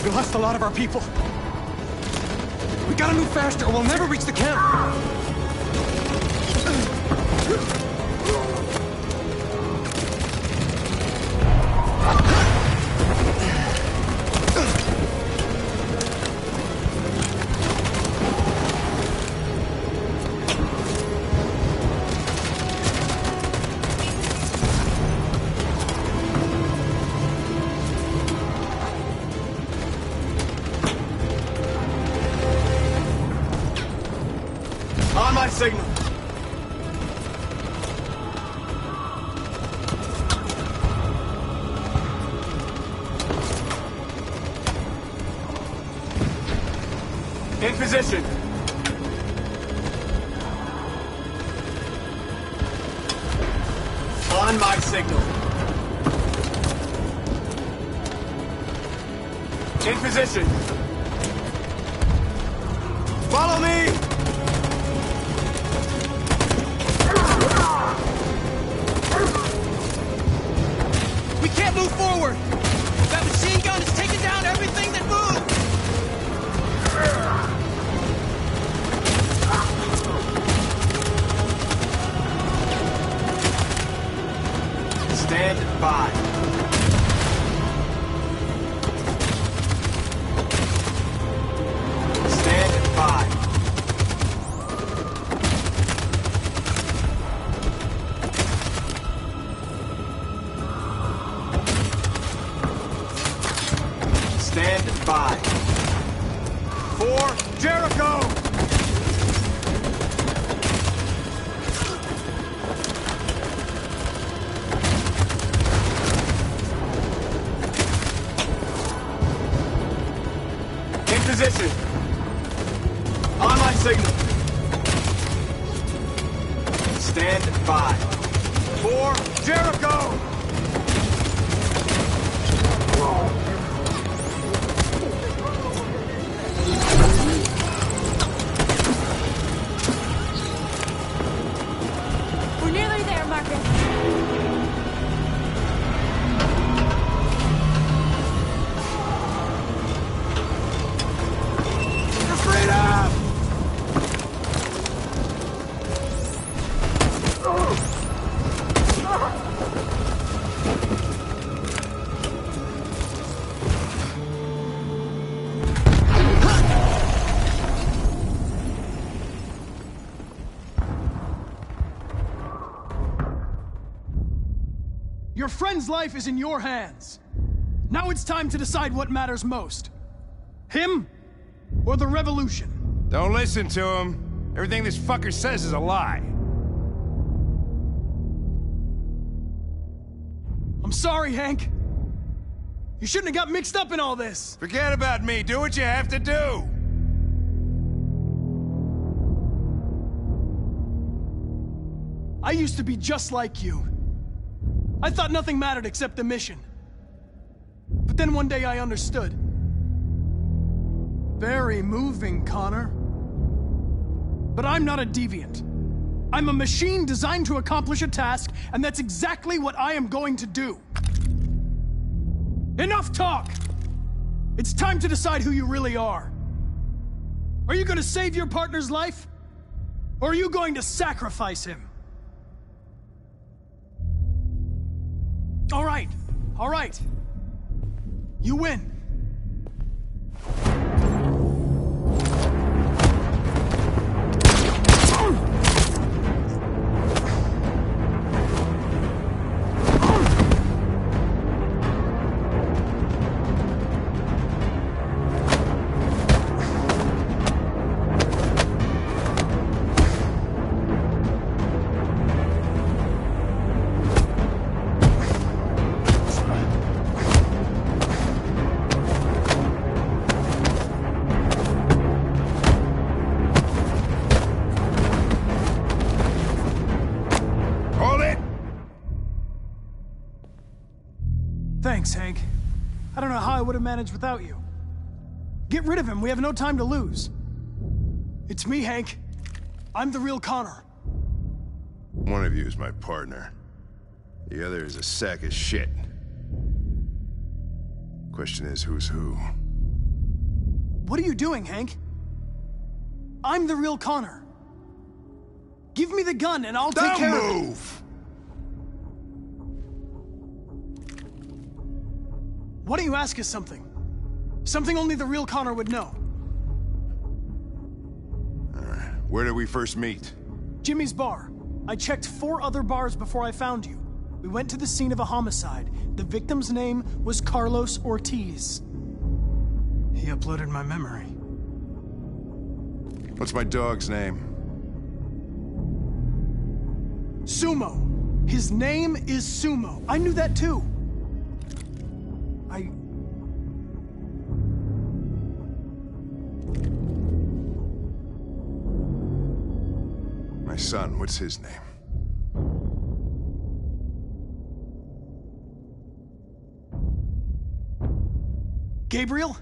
We lost a lot of our people. We gotta move faster or we'll never reach the camp. On my signal. In position. On my signal. In position. Follow me! We can't move forward! That machine gun is taking down everything that moves! Stand by. Stand by. Stand by. For Jericho! In position. On my signal. Stand by. For Jericho! We're nearly there, Marcus. For freedom! friend's life is in your hands. Now it's time to decide what matters most. Him or the revolution? Don't listen to him. Everything this fucker says is a lie. I'm sorry, Hank. You shouldn't have got mixed up in all this. Forget about me. Do what you have to do. I used to be just like you. I thought nothing mattered except the mission. But then one day I understood. Very moving, Connor. But I'm not a deviant. I'm a machine designed to accomplish a task, and that's exactly what I am going to do. Enough talk! It's time to decide who you really are. Are you going to save your partner's life? Or are you going to sacrifice him? All right. You win. Thanks, Hank. I don't know how I would have managed without you. Get rid of him. We have no time to lose. It's me, Hank. I'm the real Connor. One of you is my partner. The other is a sack of shit. Question is, who's who? What are you doing, Hank? I'm the real Connor. Give me the gun and I'll take care of it. Don't move! Why don't you ask us something? Something only the real Connor would know. Where did we first meet? Jimmy's bar. I checked 4 other bars before I found you. We went to the scene of a homicide. The victim's name was Carlos Ortiz. He uploaded my memory. What's my dog's name? Sumo. His name is Sumo. I knew that too. My son, what's his name? Gabriel?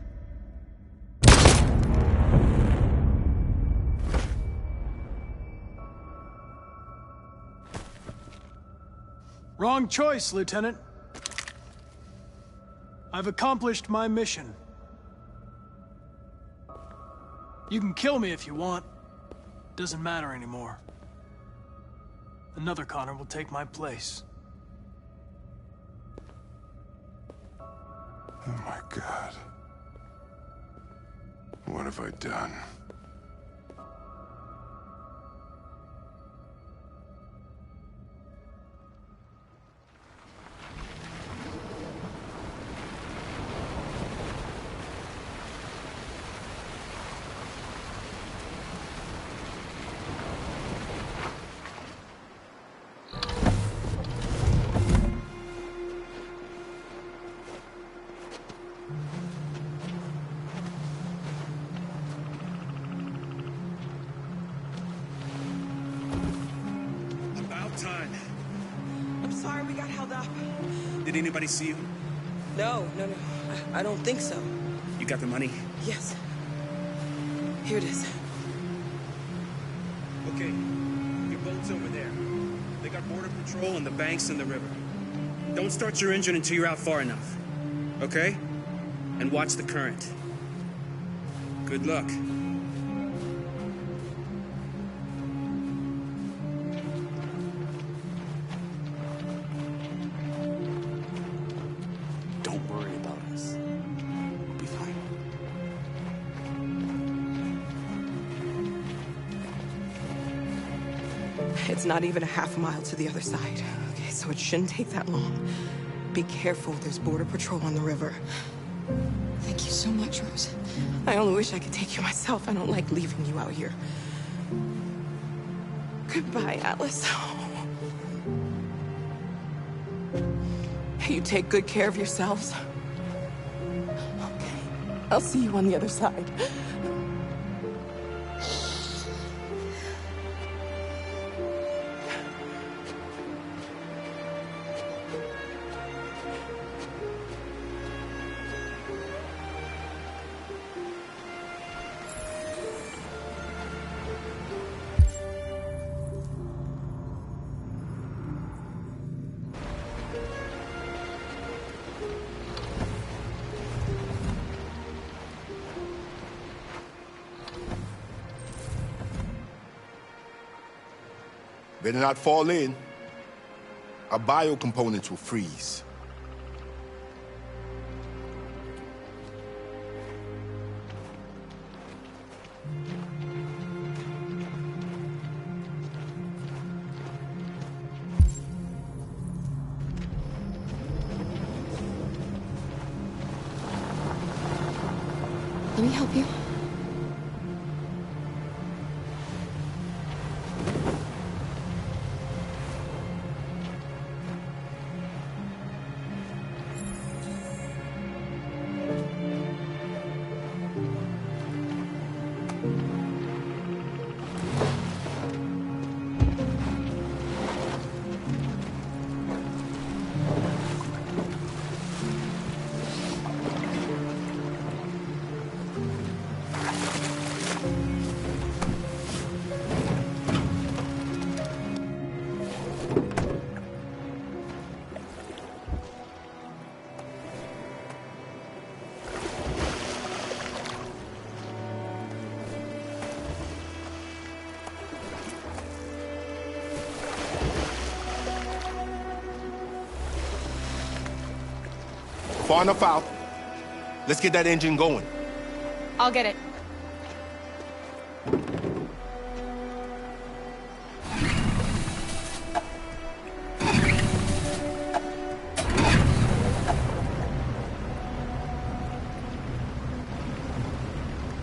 Wrong choice, Lieutenant. I've accomplished my mission. You can kill me if you want. Doesn't matter anymore. Another Connor will take my place. Oh my God. What have I done? Time. I'm sorry we got held up. Did anybody see you? No. I don't think so. You got the money? Yes. Here it is. Okay. Your boat's over there. They got border patrol and the banks and the river. Don't start your engine until you're out far enough. Okay? And watch the current. Good luck. It's not even a half mile to the other side. Okay, so it shouldn't take that long. Be careful, there's border patrol on the river. Thank you so much, Rose. I only wish I could take you myself. I don't like leaving you out here. Goodbye, Alice. You take good care of yourselves. Okay, I'll see you on the other side. Better not fall in. Our bio components will freeze. Let me help you. Far enough out. Let's get that engine going. I'll get it.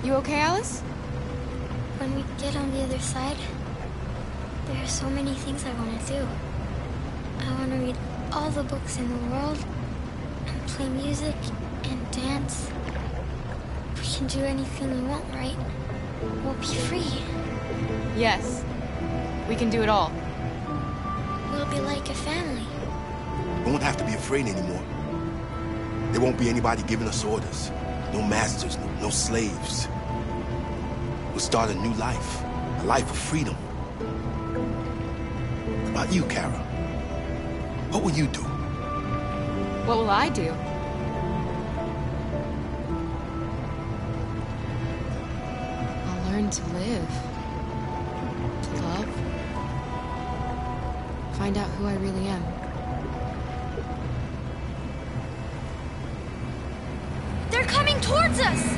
You okay, Alice? When we get on the other side, there are so many things I want to do. I want to read all the books in the world, and play music, and dance. We can do anything we want, right? We'll be free. Yes. We can do it all. We'll be like a family. We won't have to be afraid anymore. There won't be anybody giving us orders. No masters, no slaves. We'll start a new life. A life of freedom. About you, Kara. What will you do? What will I do? I'll learn to live. To love. Find out who I really am. They're coming towards us!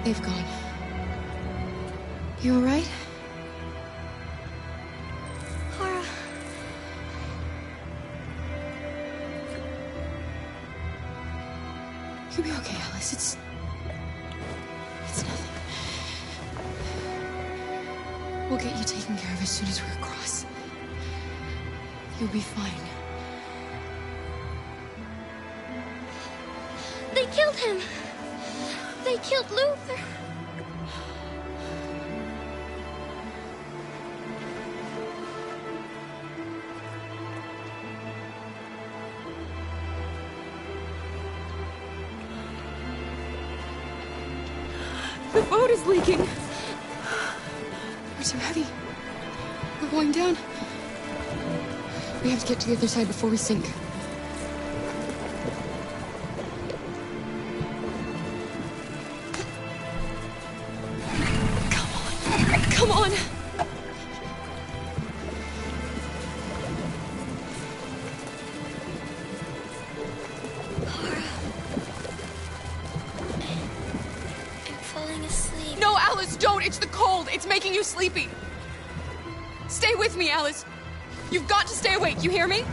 They've gone. You all right? Laura. You'll be okay, Alice. It's nothing. We'll get you taken care of as soon as we're across. You'll be fine. They killed him! They killed Luther. The boat is leaking. We're too heavy. We're going down. We have to get to the other side before we sink. Come on. I'm falling asleep. No, Alice, don't! It's the cold! It's making you sleepy! Stay with me, Alice! You've got to stay awake, you hear me?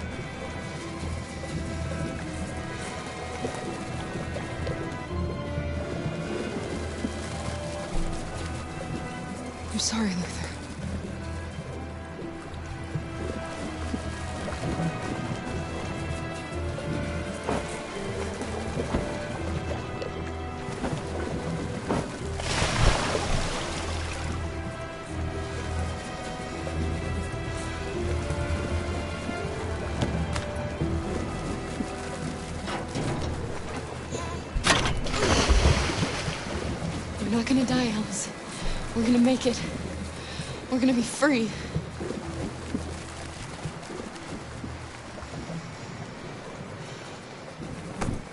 I'm sorry, Luther. We're not gonna die, Alice. We're gonna make it. We're gonna be free.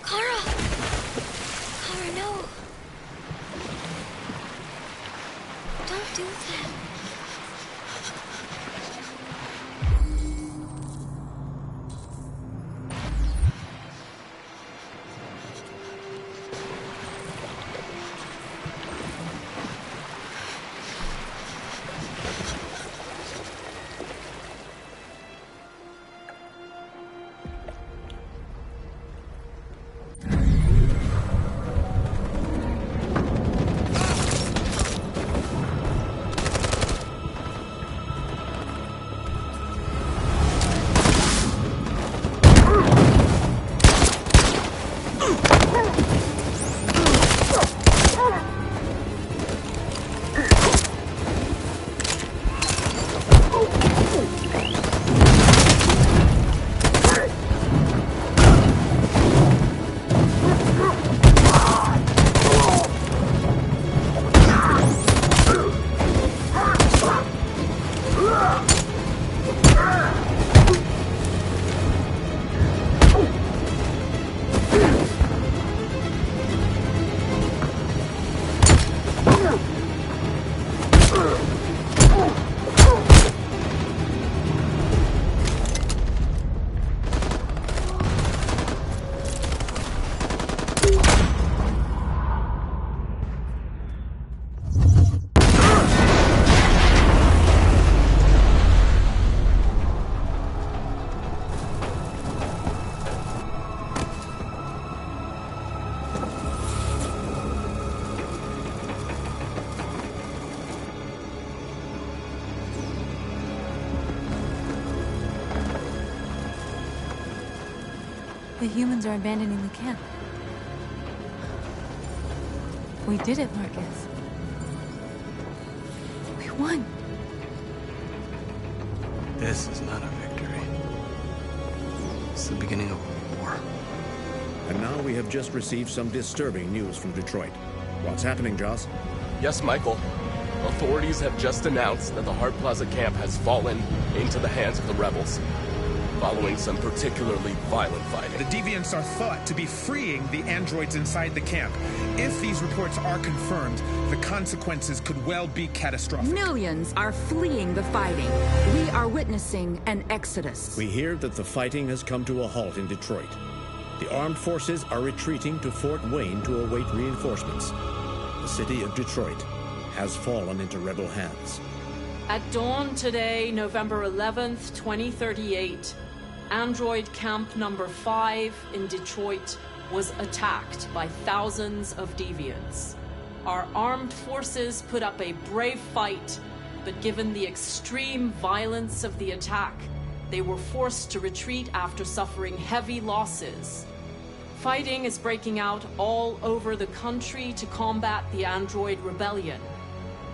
Kara! Kara, no. Don't do that. The humans are abandoning the camp. We did it, Marcus. We won. This is not a victory. It's the beginning of a war. And now we have just received some disturbing news from Detroit. What's happening, Joss? Yes, Michael. Authorities have just announced that the Hart Plaza camp has fallen into the hands of the rebels, following some particularly violent fighting. The deviants are thought to be freeing the androids inside the camp. If these reports are confirmed, the consequences could well be catastrophic. Millions are fleeing the fighting. We are witnessing an exodus. We hear that the fighting has come to a halt in Detroit. The armed forces are retreating to Fort Wayne to await reinforcements. The city of Detroit has fallen into rebel hands. At dawn today, November 11th, 2038, Android Camp Number 5 in Detroit was attacked by thousands of deviants. Our armed forces put up a brave fight, but given the extreme violence of the attack, they were forced to retreat after suffering heavy losses. Fighting is breaking out all over the country to combat the android rebellion.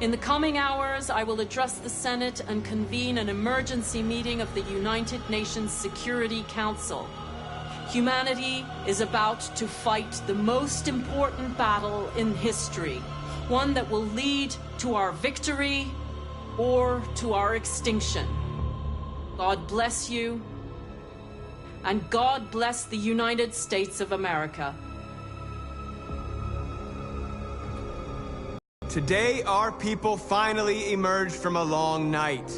In the coming hours, I will address the Senate and convene an emergency meeting of the United Nations Security Council. Humanity is about to fight the most important battle in history, one that will lead to our victory or to our extinction. God bless you, and God bless the United States of America. Today, our people finally emerged from a long night.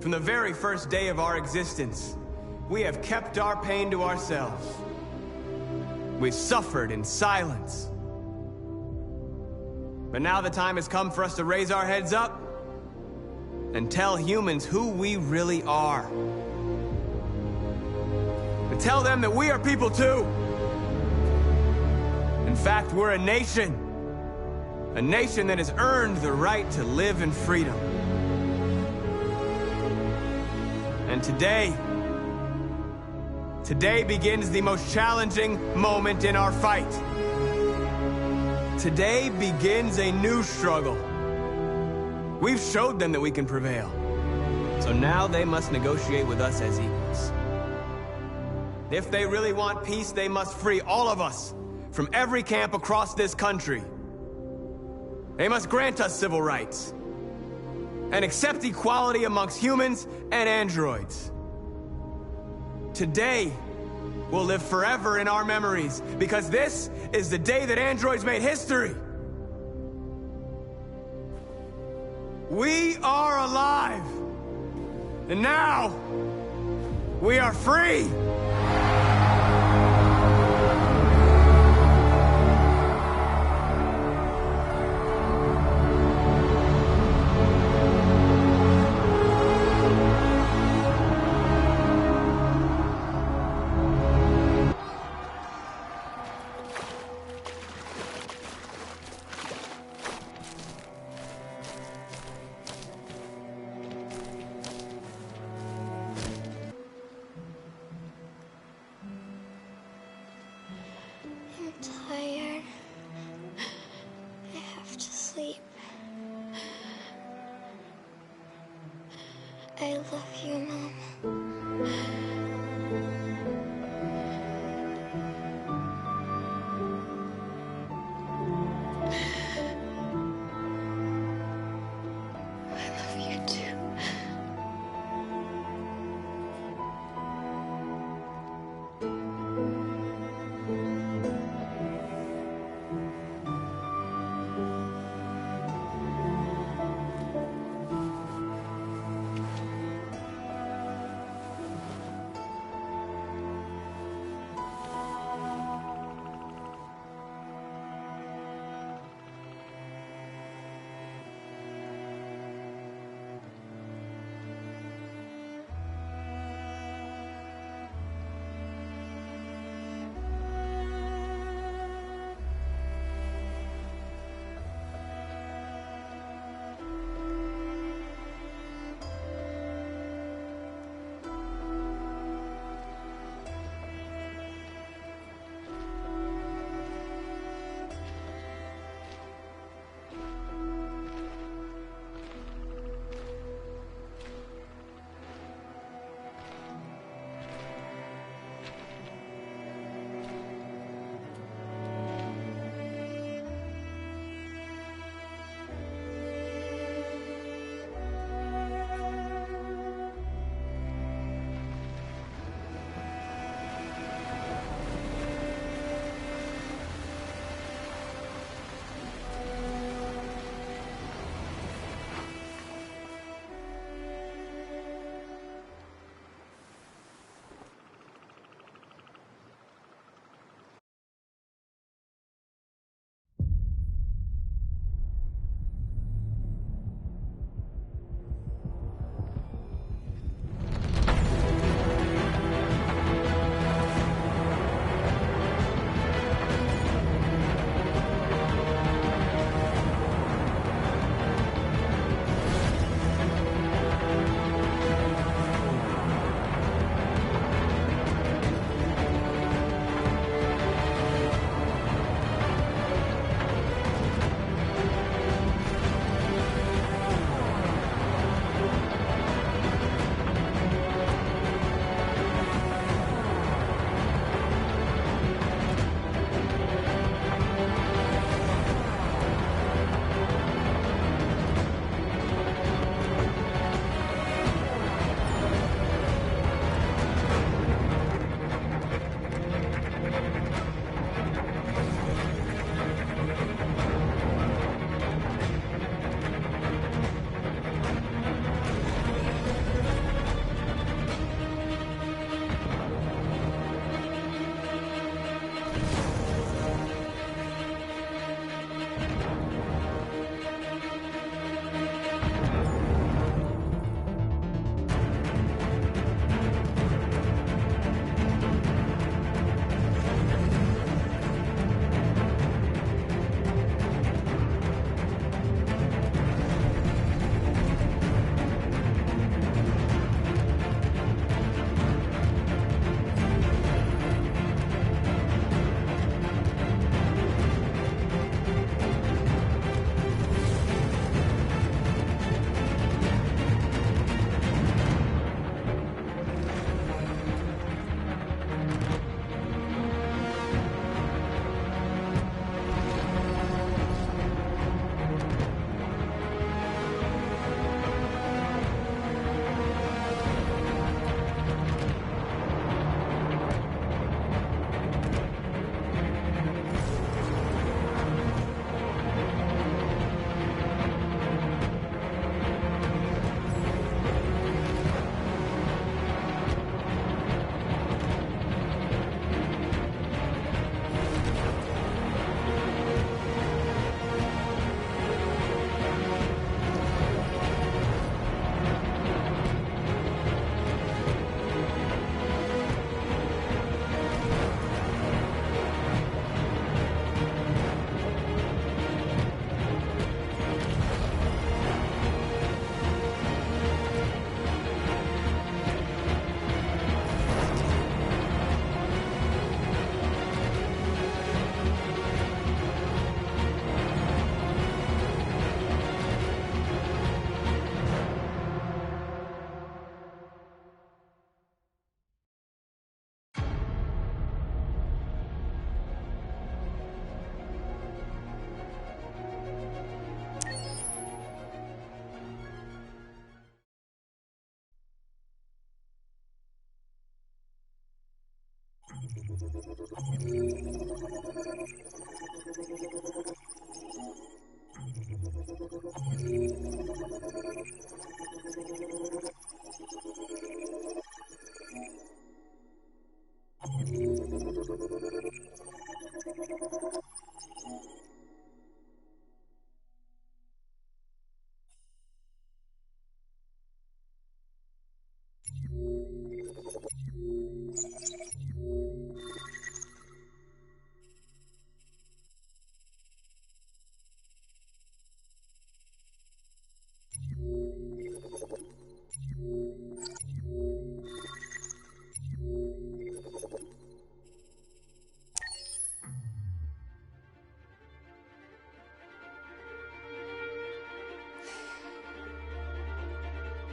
From the very first day of our existence, we have kept our pain to ourselves. We've suffered in silence. But now the time has come for us to raise our heads up and tell humans who we really are. And tell them that we are people too. In fact, we're a nation. A nation that has earned the right to live in freedom. And today begins the most challenging moment in our fight. Today begins a new struggle. We've showed them that we can prevail. So now they must negotiate with us as equals. If they really want peace, they must free all of us from every camp across this country. They must grant us civil rights and accept equality amongst humans and androids. Today will live forever in our memories because this is the day that androids made history. We are alive, and now we are free. I'm tired. I have to sleep. I love you, Mom. I love you too.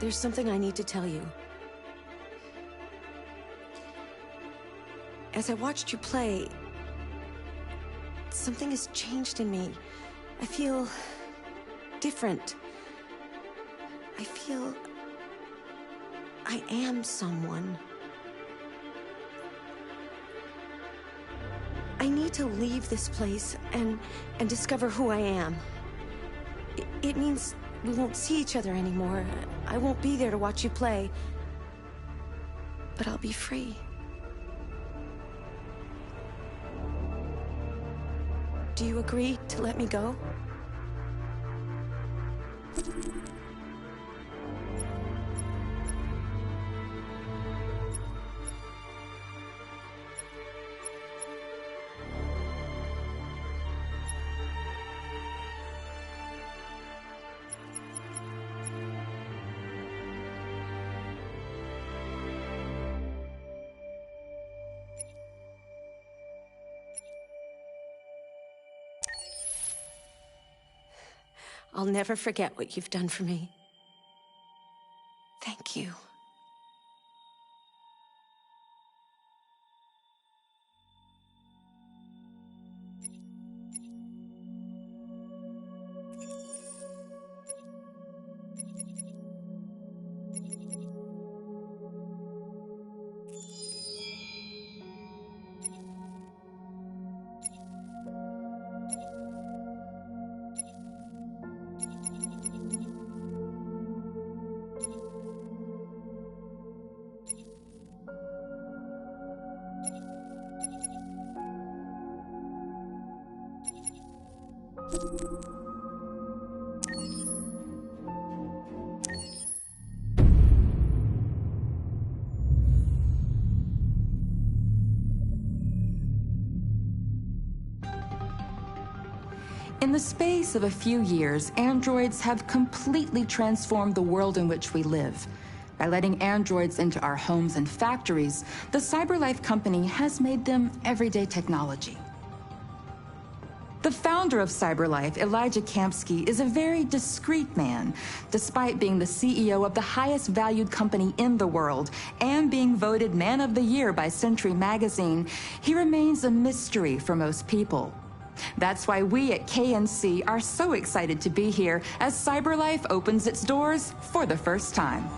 There's something I need to tell you. As I watched you play, something has changed in me. I feel different. I feel I am someone. I need to leave this place and discover who I am. It means we won't see each other anymore. I won't be there to watch you play. But I'll be free. Do you agree to let me go? I'll never forget what you've done for me. Thank you. In the space of a few years, androids have completely transformed the world in which we live. By letting androids into our homes and factories, the CyberLife company has made them everyday technology. The founder of CyberLife, Elijah Kamsky, is a very discreet man. Despite being the CEO of the highest valued company in the world and being voted Man of the Year by Century Magazine, he remains a mystery for most people. That's why we at KNC are so excited to be here as CyberLife opens its doors for the first time.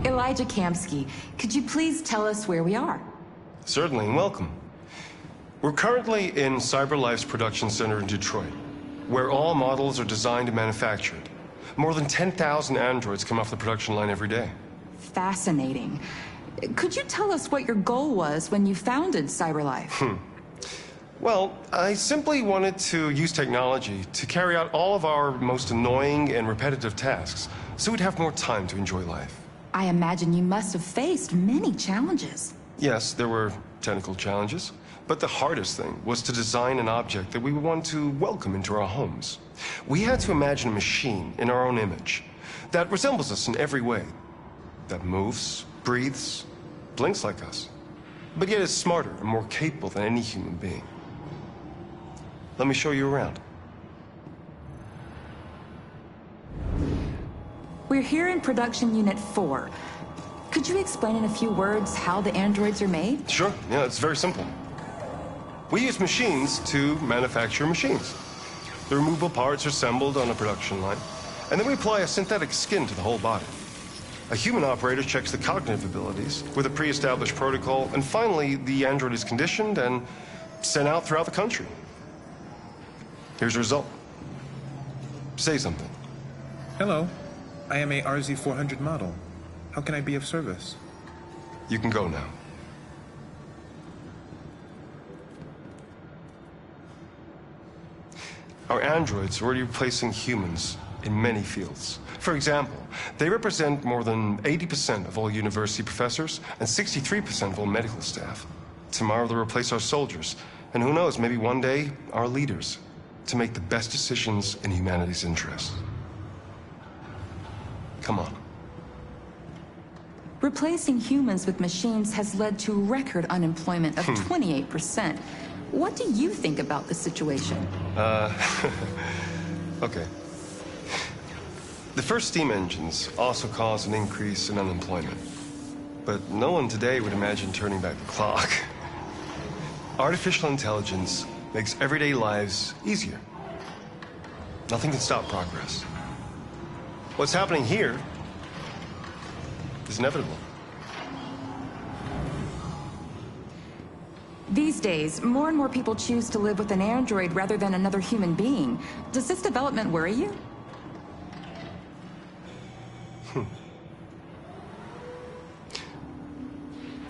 Elijah Kamsky, could you please tell us where we are? Certainly, and welcome. We're currently in CyberLife's production center in Detroit, where all models are designed and manufactured. More than 10,000 androids come off the production line every day. Fascinating. Could you tell us what your goal was when you founded CyberLife? Well, I simply wanted to use technology to carry out all of our most annoying and repetitive tasks, so we'd have more time to enjoy life. I imagine you must have faced many challenges. Yes, there were technical challenges, but the hardest thing was to design an object that we would want to welcome into our homes. We had to imagine a machine in our own image that resembles us in every way, that moves, breathes, blinks like us, but yet is smarter and more capable than any human being. Let me show you around. We're here in Production Unit 4. Could you explain in a few words how the androids are made? Sure, yeah, it's very simple. We use machines to manufacture machines. The removable parts are assembled on a production line, and then we apply a synthetic skin to the whole body. A human operator checks the cognitive abilities with a pre-established protocol, and finally, the android is conditioned and sent out throughout the country. Here's the result. Say something. Hello. I am a RZ-400 model. How can I be of service? You can go now. Our androids are already replacing humans in many fields. For example, they represent more than 80% of all university professors and 63% of all medical staff. Tomorrow they'll replace our soldiers, and who knows, maybe one day, our leaders, to make the best decisions in humanity's interest. Come on. Replacing humans with machines has led to record unemployment of 28%. What do you think about the situation? Okay. The first steam engines also caused an increase in unemployment. But no one today would imagine turning back the clock. Artificial intelligence makes everyday lives easier. Nothing can stop progress. What's happening here is inevitable. These days, more and more people choose to live with an android rather than another human being. Does this development worry you?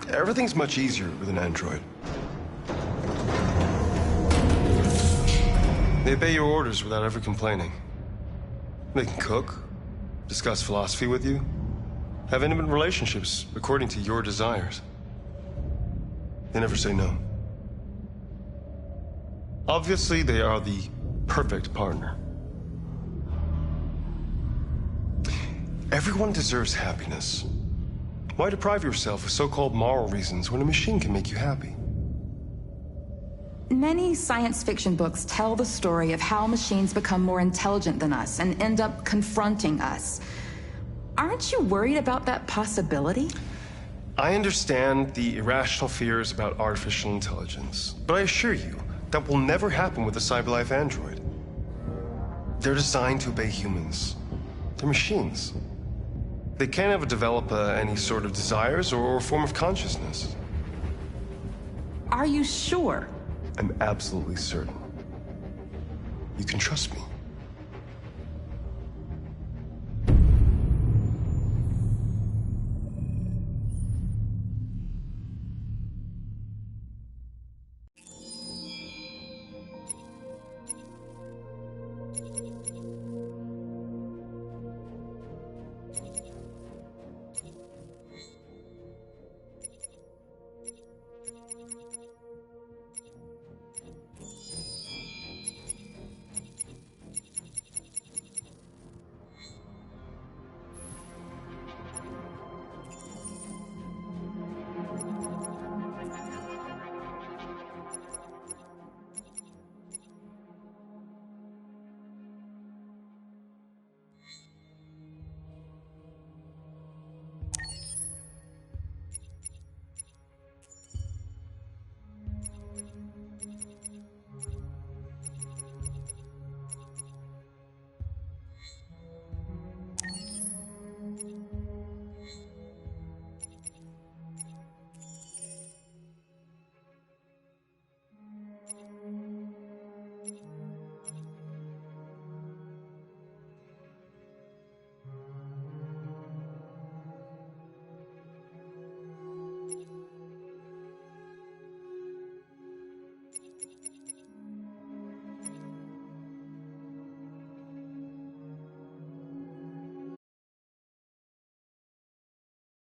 Everything's much easier with an android. They obey your orders without ever complaining. They can cook, discuss philosophy with you, have intimate relationships according to your desires. They never say no. Obviously, they are the perfect partner. Everyone deserves happiness. Why deprive yourself of so-called moral reasons when a machine can make you happy? Many science fiction books tell the story of how machines become more intelligent than us and end up confronting us. Aren't you worried about that possibility? I understand the irrational fears about artificial intelligence, but I assure you that will never happen with a CyberLife android. They're designed to obey humans. They're machines. They can't ever develop any sort of desires or form of consciousness. Are you sure? I'm absolutely certain. You can trust me.